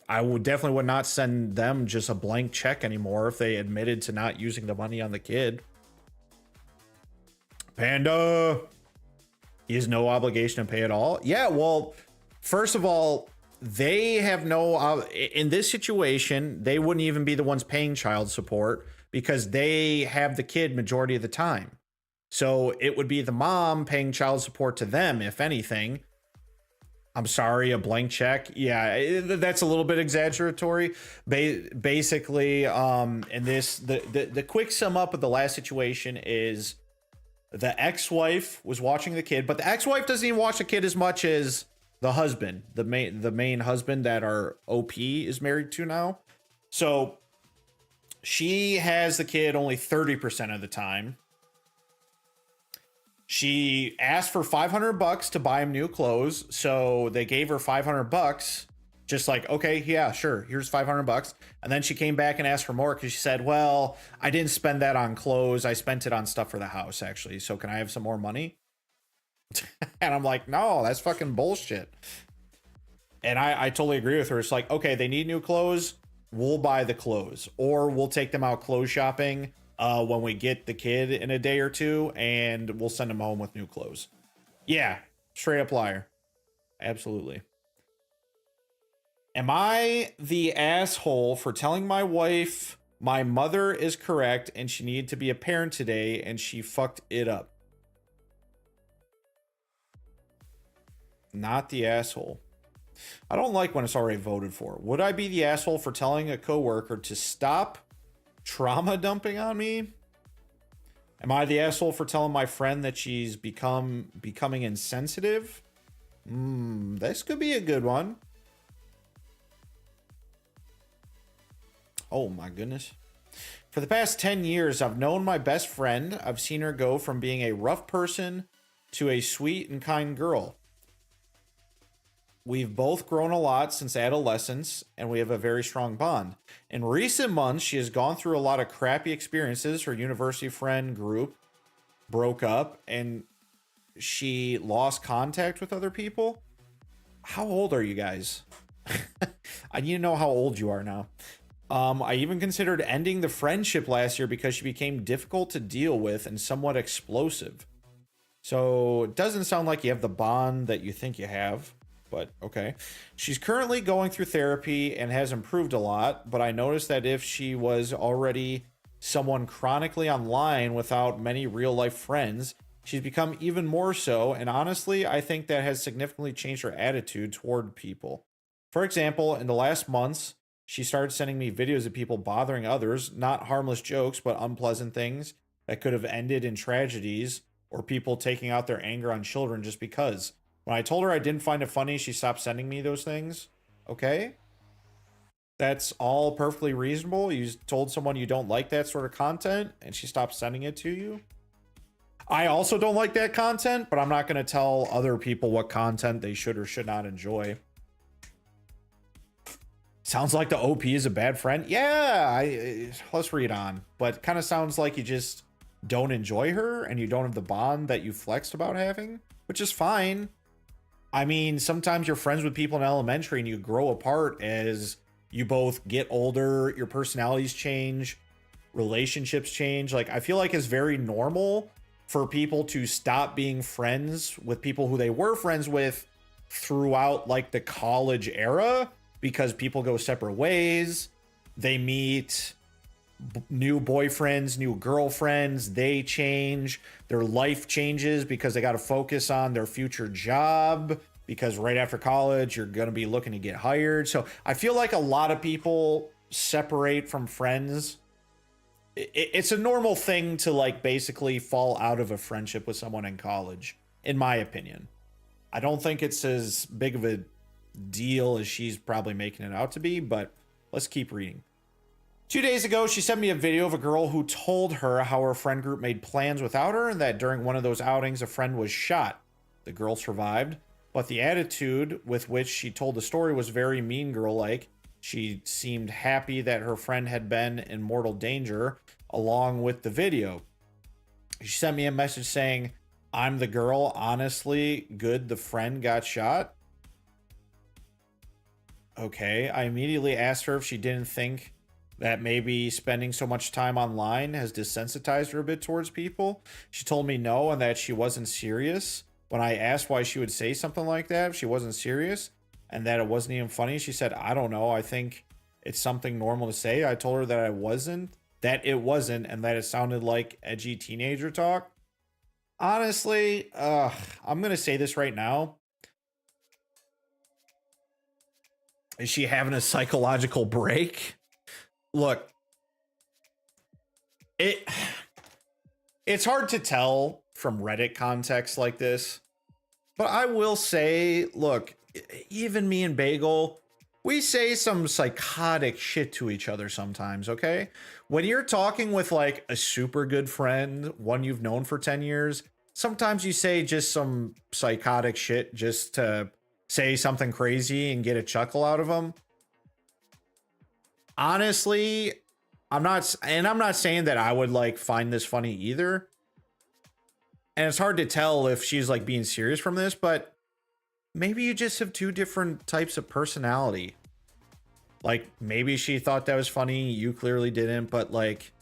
I would definitely would not send them just a blank check anymore if they admitted to not using the money on the kid. Panda, he has no obligation to pay at all. Yeah, well, first of all, they have no, in this situation, they wouldn't even be the ones paying child support because they have the kid majority of the time. So it would be the mom paying child support to them, if anything. I'm sorry, a blank check. Yeah, that's a little bit exaggeratory. Basically, in this, the quick sum up of the last situation is the ex-wife was watching the kid, but the ex-wife doesn't even watch the kid as much as the husband, the main husband that our OP is married to now. So she has the kid only 30% of the time. She asked for $500 to buy him new clothes, so they gave her $500, just like, okay, yeah, sure, here's $500. And then she came back and asked for more because she said, well, I didn't spend that on clothes, I spent it on stuff for the house, actually, so can I have some more money? And I'm like, no, that's fucking bullshit. And I totally agree with her. It's like, okay, they need new clothes, we'll buy the clothes, or we'll take them out clothes shopping when we get the kid in a day or two, and we'll send him home with new clothes. Yeah, straight up liar. Absolutely. Am I the asshole for telling my wife my mother is correct and she needed to be a parent today and she fucked it up? Not the asshole. I don't like when it's already voted for. Would I be the asshole for telling a coworker to stop trauma dumping on me? Am I the asshole for telling my friend that she's becoming insensitive? This could be a good one. Oh my goodness. For the past 10 years, I've known my best friend. I've seen her go from being a rough person to a sweet and kind girl. We've both grown a lot since adolescence, and we have a very strong bond. In recent months, she has gone through a lot of crappy experiences. Her university friend group broke up, and she lost contact with other people. How old are you guys? I need to know how old you are now. I even considered ending the friendship last year because she became difficult to deal with and somewhat explosive. So it doesn't sound like you have the bond that you think you have. But okay. She's currently going through therapy and has improved a lot, but I noticed that if she was already someone chronically online without many real life friends, she's become even more so, and honestly, I think that has significantly changed her attitude toward people. For example, in the last months, she started sending me videos of people bothering others, not harmless jokes, but unpleasant things that could have ended in tragedies, or people taking out their anger on children just because. When I told her I didn't find it funny, she stopped sending me those things. Okay. That's all perfectly reasonable. You told someone you don't like that sort of content, and she stopped sending it to you. I also don't like that content, but I'm not going to tell other people what content they should or should not enjoy. Sounds like the OP is a bad friend. Yeah, let's read on. But kind of sounds like you just don't enjoy her and you don't have the bond that you flexed about having, which is fine. I mean, sometimes you're friends with people in elementary and you grow apart as you both get older, your personalities change, relationships change. Like, I feel like it's very normal for people to stop being friends with people who they were friends with throughout like the college era, because people go separate ways. They meet new boyfriends, new girlfriends, they change, their life changes because they got to focus on their future job, because right after college you're going to be looking to get hired. So I feel like a lot of people separate from friends. It's a normal thing to like basically fall out of a friendship with someone in college, in my opinion. I don't think it's as big of a deal as she's probably making it out to be, but let's keep reading. 2 days ago, she sent me a video of a girl who told her how her friend group made plans without her and that during one of those outings, a friend was shot. The girl survived, but the attitude with which she told the story was very mean girl-like. She seemed happy that her friend had been in mortal danger along with the video. She sent me a message saying, I'm the girl. Honestly, good. The friend got shot. Okay. I immediately asked her if she didn't think that maybe spending so much time online has desensitized her a bit towards people. She told me no, and that she wasn't serious. When I asked why she would say something like that, if she wasn't serious, and that it wasn't even funny, she said, I don't know. I think it's something normal to say. I told her that it wasn't, and that it sounded like edgy teenager talk. Honestly, I'm going to say this right now. Is she having a psychological break? Look, it's hard to tell from Reddit context like this, but I will say, look, even me and Bagel, we say some psychotic shit to each other sometimes, okay? When you're talking with like a super good friend, one you've known for 10 years, sometimes you say just some psychotic shit just to say something crazy and get a chuckle out of them. Honestly, I'm not saying that I would like find this funny either. And it's hard to tell if she's like being serious from this, but maybe you just have two different types of personality. Like maybe she thought that was funny, you clearly didn't, but like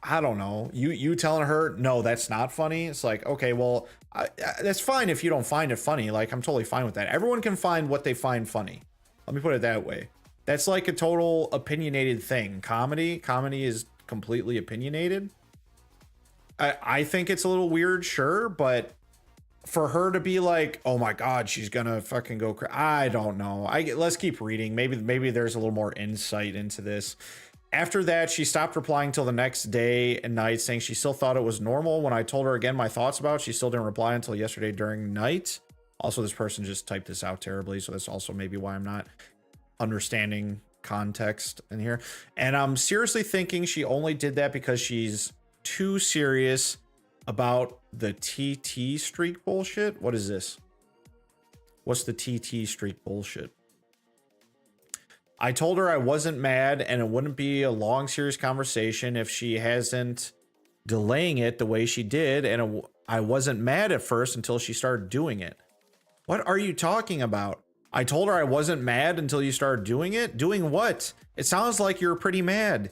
I don't know. You telling her, "No, that's not funny." It's like, "Okay, well, that's fine if you don't find it funny. Like I'm totally fine with that. Everyone can find what they find funny." Let me put it that way. That's like a total opinionated thing. Comedy is completely opinionated. I think it's a little weird, sure, but for her to be like, "Oh my God, she's gonna fucking go," I don't know. Let's keep reading. Maybe there's a little more insight into this. After that, she stopped replying till the next day and night, saying she still thought it was normal. When I told her again my thoughts about it, she still didn't reply until yesterday during night. Also, this person just typed this out terribly, so that's also maybe why I'm not understanding context in here. And I'm seriously thinking she only did that because she's too serious about the TT streak bullshit. What is this? What's the TT streak bullshit? I told her I wasn't mad and it wouldn't be a long, serious conversation if she hasn't delaying it the way she did. And I wasn't mad at first until she started doing it. What are you talking about? I told her I wasn't mad until you started doing it. Doing what? It sounds like you're pretty mad.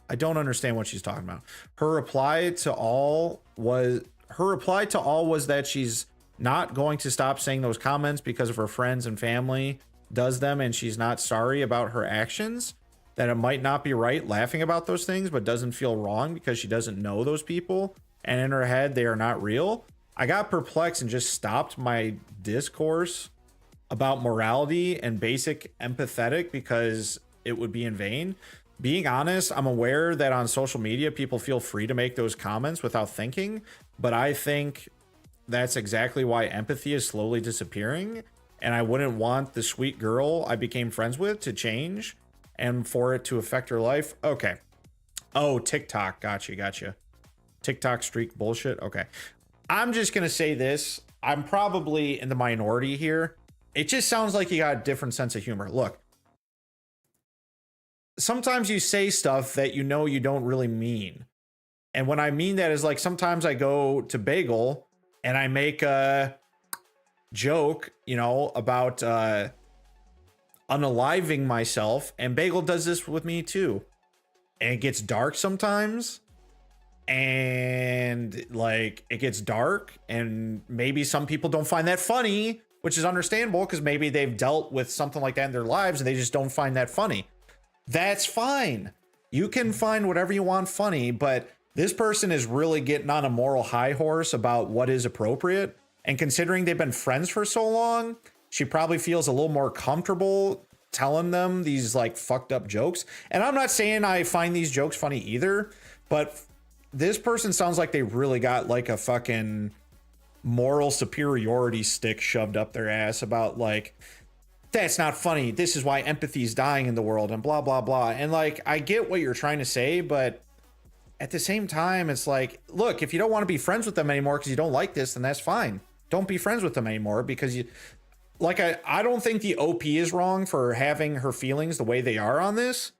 I don't understand what she's talking about. Her reply to all was that she's not going to stop saying those comments because of her friends and family does them, and she's not sorry about her actions. That it might not be right laughing about those things, but doesn't feel wrong because she doesn't know those people, and in her head they are not real. I got perplexed and just stopped my discourse about morality and basic empathetic because it would be in vain. Being honest, I'm aware that on social media people feel free to make those comments without thinking, but I think that's exactly why empathy is slowly disappearing, and I wouldn't want the sweet girl I became friends with to change and for it to affect her life. Okay. Oh, TikTok. Gotcha. TikTok streak bullshit. Okay. I'm just going to say this. I'm probably in the minority here. It just sounds like you got a different sense of humor. Look, sometimes you say stuff that you know you don't really mean. And when I mean that is like sometimes I go to Bagel and I make a joke, about unaliving myself, and Bagel does this with me too. And it gets dark sometimes. And like it gets dark, and maybe some people don't find that funny, which is understandable because maybe they've dealt with something like that in their lives and they just don't find that funny. That's fine. You can find whatever you want funny, but this person is really getting on a moral high horse about what is appropriate. And considering they've been friends for so long, she probably feels a little more comfortable telling them these like fucked up jokes. And I'm not saying I find these jokes funny either, but this person sounds like they really got like a fucking moral superiority stick shoved up their ass about like, that's not funny. This is why empathy is dying in the world and blah, blah, blah. And like, I get what you're trying to say, but at the same time, it's like, look, if you don't want to be friends with them anymore because you don't like this, then that's fine. Don't be friends with them anymore because I don't think the OP is wrong for having her feelings the way they are on this,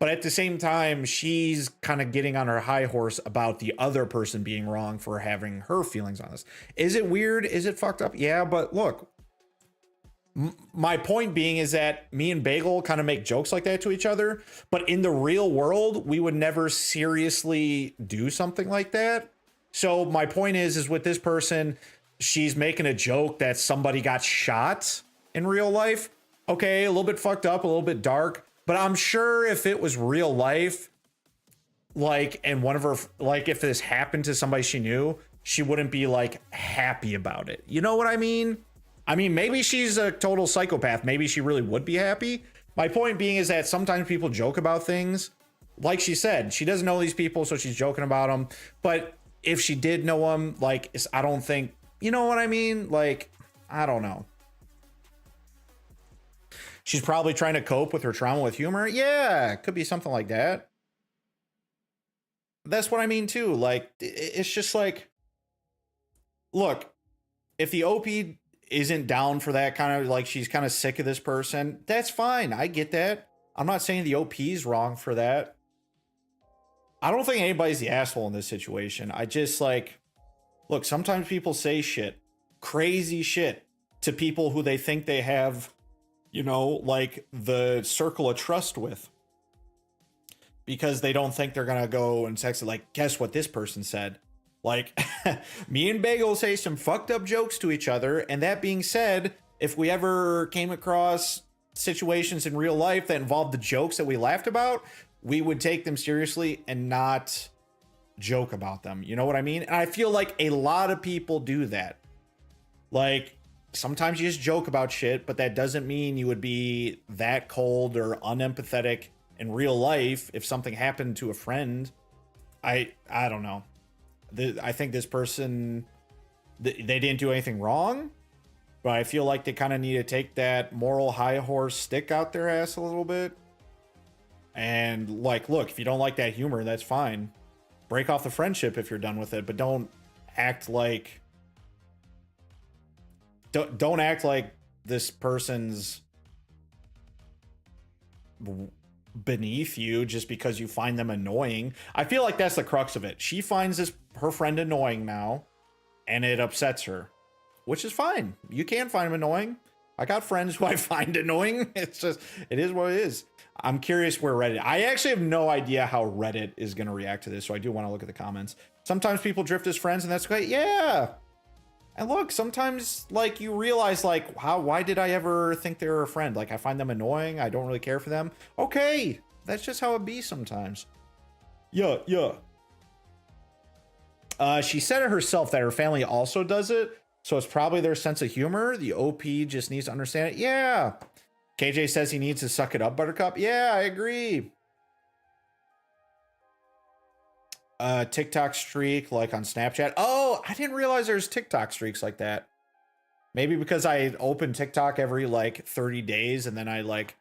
But at the same time, she's kind of getting on her high horse about the other person being wrong for having her feelings on this. Is it weird? Is it fucked up? Yeah, but look, my point being is that me and Bagel kind of make jokes like that to each other, but in the real world, we would never seriously do something like that. So my point is with this person, she's making a joke that somebody got shot in real life. Okay, a little bit fucked up, a little bit dark, but I'm sure if it was real life, like, and one of her, like, if this happened to somebody she knew, she wouldn't be like happy about it. You know what I mean? I mean, maybe she's a total psychopath. Maybe she really would be happy. My point being is that sometimes people joke about things. Like she said, she doesn't know these people, so she's joking about them. But if she did know them, like, I don't think, you know what I mean? Like, I don't know. She's probably trying to cope with her trauma with humor. Yeah, it could be something like that. That's what I mean too. Like, it's just like, look, if the OP isn't down for that kind of, like, she's kind of sick of this person, that's fine. I get that. I'm not saying the OP's wrong for that. I don't think anybody's the asshole in this situation. I just, like, look, sometimes people say shit, crazy shit, to people who they think they have, you know, like, the circle of trust with, because they don't think they're gonna go and text it, like, guess what this person said? Like, me and Bagel say some fucked up jokes to each other, and that being said, if we ever came across situations in real life that involved the jokes that we laughed about, we would take them seriously and not joke about them. You know what I mean? And I feel like a lot of people do that. Like, sometimes you just joke about shit, but that doesn't mean you would be that cold or unempathetic in real life if something happened to a friend. I don't know. I think this person, they didn't do anything wrong, but I feel like they kind of need to take that moral high horse stick out their ass a little bit. And, like, look, if you don't like that humor, that's fine. Break off the friendship if you're done with it, but don't act like, don't act like this person's beneath you just because you find them annoying. I feel like that's the crux of it. She finds her friend annoying now, and it upsets her, which is fine. You can find them annoying. I got friends who I find annoying. It's just, it is what it is. I'm curious where Reddit, I actually have no idea how Reddit is going to react to this, so I do want to look at the comments. Sometimes people drift as friends, and that's great. Yeah. And look, sometimes, like, you realize, like, why did I ever think they were a friend? Like, I find them annoying. I don't really care for them. Okay. That's just how it be sometimes. Yeah. She said it herself that her family also does it, so it's probably their sense of humor. The OP just needs to understand it. Yeah. KJ says he needs to suck it up, Buttercup. Yeah, I agree. TikTok streak, like, on Snapchat. Oh, I didn't realize there's TikTok streaks like that. Maybe because I open TikTok every, like, 30 days, and then I, like,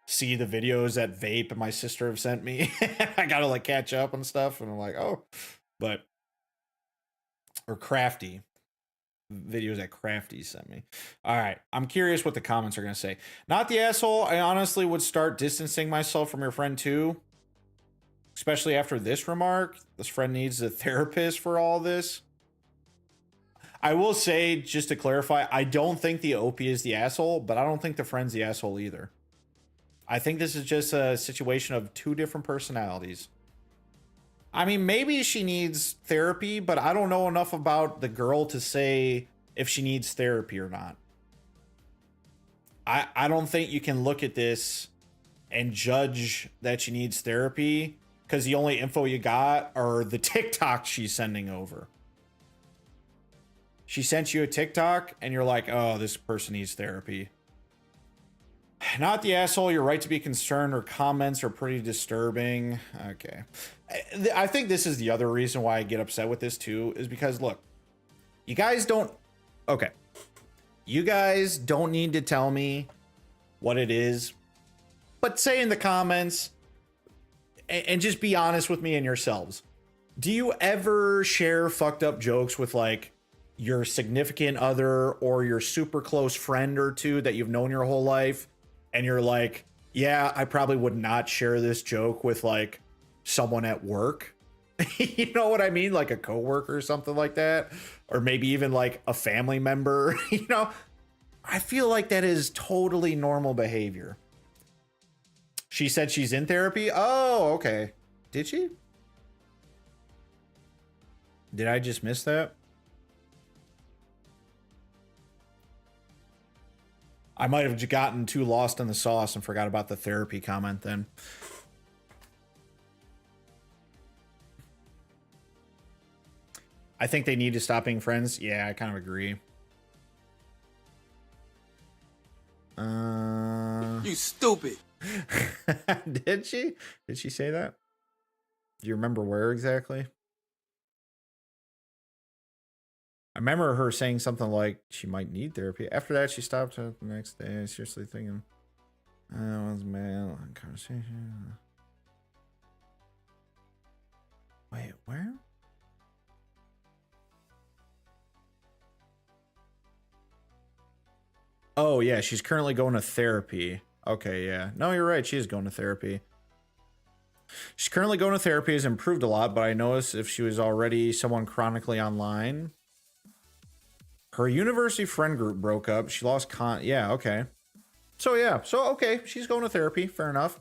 see the videos that Vape and my sister have sent me. I gotta, like, catch up and stuff, and I'm like, oh. But, or Crafty. Videos that Crafty sent me. All right, I'm curious what the comments are gonna say. Not the asshole. I honestly would start distancing myself from your friend too, especially after this remark. This friend needs a therapist for all this. I will say, just to clarify, I don't think the OP is the asshole, but I don't think the friend's the asshole either. I think this is just a situation of two different personalities. I mean, maybe she needs therapy, but I don't know enough about the girl to say if she needs therapy or not. I don't think you can look at this and judge that she needs therapy because the only info you got are the TikTok she's sending over. She sent you a TikTok and you're like, oh, this person needs therapy. Not the asshole. You're right to be concerned. Her comments are pretty disturbing. Okay. I think this is the other reason why I get upset with this too, is because, look, you guys don't... Okay. You guys don't need to tell me what it is, but say in the comments and just be honest with me and yourselves. Do you ever share fucked up jokes with, like, your significant other or your super close friend or two that you've known your whole life? And you're like, Yeah, I probably would not share this joke with like someone at work. You know what I mean? Like a coworker or something like that. Or maybe even like a family member. You know, I feel like that is totally normal behavior. She said she's in therapy. Oh, okay. Did she? Did I just miss that? I might have gotten too lost in the sauce and forgot about the therapy comment then. I think they need to stop being friends. Yeah, I kind of agree. You stupid. Did she? Did she say that? Do you remember where exactly? I remember her saying something like she might need therapy. After that, she stopped the next day, seriously thinking, I was male conversation. Wait, where? Oh, yeah, she's currently going to therapy. Okay, yeah. No, you're right. She is going to therapy. She's currently going to therapy, has improved a lot, but I noticed if she was already someone chronically online. Her university friend group broke up. She lost yeah, okay. So, yeah. So, okay. She's going to therapy. Fair enough.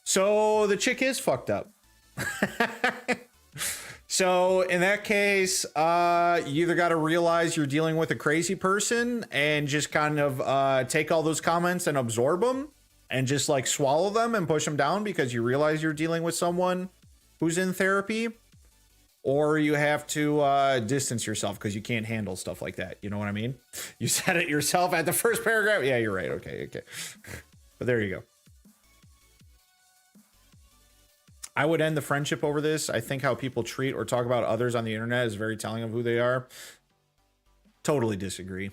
So, the chick is fucked up. So, in that case, you either got to realize you're dealing with a crazy person and just kind of take all those comments and absorb them and just like swallow them and push them down because you realize you're dealing with someone who's in therapy. Or you have to distance yourself because you can't handle stuff like that. You know what I mean? You said it yourself at the first paragraph. Yeah, you're right. Okay. But there you go. I would end the friendship over this. I think how people treat or talk about others on the internet is very telling of who they are. Totally disagree.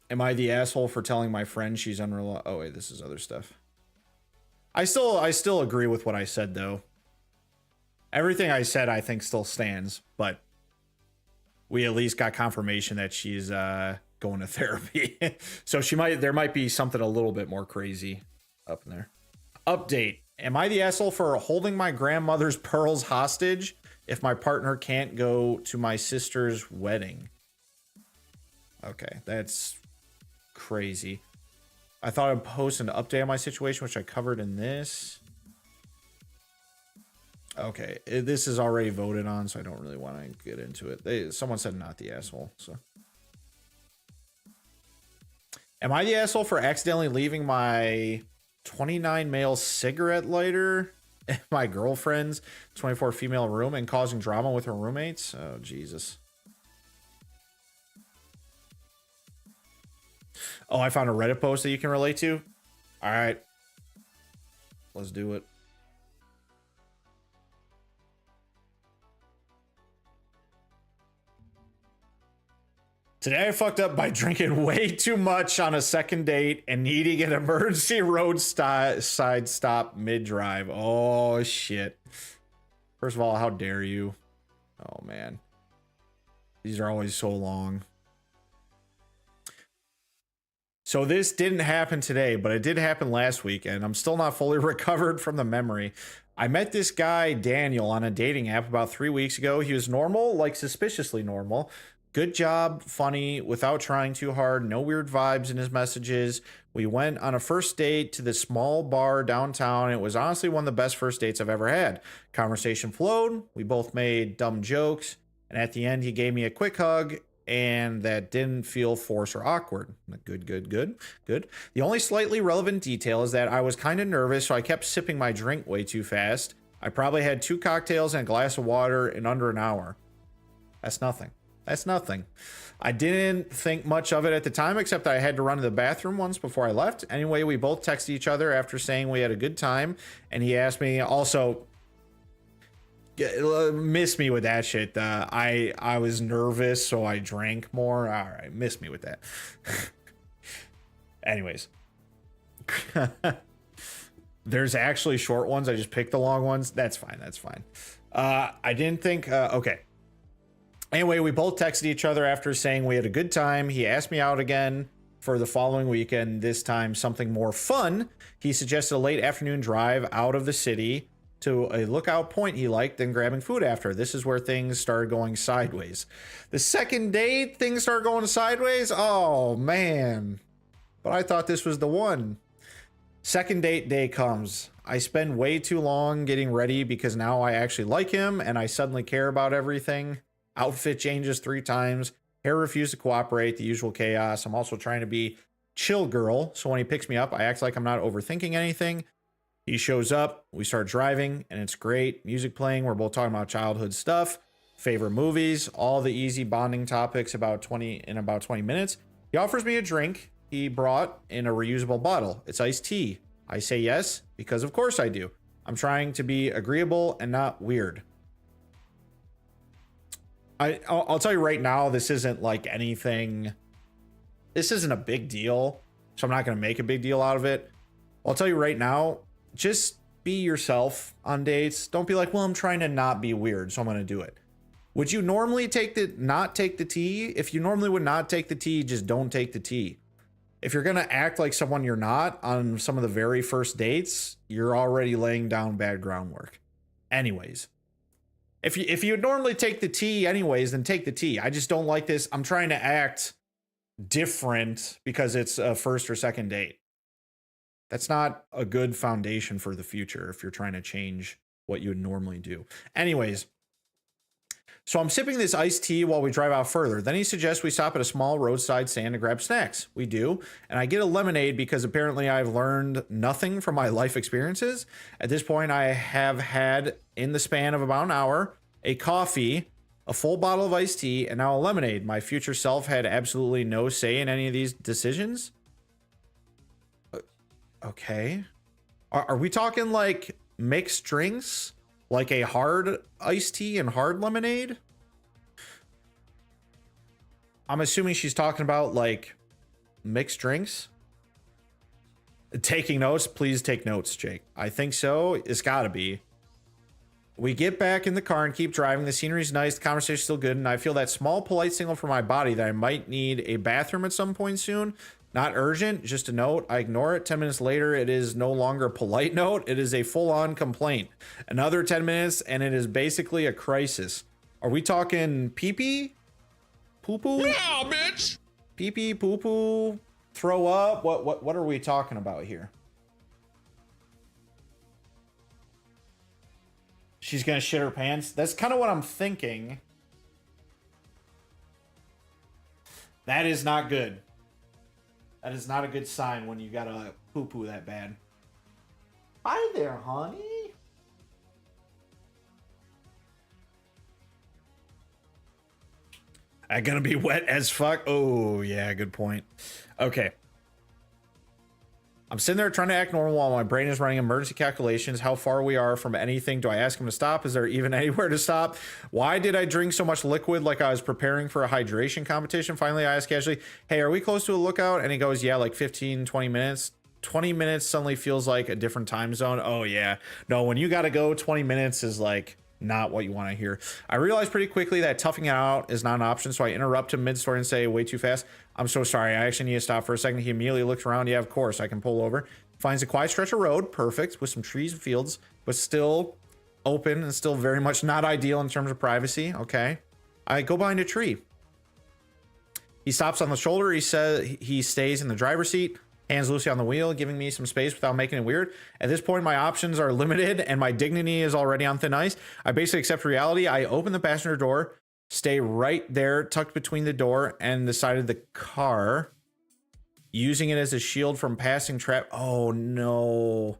Am I the asshole for telling my friend she's unreliable? Oh, wait, this is other stuff. I still agree with what I said, though. Everything I said, I think, still stands, but we at least got confirmation that she's going to therapy. So there might be something a little bit more crazy up in there. Update. Am I the asshole for holding my grandmother's pearls hostage if my partner can't go to my sister's wedding? Okay, that's crazy. I thought I'd post an update on my situation, which I covered in this. Okay, this is already voted on, so I don't really want to get into it. Someone said not the asshole, so. Am I the asshole for accidentally leaving my 29 male cigarette lighter in my girlfriend's 24 female room and causing drama with her roommates? Oh, Jesus. Oh, I found a Reddit post that you can relate to. All right. Let's do it. Today I fucked up by drinking way too much on a second date and needing an emergency roadside stop mid-drive. Oh, shit. First of all, how dare you? Oh, man. These are always so long. So this didn't happen today, but it did happen last week, and I'm still not fully recovered from the memory. I met this guy, Daniel, on a dating app about 3 weeks ago. He was normal, like suspiciously normal. Good job, funny, without trying too hard, no weird vibes in his messages. We went on a first date to this small bar downtown. It was honestly one of the best first dates I've ever had. Conversation flowed. We both made dumb jokes. And at the end, he gave me a quick hug, and that didn't feel forced or awkward. Good. The only slightly relevant detail is that I was kind of nervous, so I kept sipping my drink way too fast. I probably had 2 cocktails and a glass of water in under an hour. That's nothing. That's nothing. I didn't think much of it at the time, except I had to run to the bathroom once before I left. Anyway, we both texted each other after saying we had a good time, and he asked me also, miss me with that shit. I was nervous, so I drank more. All right, miss me with that. Anyways. There's actually short ones. I just picked the long ones. That's fine. I didn't think, okay. Anyway, we both texted each other after saying we had a good time. He asked me out again for the following weekend, this time something more fun. He suggested a late afternoon drive out of the city to a lookout point he liked, then grabbing food after. This is where things started going sideways. The second date, things started going sideways? Oh, man. But I thought this was the one. Second date day comes. I spend way too long getting ready because now I actually like him and I suddenly care about everything. Outfit changes 3 times. Hair refused to cooperate, the usual chaos. I'm also trying to be chill girl, so when he picks me up, I act like I'm not overthinking anything. He shows up, we start driving, and it's great. Music playing, we're both talking about childhood stuff, favorite movies, all the easy bonding topics in about 20 minutes. He offers me a drink he brought in a reusable bottle. It's iced tea. I say yes, because of course I do. I'm trying to be agreeable and not weird. I'll tell you right now, this isn't like anything. This isn't a big deal, so I'm not going to make a big deal out of it. I'll tell you right now, just be yourself on dates. Don't be like, well, I'm trying to not be weird, so I'm going to do it. Would you normally not take the tea? If you normally would not take the tea, just don't take the tea. If you're going to act like someone you're not on some of the very first dates, you're already laying down bad groundwork. Anyways. If you would normally take the tea anyways, then take the tea. I just don't like this. I'm trying to act different because it's a first or second date. That's not a good foundation for the future if you're trying to change what you would normally do. Anyways, so I'm sipping this iced tea while we drive out further. Then he suggests we stop at a small roadside stand to grab snacks. We do, and I get a lemonade because apparently I've learned nothing from my life experiences. At this point, I have had, in the span of about an hour, a coffee, a full bottle of iced tea, and now a lemonade. My future self had absolutely no say in any of these decisions. Okay. Are we talking like mixed drinks? Like a hard iced tea and hard lemonade? I'm assuming she's talking about like mixed drinks. Taking notes, please take notes, Jake. I think so. It's gotta be. We get back in the car and keep driving. The scenery's nice, the conversation's still good, and I feel that small polite signal from my body that I might need a bathroom at some point soon. Not urgent, just a note. I ignore it. 10 minutes later, it is no longer a polite note. It is a full-on complaint. Another 10 minutes, and it is basically a crisis. Are we talking pee-pee? Poo-poo? Yeah, bitch! Pee-pee, poo-poo, throw up? What are we talking about here? She's gonna shit her pants? That's kind of what I'm thinking. That is not good. That is not a good sign when you gotta poo-poo that bad. Hi there, honey. I'm gonna be wet as fuck. Oh, yeah, good point. Okay. I'm sitting there trying to act normal while my brain is running emergency calculations. How far we are from anything. Do I ask him to stop? Is there even anywhere to stop? Why did I drink so much liquid like I was preparing for a hydration competition? Finally, I asked casually, hey, are we close to a lookout? And he goes, yeah, like 15, 20 minutes. 20 minutes suddenly feels like a different time zone. Oh, yeah. No, when you got to go, 20 minutes is like not what you want to hear. I realized pretty quickly that toughing it out is not an option, so I interrupt him mid-story and say, way too fast. I'm so sorry. I actually need to stop for a second. He immediately looks around. Yeah, of course, I can pull over. Finds a quiet stretch of road, perfect, with some trees and fields, but still open and still very much not ideal in terms of privacy. Okay. I go behind a tree. He stops on the shoulder. He says he stays in the driver's seat. Hands loosely on the wheel, giving me some space without making it weird. At this point, my options are limited and my dignity is already on thin ice. I basically accept reality. I open the passenger door, stay right there, tucked between the door and the side of the car, using it as a shield from passing trap. Oh, no.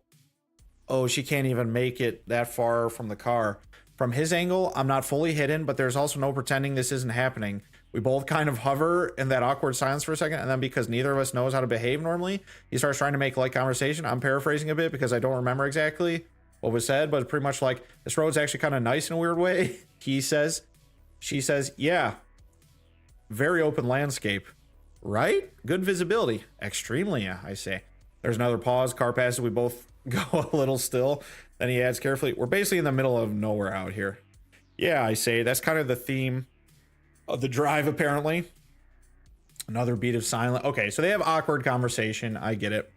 Oh, she can't even make it that far from the car. From his angle, I'm not fully hidden, but there's also no pretending this isn't happening. We both kind of hover in that awkward silence for a second, and then because neither of us knows how to behave normally, he starts trying to make light conversation. I'm paraphrasing a bit because I don't remember exactly what was said, but it's pretty much like, this road's actually kind of nice in a weird way. He says. She says, yeah. Very open landscape. Right? Good visibility. Extremely, I say. There's another pause. Car passes. We both go a little still. Then he adds carefully, we're basically in the middle of nowhere out here. Yeah, I say. That's kind of the theme of the drive, apparently. Another beat of silence. Okay, so they have awkward conversation. I get it.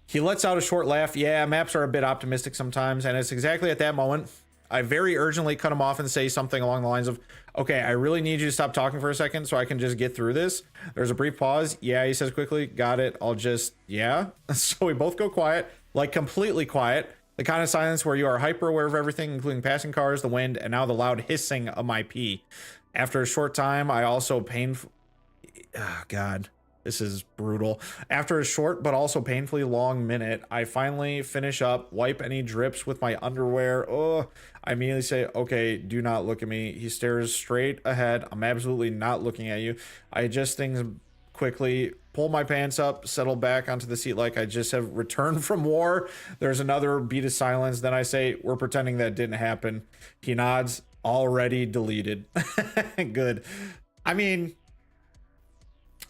He lets out a short laugh. Yeah, maps are a bit optimistic sometimes, and it's exactly at that moment I very urgently cut him off and say something along the lines of, okay, I really need you to stop talking for a second so I can just get through this. There's a brief pause. Yeah, he says quickly, got it. I'll just, yeah. So we both go quiet, like completely quiet. The kind of silence where you are hyper aware of everything, including passing cars, the wind, and now the loud hissing of my pee. After a short time, I also oh, God, this is brutal. After a short but also painfully long minute, I finally finish up, wipe any drips with my underwear. Oh, I immediately say, okay, do not look at me. He stares straight ahead. I'm absolutely not looking at you. I adjust things quickly, pull my pants up, settle back onto the seat like I just have returned from war. There's another beat of silence. Then I say, we're pretending that didn't happen. He nods, already deleted. Good. I mean,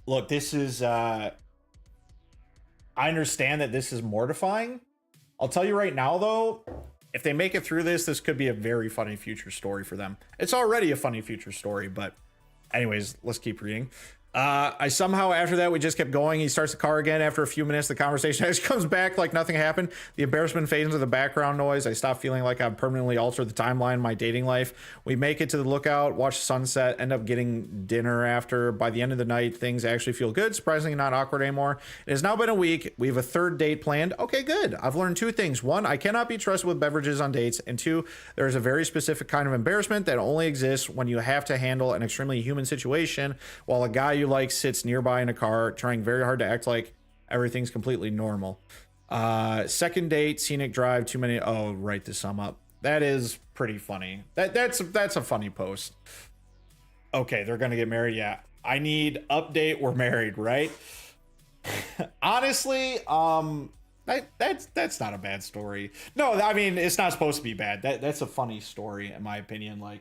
look, this is, I understand that this is mortifying. I'll tell you right now, though, if they make it through this, this could be a very funny future story for them. It's already a funny future story, but anyways, let's keep reading. I somehow, after that, we just kept going. He starts the car again. After a few minutes, the conversation just comes back like nothing happened. The embarrassment fades into the background noise. I stop feeling like I've permanently altered the timeline of my dating life. We make it to the lookout, watch the sunset, end up getting dinner after. By the end of the night, things actually feel good. Surprisingly not awkward anymore. It has now been a week. We have a third date planned. Okay, good. I've learned two things. One, I cannot be trusted with beverages on dates. And two, there is a very specific kind of embarrassment that only exists when you have to handle an extremely human situation while a guy you like sits nearby in a car trying very hard to act like everything's completely normal. Second date, scenic drive, too many. Oh, right, to sum up, that is pretty funny. That's a funny post. Okay, they're gonna get married. Yeah, I need update, we're married, right? Honestly, that's not a bad story. No, I mean, it's not supposed to be bad. That's a funny story in my opinion. Like,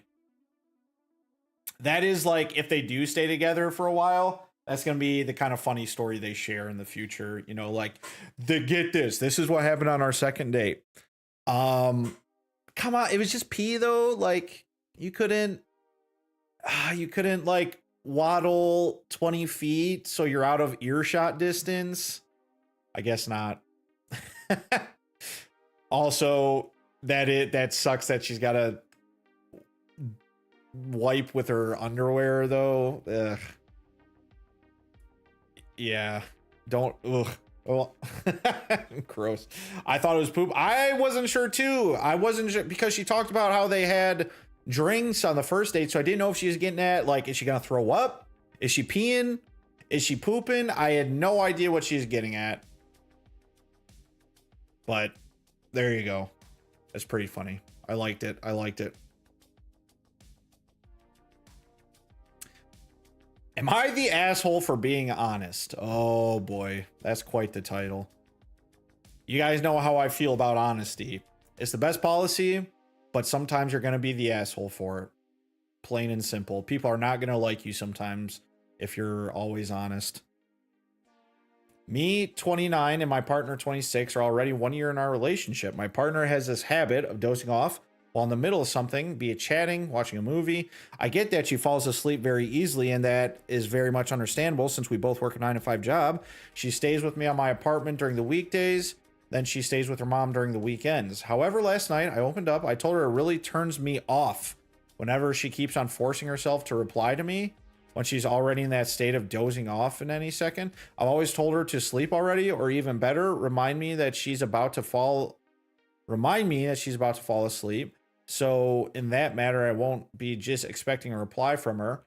that is, like, if they do stay together for a while, that's going to be the kind of funny story they share in the future. You know, like, get this. This is what happened on our second date. Come on. It was just pee, though. Like, you couldn't like waddle 20 feet so you're out of earshot distance. I guess not. Also, that sucks that she's got to wipe with her underwear, though. Ugh. Yeah, don't. Ugh. Well, gross. I thought it was poop. I wasn't sure too. I wasn't sure because she talked about how they had drinks on the first date, so I didn't know if she was getting at, like, is she gonna throw up? Is she peeing? Is she pooping? I had no idea what she's getting at. But there you go. That's pretty funny. I liked it. Am I the asshole for being honest? Oh boy, that's quite the title. You guys know how I feel about honesty. It's the best policy, but sometimes you're going to be the asshole for it. Plain and simple. People are not going to like you sometimes if you're always honest. Me, 29, and my partner, 26, are already 1 year in our relationship. My partner has this habit of dozing off while in the middle of something, be it chatting, watching a movie. I get that she falls asleep very easily, and that is very much understandable since we both work a 9-to-5 job. She stays with me on my apartment during the weekdays, then she stays with her mom during the weekends. However, last night I opened up, I told her it really turns me off whenever she keeps on forcing herself to reply to me when she's already in that state of dozing off in any second. I've always told her to sleep already, or even better, remind me that she's about to fall asleep. So in that matter, I won't be just expecting a reply from her.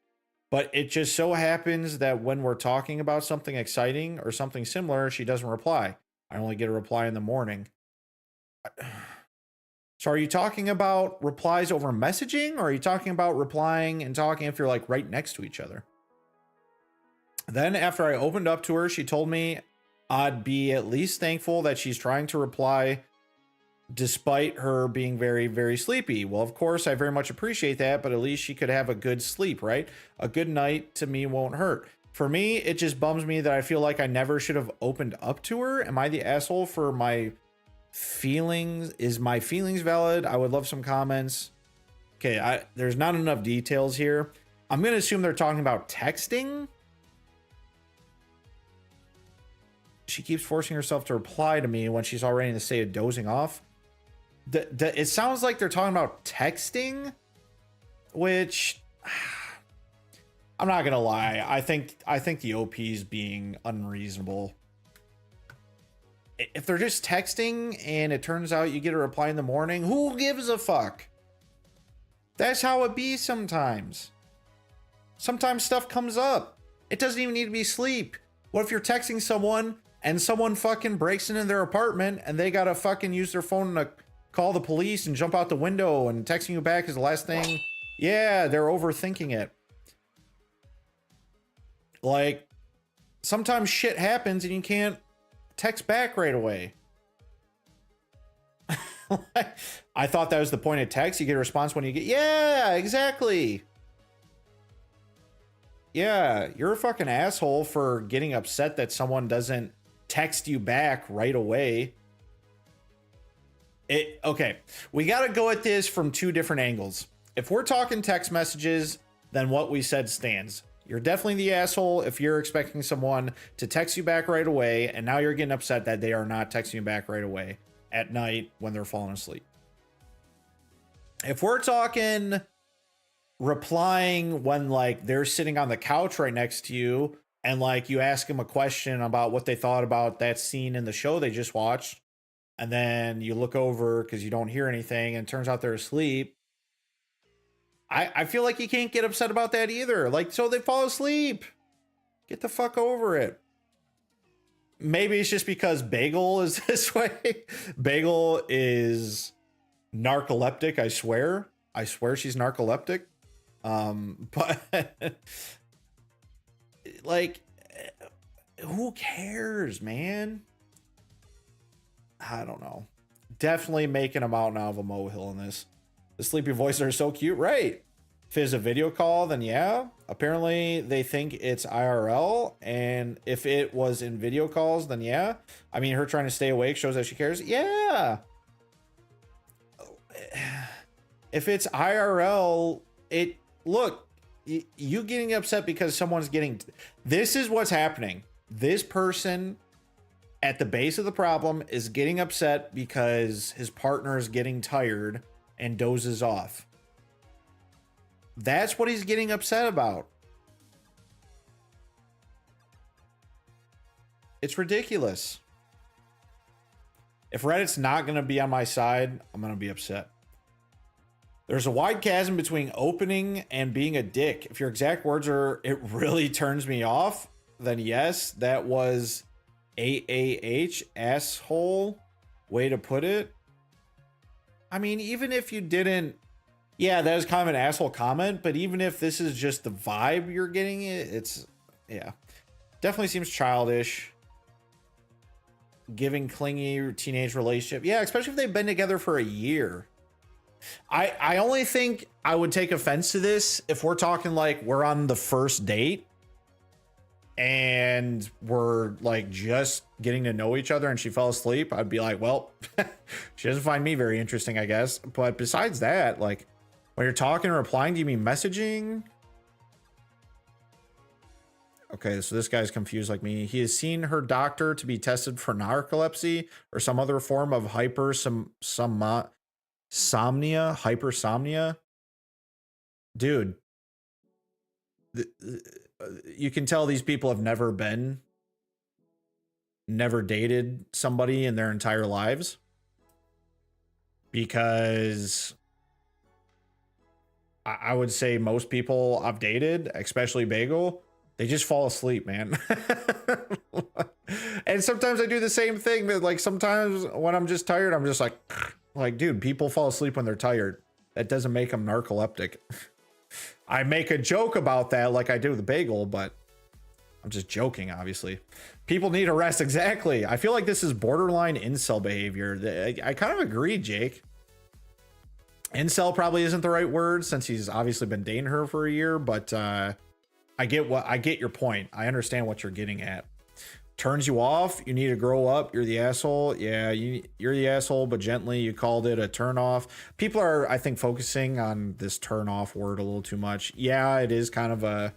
But it just so happens that when we're talking about something exciting or something similar, she doesn't reply. I only get a reply in the morning. So are you talking about replies over messaging, or are you talking about replying and talking if you're like right next to each other? Then after I opened up to her, she told me I'd be at least thankful that she's trying to reply despite her being very, very sleepy. Well, of course, I very much appreciate that, but at least she could have a good sleep, right? A good night to me won't hurt. For me, it just bums me that I feel like I never should have opened up to her. Am I the asshole for my feelings? Is my feelings valid? I would love some comments. Okay, there's not enough details here. I'm going to assume they're talking about texting. She keeps forcing herself to reply to me when she's already in the state of dozing off. It sounds like they're talking about texting, which I'm not gonna lie. I think the OP is being unreasonable. If they're just texting and it turns out you get a reply in the morning, who gives a fuck? That's how it be sometimes. Sometimes stuff comes up. It doesn't even need to be sleep. What if you're texting someone and someone fucking breaks into their apartment and they gotta fucking use their phone to call the police and jump out the window, and texting you back is the last thing? Yeah, they're overthinking it. Like, sometimes shit happens and you can't text back right away. I thought that was the point of text. You get a response when you get, yeah, exactly. Yeah, you're a fucking asshole for getting upset that someone doesn't text you back right away. Okay, we got to go at this from two different angles. If we're talking text messages, then what we said stands. You're definitely the asshole if you're expecting someone to text you back right away, and now you're getting upset that they are not texting you back right away at night when they're falling asleep. If we're talking replying when like they're sitting on the couch right next to you and like you ask them a question about what they thought about that scene in the show they just watched, and then you look over because you don't hear anything and it turns out they're asleep, I feel like you can't get upset about that either. Like, so they fall asleep. Get the fuck over it. Maybe it's just because Bagel is this way. Bagel is narcoleptic, I swear. I swear she's narcoleptic. But like, who cares, man? I don't know. Definitely making a mountain out of a molehill in this. The sleepy voices are so cute, right? If it's a video call, then yeah. Apparently they think it's IRL, and if it was in video calls, then yeah. I mean, her trying to stay awake shows that she cares. Yeah. If it's IRL, look, you getting upset because someone's getting, this is what's happening. This person at the base of the problem is getting upset because his partner is getting tired and dozes off. That's what he's getting upset about. It's ridiculous. If Reddit's not going to be on my side, I'm going to be upset. There's a wide chasm between opening and being a dick. If your exact words are, it really turns me off, then yes, that was AAH, asshole, way to put it. I mean, even if you didn't, yeah, that is kind of an asshole comment, but even if this is just the vibe you're getting, it's, yeah, definitely seems childish. Giving clingy teenage relationship. Yeah, especially if they've been together for a year. I only think I would take offense to this if we're talking like we're on the first date and we're like just getting to know each other and she fell asleep. I'd be like, well, she doesn't find me very interesting, I guess. But besides that, like when you're talking or replying, do you mean messaging? Okay, so this guy's confused like me. He has seen her doctor to be tested for narcolepsy or some other form of hypersomnia. Dude, you can tell these people have never dated somebody in their entire lives, because I would say most people I've dated, especially Bagel, they just fall asleep, man. And sometimes I do the same thing, but like sometimes when I'm just tired, I'm just like, dude, people fall asleep when they're tired. That doesn't make them narcoleptic. I make a joke about that like I do with the Bagel, but I'm just joking, obviously. People need a rest, exactly. I feel like this is borderline incel behavior. I kind of agree, Jake. Incel probably isn't the right word since he's obviously been dating her for a year, but I get your point. I understand what you're getting at. Turns you off, you need to grow up, you're the asshole. Yeah, you're the asshole, but gently. You called it a turn off. People are, I think, focusing on this turn off word a little too much. Yeah, it is kind of a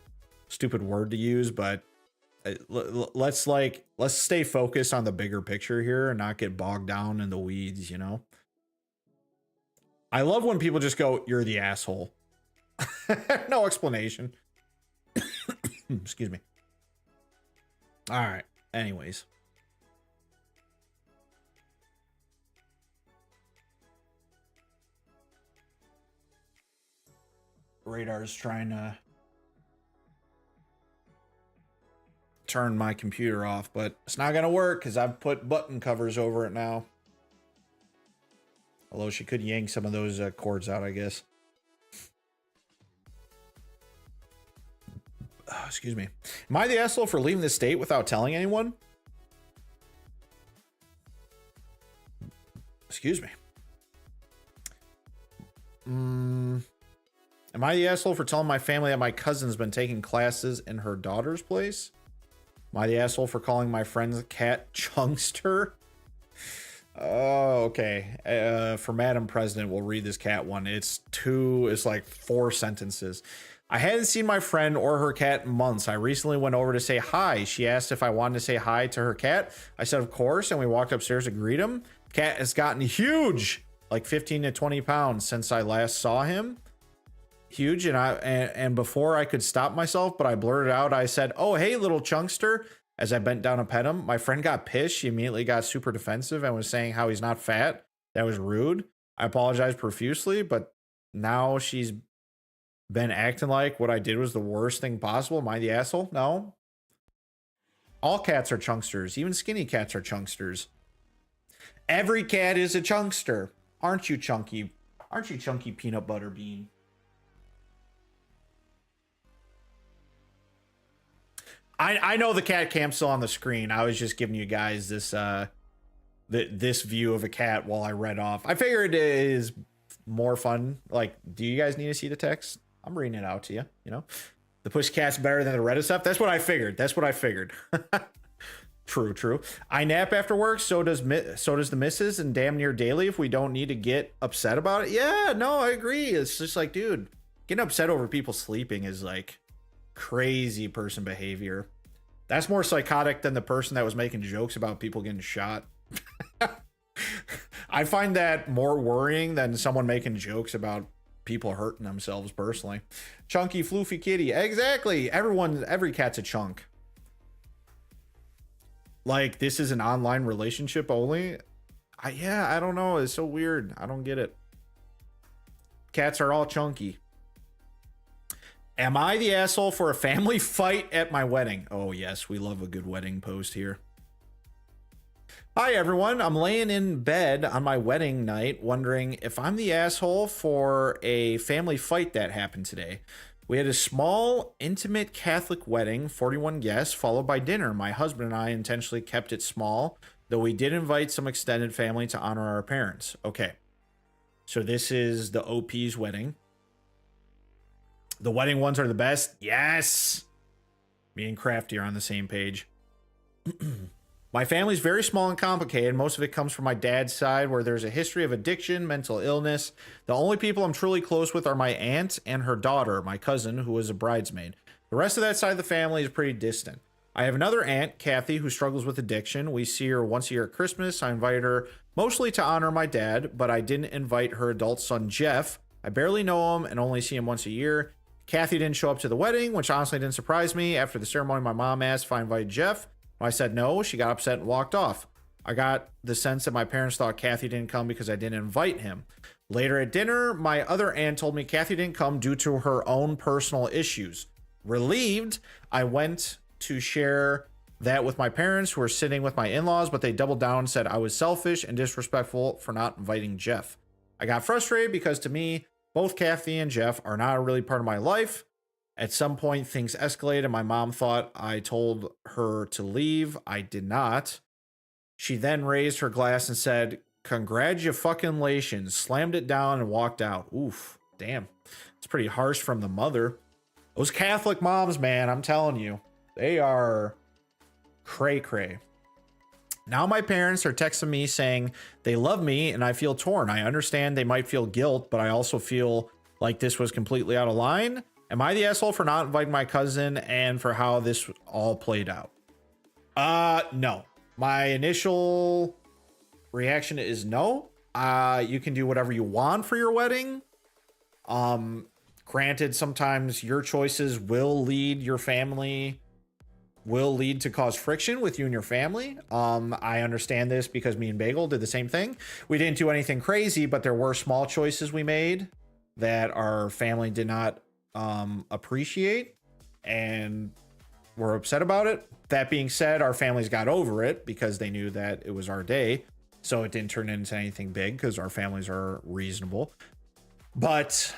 stupid word to use, but let's stay focused on the bigger picture here and not get bogged down in the weeds, you know? I love when people just go, "You're the asshole." No explanation. Excuse me. All right. Anyways. Radar's trying to turn my computer off, but it's not going to work because I've put button covers over it now. Although she could yank some of those cords out, I guess. Oh, excuse me. Am I the asshole for leaving the state without telling anyone? Excuse me. Am I the asshole for telling my family that my cousin's been taking classes in her daughter's place? Am I the asshole for calling my friend's cat Chunkster? Oh, okay. For Madam President, we'll read this cat one. It's like 4 sentences. I hadn't seen my friend or her cat in months. I recently went over to say hi. She asked if I wanted to say hi to her cat. I said, of course, and we walked upstairs to greet him. Cat has gotten huge, like 15 to 20 pounds since I last saw him. Huge, and before I could stop myself, but I blurted out, I said, "Oh, hey, little Chunkster," as I bent down to pet him. My friend got pissed. She immediately got super defensive and was saying how he's not fat. That was rude. I apologized profusely, but now she's been acting like what I did was the worst thing possible. Am I the asshole? No. All cats are chunksters. Even skinny cats are chunksters. Every cat is a chunkster. Aren't you, Chunky? Aren't you, Chunky Peanut Butter Bean? I know the cat cam's still on the screen. I was just giving you guys this this view of a cat while I read off. I figured it is more fun. Like, do you guys need to see the text? I'm reading it out to you, you know? The Pussycat's better than the Reddit stuff. That's what I figured. True. I nap after work, so does the missus, and damn near daily if we don't need to get upset about it. Yeah, no, I agree. It's just like, dude, getting upset over people sleeping is like crazy person behavior. That's more psychotic than the person that was making jokes about people getting shot. I find that more worrying than someone making jokes about people hurting themselves personally. Chunky floofy kitty. Exactly. Every cat's a chunk. Like, this is an online relationship only. I don't know. It's so weird. I don't get it. Cats are all chunky. Am I the asshole for a family fight at my wedding? Oh, yes. We love a good wedding post here. Hi, everyone. I'm laying in bed on my wedding night wondering if I'm the asshole for a family fight that happened today. We had a small, intimate Catholic wedding, 41 guests, followed by dinner. My husband and I intentionally kept it small, though we did invite some extended family to honor our parents. Okay. So this is the OP's wedding. The wedding ones are the best. Yes. Me and Crafty are on the same page. My family's very small and complicated. Most of it comes from my dad's side, where there's a history of addiction, mental illness. The only people I'm truly close with are my aunt and her daughter, my cousin, who was a bridesmaid. The rest of that side of the family is pretty distant. I have another aunt, Kathy, who struggles with addiction. We see her once a year at Christmas. I invited her mostly to honor my dad, but I didn't invite her adult son, Jeff. I barely know him and only see him once a year. Kathy didn't show up to the wedding, which honestly didn't surprise me. After the ceremony, my mom asked if I invited Jeff. When I said no, she got upset and walked off. I got the sense that my parents thought Kathy didn't come because I didn't invite him. Later at dinner, my other aunt told me Kathy didn't come due to her own personal issues. Relieved, I went to share that with my parents who were sitting with my in-laws, but they doubled down and said I was selfish and disrespectful for not inviting Jeff. I got frustrated because to me, both Kathy and Jeff are not really part of my life. At some point, things escalated and my mom thought I told her to leave. I did not. She then raised her glass and said, "Congratulations," slammed it down and walked out. Oof, damn. It's pretty harsh from the mother. Those Catholic moms, man, I'm telling you, they are cray-cray. Now my parents are texting me saying they love me and I feel torn. I understand they might feel guilt, but I also feel like this was completely out of line. Am I the asshole for not inviting my cousin and for how this all played out? No. My initial reaction is no. You can do whatever you want for your wedding. Granted, sometimes your choices will lead to cause friction with you and your family. I understand this because me and Bagel did the same thing. We didn't do anything crazy, but there were small choices we made that our family did not appreciate and were upset about it. That being said, our families got over it because they knew that it was our day. So it didn't turn into anything big because our families are reasonable. But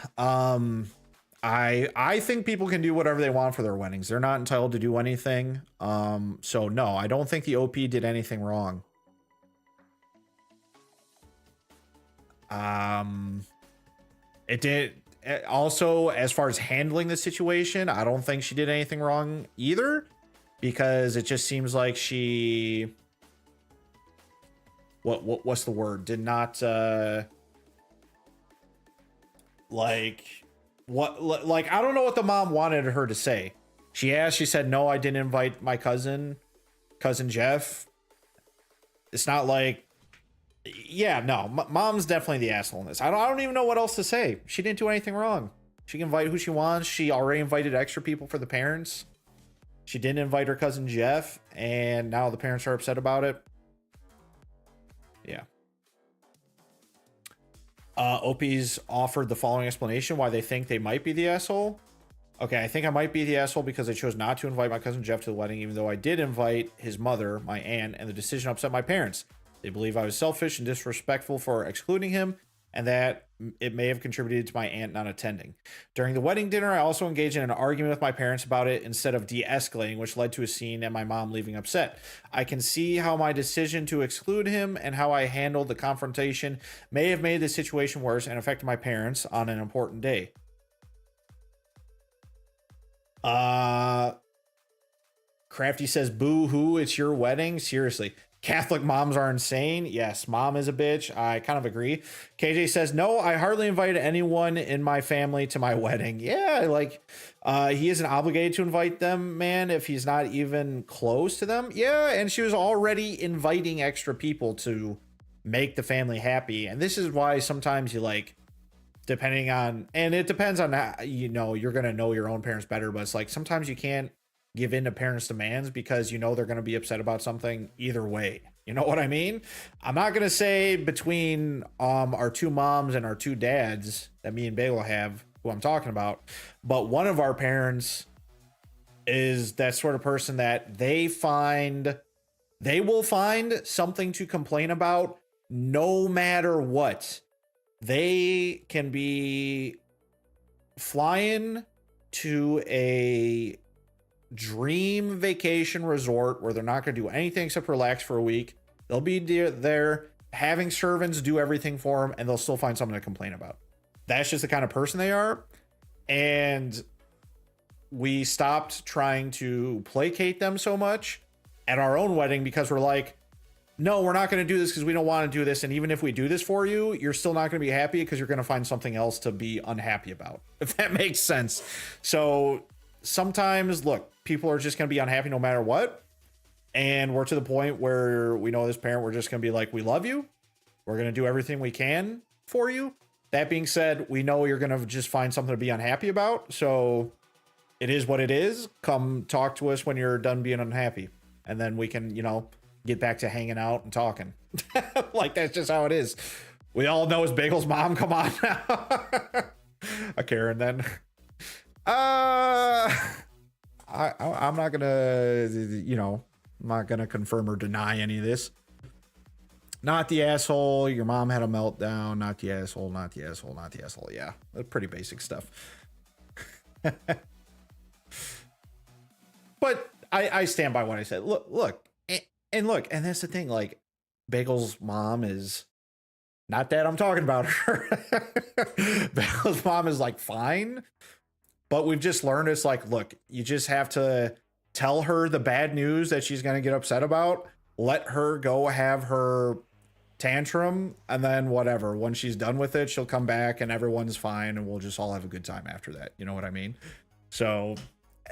I think people can do whatever they want for their weddings. They're not entitled to do anything. So no, I don't think the OP did anything wrong. It did also, as far as handling the situation, I don't think she did anything wrong either, because it just seems like she what's the word? Did not like I don't know what the mom wanted her to say. She said, no, I didn't invite my cousin Jeff. It's not like, yeah, no, mom's definitely the asshole in this. I don't even know what else to say. She didn't do anything wrong. She can invite who she wants. She already invited extra people for the parents. She didn't invite her cousin Jeff, and now the parents are upset about it. Yeah. OP's offered the following explanation why they think they might be the asshole. Okay, I think I might be the asshole because I chose not to invite my cousin Jeff to the wedding, even though I did invite his mother, my aunt, and the decision upset my parents. They believe I was selfish and disrespectful for excluding him, and that it may have contributed to my aunt not attending. During the wedding dinner, I also engaged in an argument with my parents about it instead of de-escalating, which led to a scene and my mom leaving upset. I can see how my decision to exclude him and how I handled the confrontation may have made the situation worse and affected my parents on an important day. Crafty says, boo hoo, it's your wedding. Seriously. Catholic moms are insane. Yes, mom is a bitch. I kind of agree. KJ says, no, I hardly invited anyone in my family to my wedding. Yeah, like, he isn't obligated to invite them, man, if he's not even close to them. Yeah, and she was already inviting extra people to make the family happy. And this is why sometimes you like, depending on, and it depends on how, you know, you're going to know your own parents better, but it's like sometimes you can't give in to parents' demands because you know they're going to be upset about something either way. You know what I mean? I'm not going to say between our two moms and our two dads that me and Bagel have, who I'm talking about, but one of our parents is that sort of person that they will find something to complain about no matter what. They can be flying to a dream vacation resort where they're not going to do anything except relax for a week. They'll be there having servants do everything for them, and they'll still find something to complain about. That's just the kind of person they are. And we stopped trying to placate them so much at our own wedding because we're like, no, we're not going to do this because we don't want to do this. And even if we do this for you, you're still not going to be happy because you're going to find something else to be unhappy about, if that makes sense. So sometimes, look, people are just going to be unhappy no matter what. And we're to the point where we know this parent, we're just going to be like, we love you. We're going to do everything we can for you. That being said, we know you're going to just find something to be unhappy about. So it is what it is. Come talk to us when you're done being unhappy. And then we can, you know, get back to hanging out and talking. Like, that's just how it is. We all know it's Bagel's mom. Come on now. A Karen then. I'm not gonna, you know, I'm not gonna confirm or deny any of this. Not the asshole. Your mom had a meltdown. Not the asshole. Not the asshole. Not the asshole. Yeah, that's pretty basic stuff. But I stand by what I said. Look, and that's the thing. Like, Bagel's mom is not that I'm talking about her. Bagel's mom is like fine. But we've just learned it's like, look, you just have to tell her the bad news that she's going to get upset about. Let her go have her tantrum, and then whatever. When she's done with it, she'll come back and everyone's fine and we'll just all have a good time after that. You know what I mean? So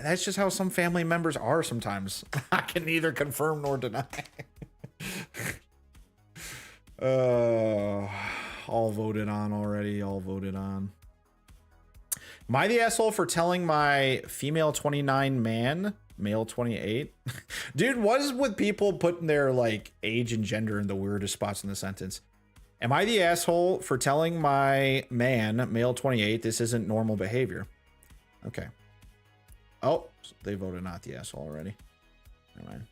that's just how some family members are sometimes. I can neither confirm nor deny. All voted on already. All voted on. Am I the asshole for telling my female 29 man, male 28? Dude, what is with people putting their like age and gender in the weirdest spots in the sentence? Am I the asshole for telling my man, male 28, this isn't normal behavior? Okay. Oh, they voted not the asshole already. Never mind.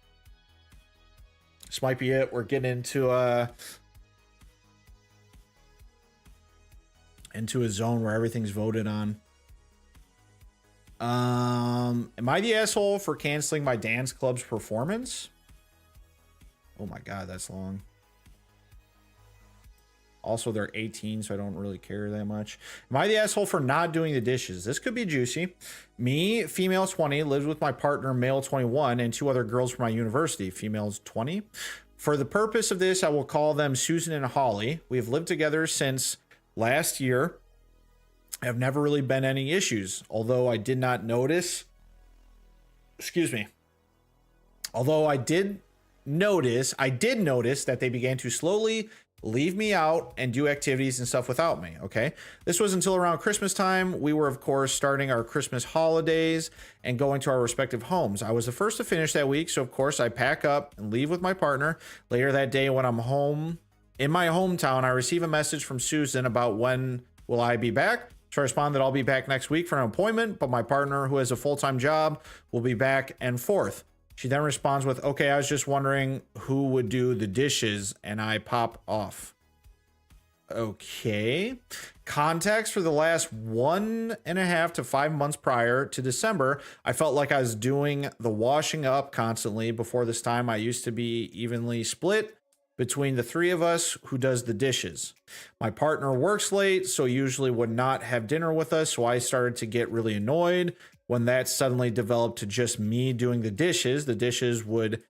This might be it. We're getting into a zone where everything's voted on. Am I the asshole for canceling my dance club's performance? Oh my god, that's long. Also, they're 18, so I don't really care that much. Am I the asshole for not doing the dishes? This could be juicy. Me, female 20, lives with my partner, male 21, and 2 other girls from my university, females 20. For the purpose of this, I will call them Susan and Holly. We have lived together since last year. Have never really been any issues, although I did not notice. Excuse me. Although I did notice that they began to slowly leave me out and do activities and stuff without me. Okay. This was until around Christmas time. We were, of course, starting our Christmas holidays and going to our respective homes. I was the first to finish that week. So, of course, I pack up and leave with my partner. Later that day, when I'm home in my hometown, I receive a message from Susan about when will I be back. So I respond that I'll be back next week for an appointment, but my partner, who has a full-time job, will be back and forth. She then responds with, okay, I was just wondering who would do the dishes, and I pop off. Okay. Context: for the last 1.5 to 5 months prior to December, I felt like I was doing the washing up constantly. Before this time, I used to be evenly split between the 3 of us who does the dishes. My partner works late, so usually would not have dinner with us, so I started to get really annoyed when that suddenly developed to just me doing the dishes. The dishes would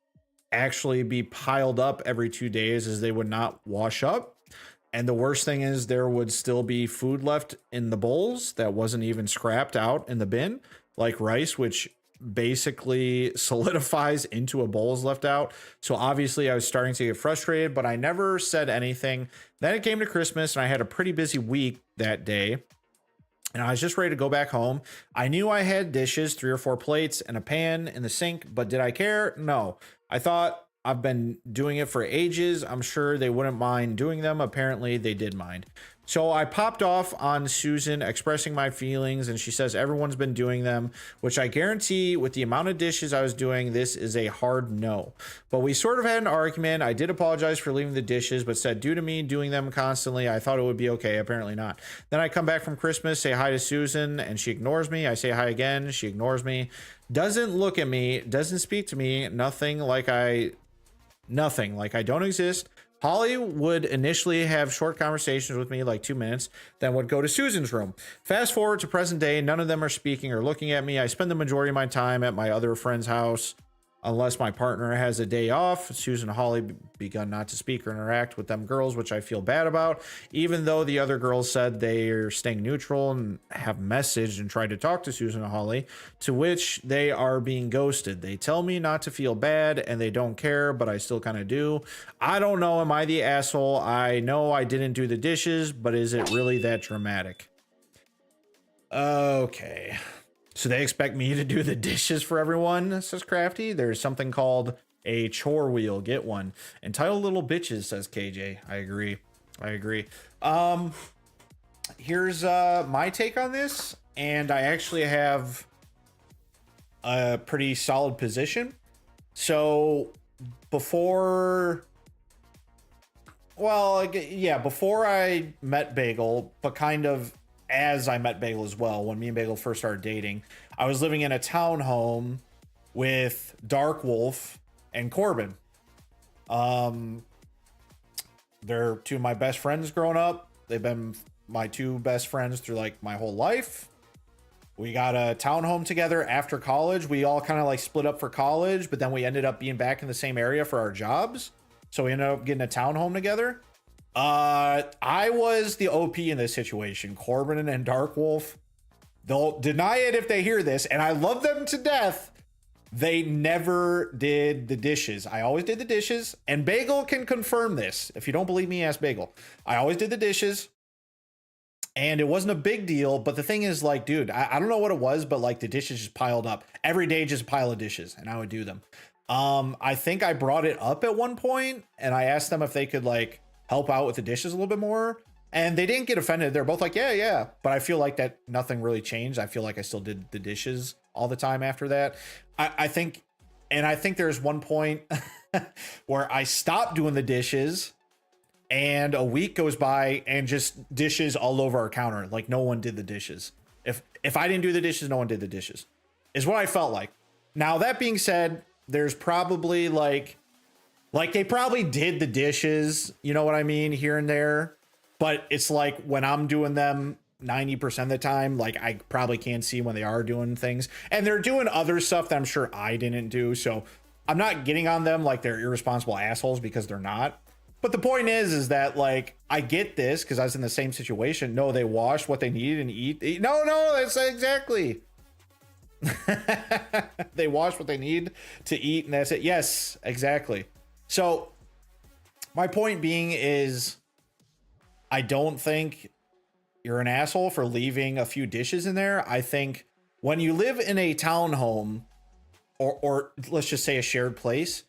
actually be piled up every 2 days as they would not wash up. And the worst thing is there would still be food left in the bowls that wasn't even scrapped out in the bin, like rice, which basically solidifies into a bowl is left out. So obviously I was starting to get frustrated, but I never said anything. Then it came to Christmas and I had a pretty busy week that day, and I was just ready to go back home. I knew I had dishes, 3 or 4 plates and a pan in the sink, but did I care? No. I thought, I've been doing it for ages. I'm sure they wouldn't mind doing them. Apparently they did mind. So I popped off on Susan expressing my feelings, and she says everyone's been doing them, which I guarantee with the amount of dishes I was doing, this is a hard no. But we sort of had an argument. I did apologize for leaving the dishes, but said due to me doing them constantly, I thought it would be okay. Apparently not. Then I come back from Christmas, say hi to Susan, and she ignores me. I say hi again. She ignores me. Doesn't look at me. Doesn't speak to me. Nothing like I don't exist. Holly would initially have short conversations with me, like 2 minutes, then would go to Susan's room. Fast forward to present day, none of them are speaking or looking at me. I spend the majority of my time at my other friend's house, unless my partner has a day off. Susan and Holly begun not to speak or interact with them girls, which I feel bad about, even though the other girls said they are staying neutral and have messaged and tried to talk to Susan and Holly, to which they are being ghosted. They tell me not to feel bad and they don't care, but I still kind of do. I don't know. Am I the asshole? I know I didn't do the dishes, but is it really that dramatic? Okay. So they expect me to do the dishes for everyone, says Crafty. There's something called a chore wheel. Get one. Entitled Little Bitches, says KJ. I agree. Here's my take on this, and I actually have a pretty solid position. So before I met Bagel, but kind of as I met Bagel as well, when me and Bagel first started dating, I was living in a townhome with Dark Wolf and Corbin. They're 2 of my best friends growing up. They've been my 2 best friends through like my whole life. We got a townhome together after college. We all kind of like split up for college, but then we ended up being back in the same area for our jobs. So we ended up getting a townhome together. I was the OP in this situation. Corbin and Darkwolf, they'll deny it if they hear this, and I love them to death. They never did the dishes. I always did the dishes, and Bagel can confirm this. If you don't believe me, ask Bagel. I always did the dishes, and it wasn't a big deal. But the thing is, like, dude, I don't know what it was, but like the dishes just piled up. Every day, just a pile of dishes, and I would do them. I think I brought it up at one point, and I asked them if they could like help out with the dishes a little bit more, and they didn't get offended. They're both like, yeah. But I feel like that nothing really changed. I feel like I still did the dishes all the time after that. I think there's one point where I stopped doing the dishes, and a week goes by and just dishes all over our counter. Like no one did the dishes. If I didn't do the dishes, no one did the dishes, is what I felt like. Now, that being said, there's probably like they probably did the dishes, you know what I mean, here and there. But it's like when I'm doing them 90% of the time, like I probably can't see when they are doing things. And they're doing other stuff that I'm sure I didn't do. So I'm not getting on them like they're irresponsible assholes, because they're not. But the point is that like I get this because I was in the same situation. No, they washed what they needed and eat. No, that's exactly. They wash what they need to eat, and that's it. Yes, exactly. So my point being is, I don't think you're an asshole for leaving a few dishes in there. I think when you live in a townhome, or let's just say a shared place,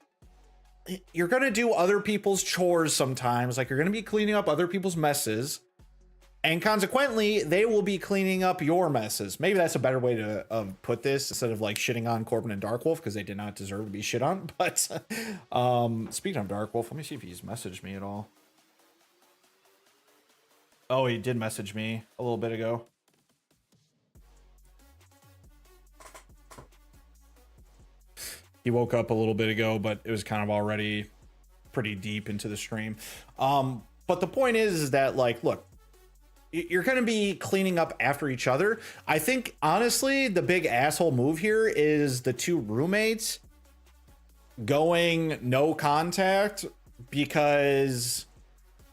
you're going to do other people's chores sometimes. Like you're going to be cleaning up other people's messes, and consequently they will be cleaning up your messes. Maybe that's a better way to put this, instead of like shitting on Corbin and Darkwolf, because they did not deserve to be shit on. But speaking of Darkwolf, let me see if he's messaged me at all. Oh, he did message me a little bit ago. He woke up a little bit ago, but it was kind of already pretty deep into the stream. But the point is that, like, look, you're going to be cleaning up after each other. I think, honestly, the big asshole move here is the two roommates going no contact because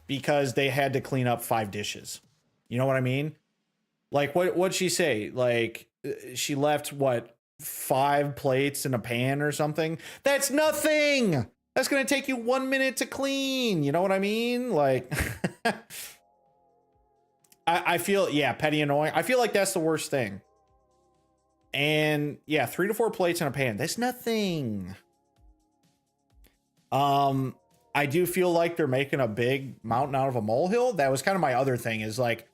they had to clean up 5 dishes. You know what I mean? Like, what'd she say? Like, she left, 5 plates in a pan or something? That's nothing! That's gonna take you 1 minute to clean. You know what I mean? Like, I feel, yeah, petty annoying. I feel like that's the worst thing. And yeah, 3 to 4 plates in a pan. That's nothing. I do feel like they're making a big mountain out of a molehill. That was kind of my other thing, is like,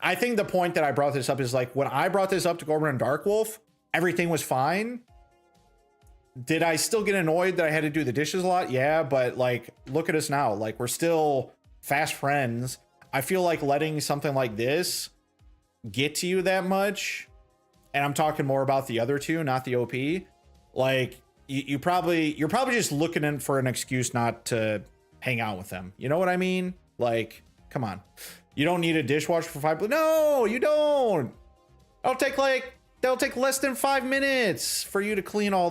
I think the point that I brought this up is like, when I brought this up to Corbin and Darkwolf, everything was fine. Did I still get annoyed that I had to do the dishes a lot? Yeah, but like, look at us now. Like, we're still fast friends. I feel like letting something like this get to you that much, and I'm talking more about the other two, not the OP, like, you're probably just looking in for an excuse not to hang out with them. You know what I mean? Like, come on. You don't need a dishwasher for 5. No, you don't. That'll take less than 5 minutes for you to clean all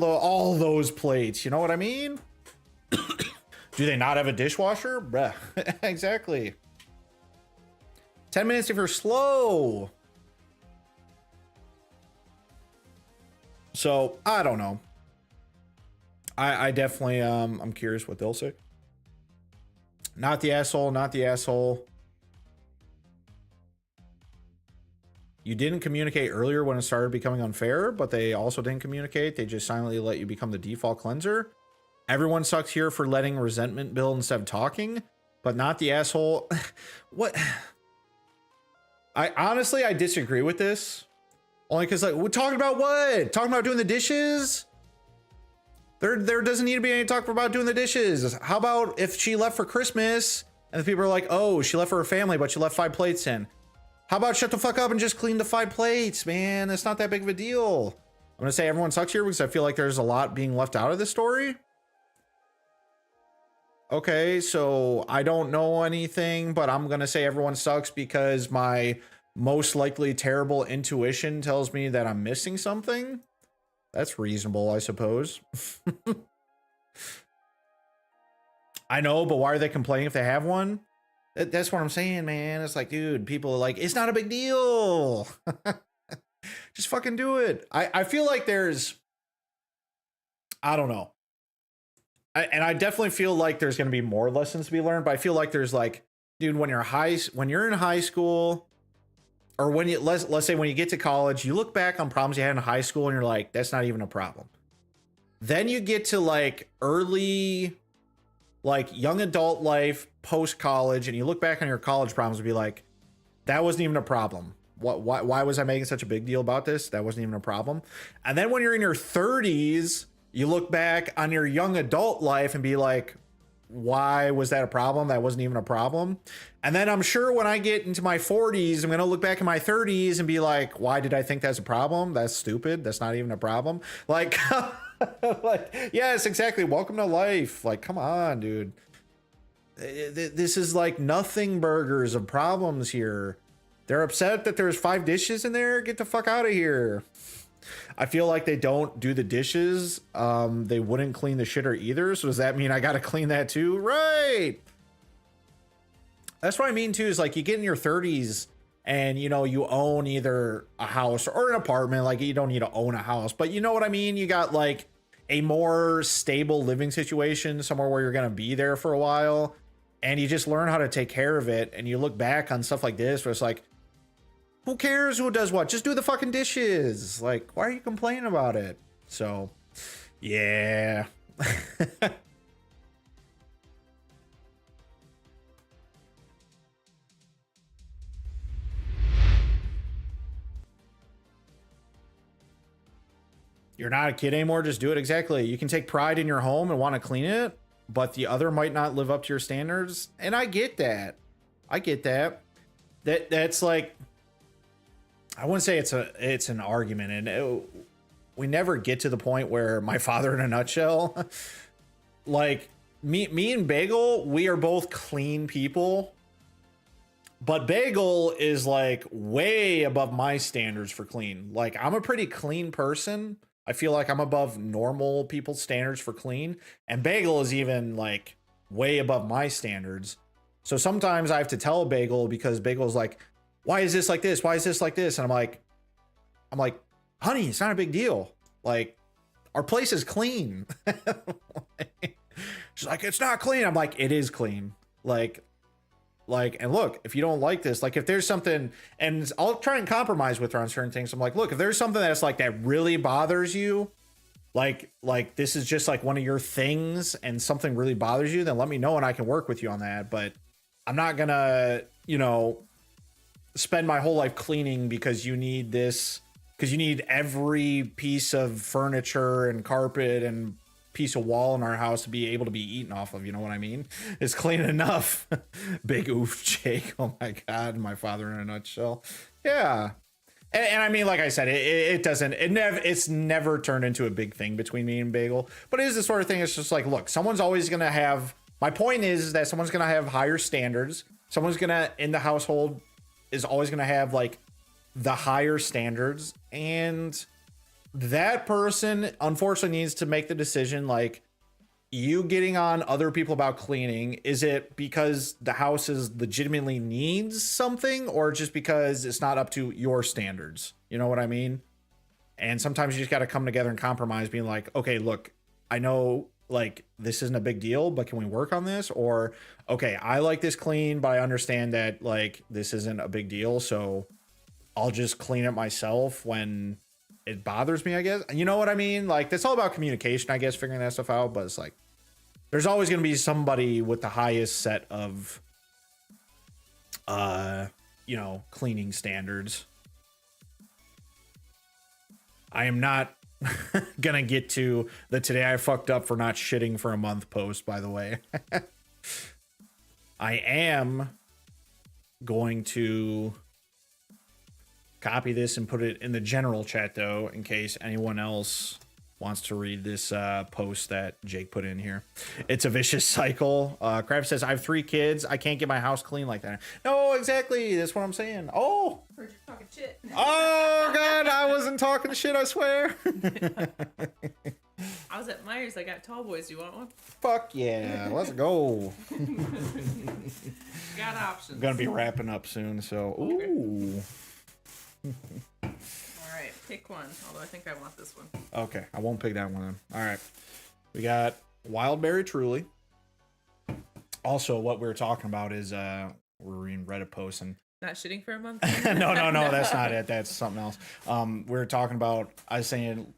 those plates. You know what I mean? Do they not have a dishwasher? Bruh. Exactly. 10 minutes if you're slow. So I don't know. I definitely, I'm curious what they'll say. Not the asshole, not the asshole. You didn't communicate earlier when it started becoming unfair, but they also didn't communicate. They just silently let you become the default cleanser. Everyone sucks here for letting resentment build instead of talking, but not the asshole. What? I disagree with this. Only because, like, we're talking about what? Talking about doing the dishes? There doesn't need to be any talk about doing the dishes. How about if she left for Christmas and the people are like, oh, she left for her family, but she left 5 plates in. How about shut the fuck up and just clean the 5 plates, man? It's not that big of a deal. I'm gonna say everyone sucks here because I feel like there's a lot being left out of this story. Okay, so I don't know anything, but I'm gonna say everyone sucks because my most likely terrible intuition tells me that I'm missing something. That's reasonable, I suppose. I know, but why are they complaining if they have one? That's what I'm saying, man. It's like, dude, people are like, it's not a big deal. Just fucking do it. I feel like there's, I don't know. And I definitely feel like there's going to be more lessons to be learned, but I feel like there's like, dude, when you're in high school, or when you, let's say when you get to college, you look back on problems you had in high school and you're like, that's not even a problem. Then you get to like early, like young adult life, post college, and you look back on your college problems and be like, that wasn't even a problem. Why was I making such a big deal about this? That wasn't even a problem. And then when you're in your 30s, you look back on your young adult life and be like, why was that a problem? That wasn't even a problem. And then I'm sure when I get into my 40s, I'm going to look back in my 30s and be like, why did I think that's a problem? That's stupid. That's not even a problem. Like, like, yes, exactly. Welcome to life. Like, come on, dude. This is like nothing burgers of problems here. They're upset that there's 5 dishes in there. Get the fuck out of here. I feel like they don't do the dishes. They wouldn't clean the shitter either. So does that mean I got to clean that too? Right. That's what I mean too, is like you get in your 30s and, you know, you own either a house or an apartment. Like you don't need to own a house, but you know what I mean? You got like a more stable living situation, somewhere where you're going to be there for a while, and you just learn how to take care of it. And you look back on stuff like this where it's like, who cares who does what? Just do the fucking dishes. Like, why are you complaining about it? So, yeah. You're not a kid anymore. Just do it. Exactly. You can take pride in your home and want to clean it, but the other might not live up to your standards. And I get that. I get that. That's like, I wouldn't say it's an argument, and we never get to the point where my father in a nutshell, like me and Bagel, we are both clean people, but Bagel is like way above my standards for clean. Like I'm a pretty clean person. I feel like I'm above normal people's standards for clean, and Bagel is even like way above my standards. So sometimes I have to tell Bagel, because Bagel's like, why is this like this? Why is this like this? And I'm like, honey, it's not a big deal. Like, our place is clean. She's like, it's not clean. I'm like, it is clean. Like, and look, if you don't like this, like if there's something, and I'll try and compromise with her on certain things. I'm like, look, if there's something that's like, that really bothers you, like this is just like one of your things and something really bothers you, then let me know and I can work with you on that. But I'm not gonna, you know, spend my whole life cleaning because you need this, because you need every piece of furniture and carpet and piece of wall in our house to be able to be eaten off of. You know what I mean? It's clean enough. Big oof, Jake. Oh my God. My father in a nutshell. Yeah. And I mean, like I said, it's never turned into a big thing between me and Bagel, but it is the sort of thing. It's just like, look, someone's always going to have, my point is that someone's going to have higher standards. Someone's going to, in the household, is always going to have like the higher standards, and that person unfortunately needs to make the decision, like, you getting on other people about cleaning, is it because the house is legitimately needs something, or just because it's not up to your standards? You know what I mean? And sometimes you just got to come together and compromise, being like, okay, look, I know like this isn't a big deal, but can we work on this? Or, okay, I like this clean, but I understand that like this isn't a big deal, so I'll just clean it myself when it bothers me, I guess. You know what I mean? Like, that's all about communication, I guess, figuring that stuff out. But it's like, there's always going to be somebody with the highest set of, you know, cleaning standards. I am not gonna get to the today I fucked up for not shitting for a month post, by the way. I am going to copy this and put it in the general chat, though, in case anyone else wants to read this post that Jake put in here. It's a vicious cycle. Crab says, I have 3 kids. I can't get my house clean like that. No, exactly. That's what I'm saying. Oh, Heard you talking shit. oh God, I wasn't talking shit, I swear. I was at Myers. I got tall boys. You want one? Fuck yeah, let's go. Got options. I'm gonna be wrapping up soon, so ooh. All right, pick one. Although I think I want this one. Okay, I won't pick that one then. All right, we got Wildberry Truly. Also, what we were talking about is we're reading Reddit posts and Not shitting for a month. no, that's not it. That's something else. We were talking about. I was saying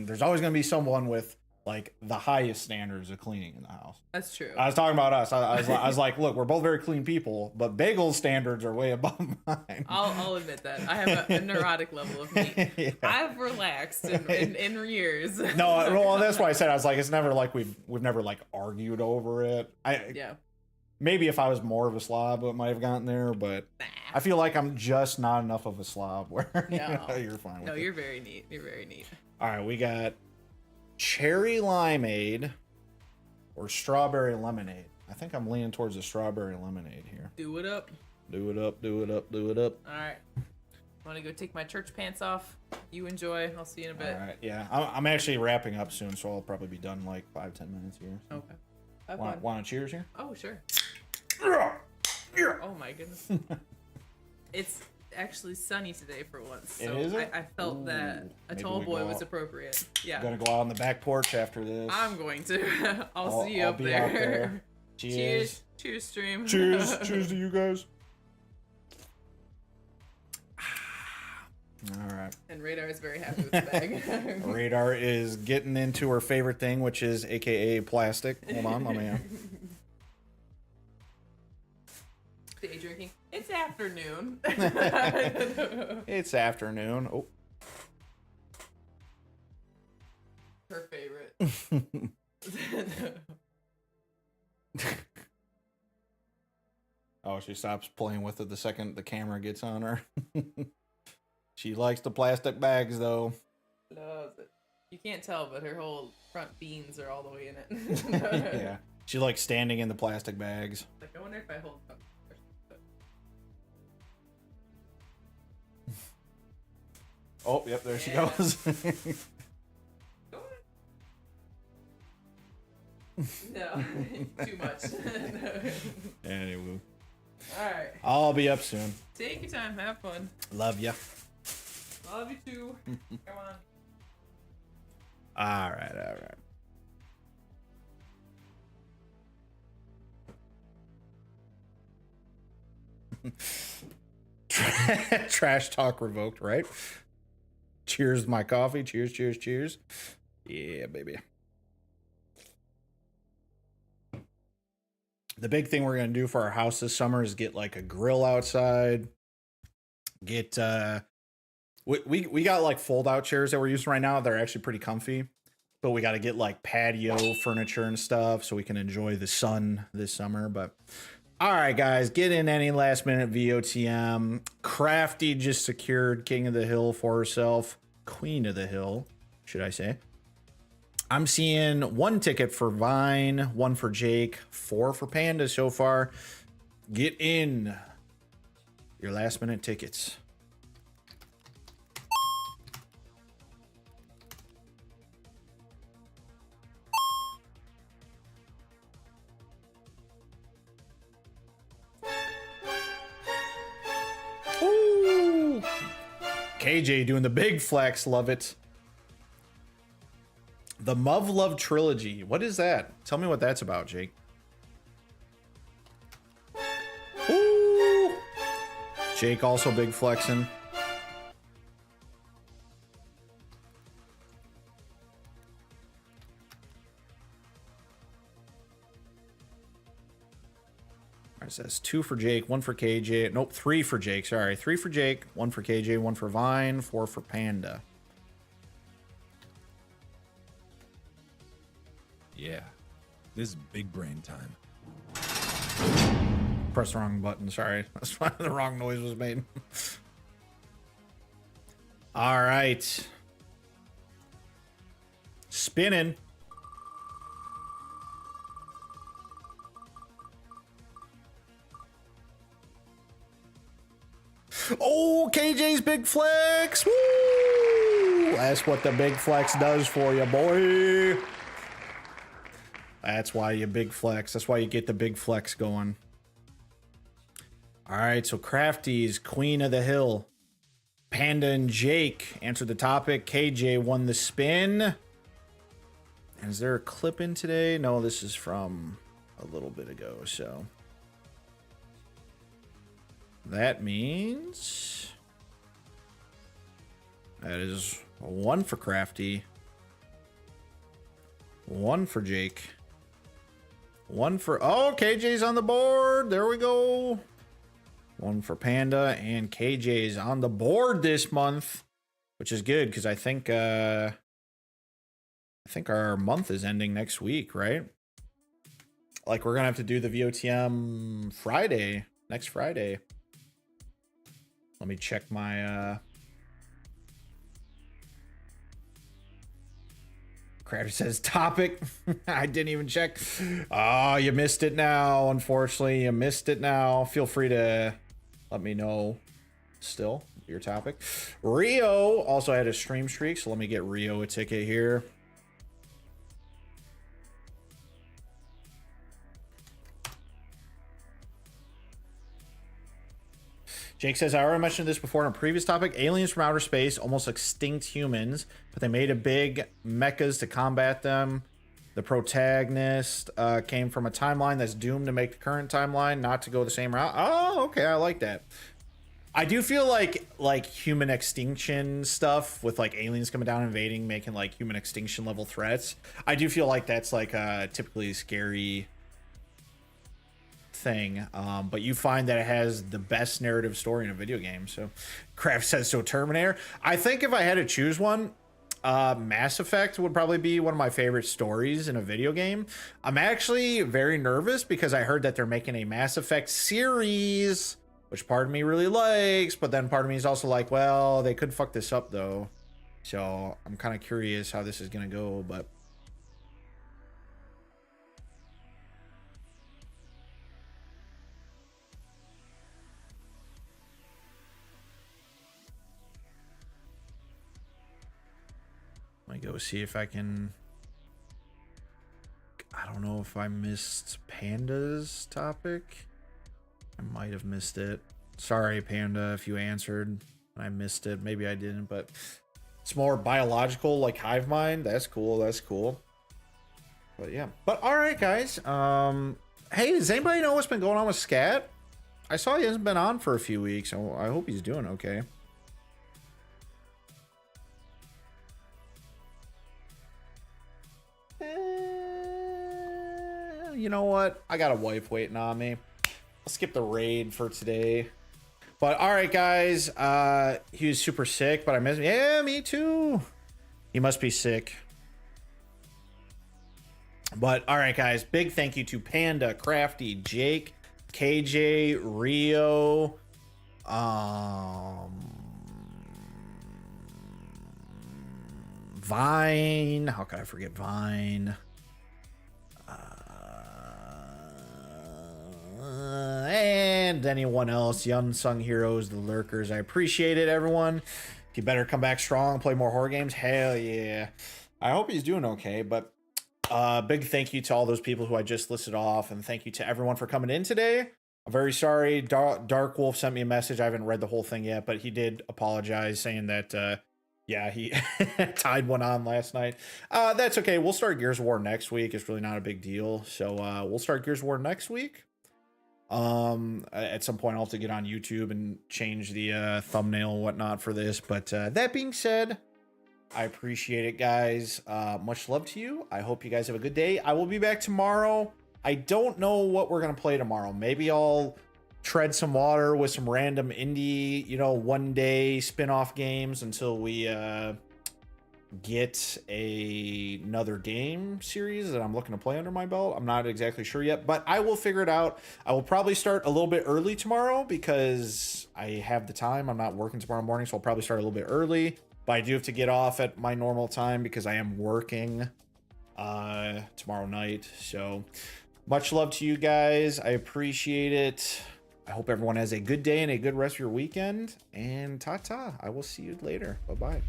there's always gonna be someone with like the highest standards of cleaning in the house. That's true. I was talking about us. I was like, look, we're both very clean people, but Bagel's standards are way above mine. I'll admit that. I have a neurotic level of meat. Yeah. I've relaxed in years. No, well, that's why I said I was like, it's never like we've never like argued over it. Yeah. Maybe if I was more of a slob, it might have gotten there, but I feel like I'm just not enough of a slob where you're fine with it. No, you're very neat. You're very neat. All right, we got cherry limeade or strawberry lemonade. I think I'm leaning towards the strawberry lemonade here. Do it up. Do it up, do it up, do it up. All right. I want to go take my church pants off. You enjoy. I'll see you in a bit. All right, yeah. I'm actually wrapping up soon, so I'll probably be done in like 5-10 minutes here. So. Okay. Have Want fun. to cheers here? Oh, sure. Oh my goodness. It's actually sunny today for once. So Is it? I felt that a maybe tall we boy go was out. appropriate. Yeah. I'm gonna go out on the back porch after this. I'm going to. I'll see you I'll up be there. out there. Cheers. Cheers, stream. Cheers. Cheers to you guys. All right. And Radar is very happy with the bag. Radar is getting into her favorite thing, which is AKA plastic. Hold on, let me. Day drinking. It's afternoon. It's afternoon. Oh. Her favorite. Oh, she stops playing with it the second the camera gets on her. She likes the plastic bags, though. Loves it. You can't tell, but her whole front beans are all the way in it. Yeah. She likes standing in the plastic bags. Like, I wonder if I hold them. Oh, yep, there she goes. No, too much. Anyway. Alright. I'll be up soon. Take your time, have fun. Love ya. Love you too. Come on. All right. Trash talk revoked, right? Cheers, my coffee. Cheers, cheers, cheers. Yeah, baby. The big thing we're gonna do for our house this summer is get like a grill outside. Get we got like fold out chairs that we're using right now. They're actually pretty comfy, but we got to get like patio furniture and stuff so we can enjoy the sun this summer. But all right, guys, get in any last minute VOTM. Crafty just secured King of the Hill for herself. Queen of the Hill, should I say. I'm seeing 1 ticket for Vine, 1 for Jake, 4 for Panda so far. Get in your last minute tickets. Ooh. KJ doing the big flex, love it. The Muv Love Trilogy. What is that? Tell me what that's about, Jake. Ooh. Jake also big flexing. It says 2 for Jake, 1 for KJ. Nope, 3 for Jake. Sorry, 3 for Jake, 1 for KJ, 1 for Vine, 4 for Panda. Yeah, this is big brain time. Press the wrong button. Sorry, that's why the wrong noise was made. All right, spinning. Oh, KJ's big flex. Woo! That's what the big flex does for you, boy. That's why you big flex. That's why you get the big flex going. All right, so Crafty's Queen of the Hill. Panda and Jake answered the topic. KJ won the spin. And is there a clip in today? No, this is from a little bit ago, so. That means that is 1 for Crafty, 1 for Jake, 1 for, oh, KJ's on the board. There we go. 1 for Panda, and KJ's on the board this month, which is good because I think our month is ending next week, right? Like we're gonna have to do the VOTM Friday, next Friday. Let me check my Crafty says topic. I didn't even check. Oh, you missed it now. Unfortunately, you missed it now. Feel free to let me know still your topic. Rio also had a stream streak, so let me get Rio a ticket here. Jake says, I already mentioned this before in a previous topic. Aliens from outer space, almost extinct humans, but they made a big mechas to combat them. The protagonist came from a timeline that's doomed to make the current timeline not to go the same route. Oh, okay, I like that. I do feel like human extinction stuff with like aliens coming down invading, making like human extinction level threats. I do feel like that's like a typically scary thing, but you find that it has the best narrative story in a video game. So Kraft says so. Terminator. I think if I had to choose one, Mass Effect would probably be one of my favorite stories in a video game. I'm actually very nervous because I heard that they're making a Mass Effect series, which part of me really likes, but then part of me is also like, well, they could fuck this up though. So I'm kind of curious how this is gonna go, but let me go see if I can. I don't know if I missed Panda's topic. I might have missed it. Sorry, Panda, if you answered and I missed it. Maybe I didn't, but it's more biological, like hive mind. That's cool. That's cool. But yeah. But all right, guys. Hey, does anybody know what's been going on with Scat? I saw he hasn't been on for a few weeks. So I hope he's doing okay. You know what? I got a wife waiting on me. I'll skip the raid for today. But all right, guys. He was super sick, but I miss him. Yeah, me too. He must be sick. But all right, guys. Big thank you to Panda, Crafty, Jake, KJ, Rio, Vine. How could I forget Vine? And anyone else, the unsung heroes, the lurkers. I appreciate it, everyone. If you better come back strong, play more horror games. Hell yeah. I hope he's doing okay, but big thank you to all those people who I just listed off, and thank you to everyone for coming in today. I'm very sorry. Dark Wolf sent me a message. I haven't read the whole thing yet, but he did apologize, saying that yeah, he tied one on last night. That's okay. We'll start Gears of War next week. It's really not a big deal. So we'll start Gears of War next week. At some point I'll have to get on YouTube and change the thumbnail and whatnot for this. But that being said, I appreciate it, guys. Much love to you. I hope you guys have a good day. I will be back tomorrow. I don't know what we're gonna play tomorrow. Maybe I'll tread some water with some random indie, one day spin-off games until we get another game series that I'm looking to play under my belt. I'm not exactly sure yet, but I will figure it out. I will probably start a little bit early tomorrow because I have the time. I'm not working tomorrow morning, so I'll probably start a little bit early, but I do have to get off at my normal time because I am working tomorrow night. So much love to you guys. I appreciate it. I hope everyone has a good day and a good rest of your weekend, and ta-ta. I will see you later. Bye-bye.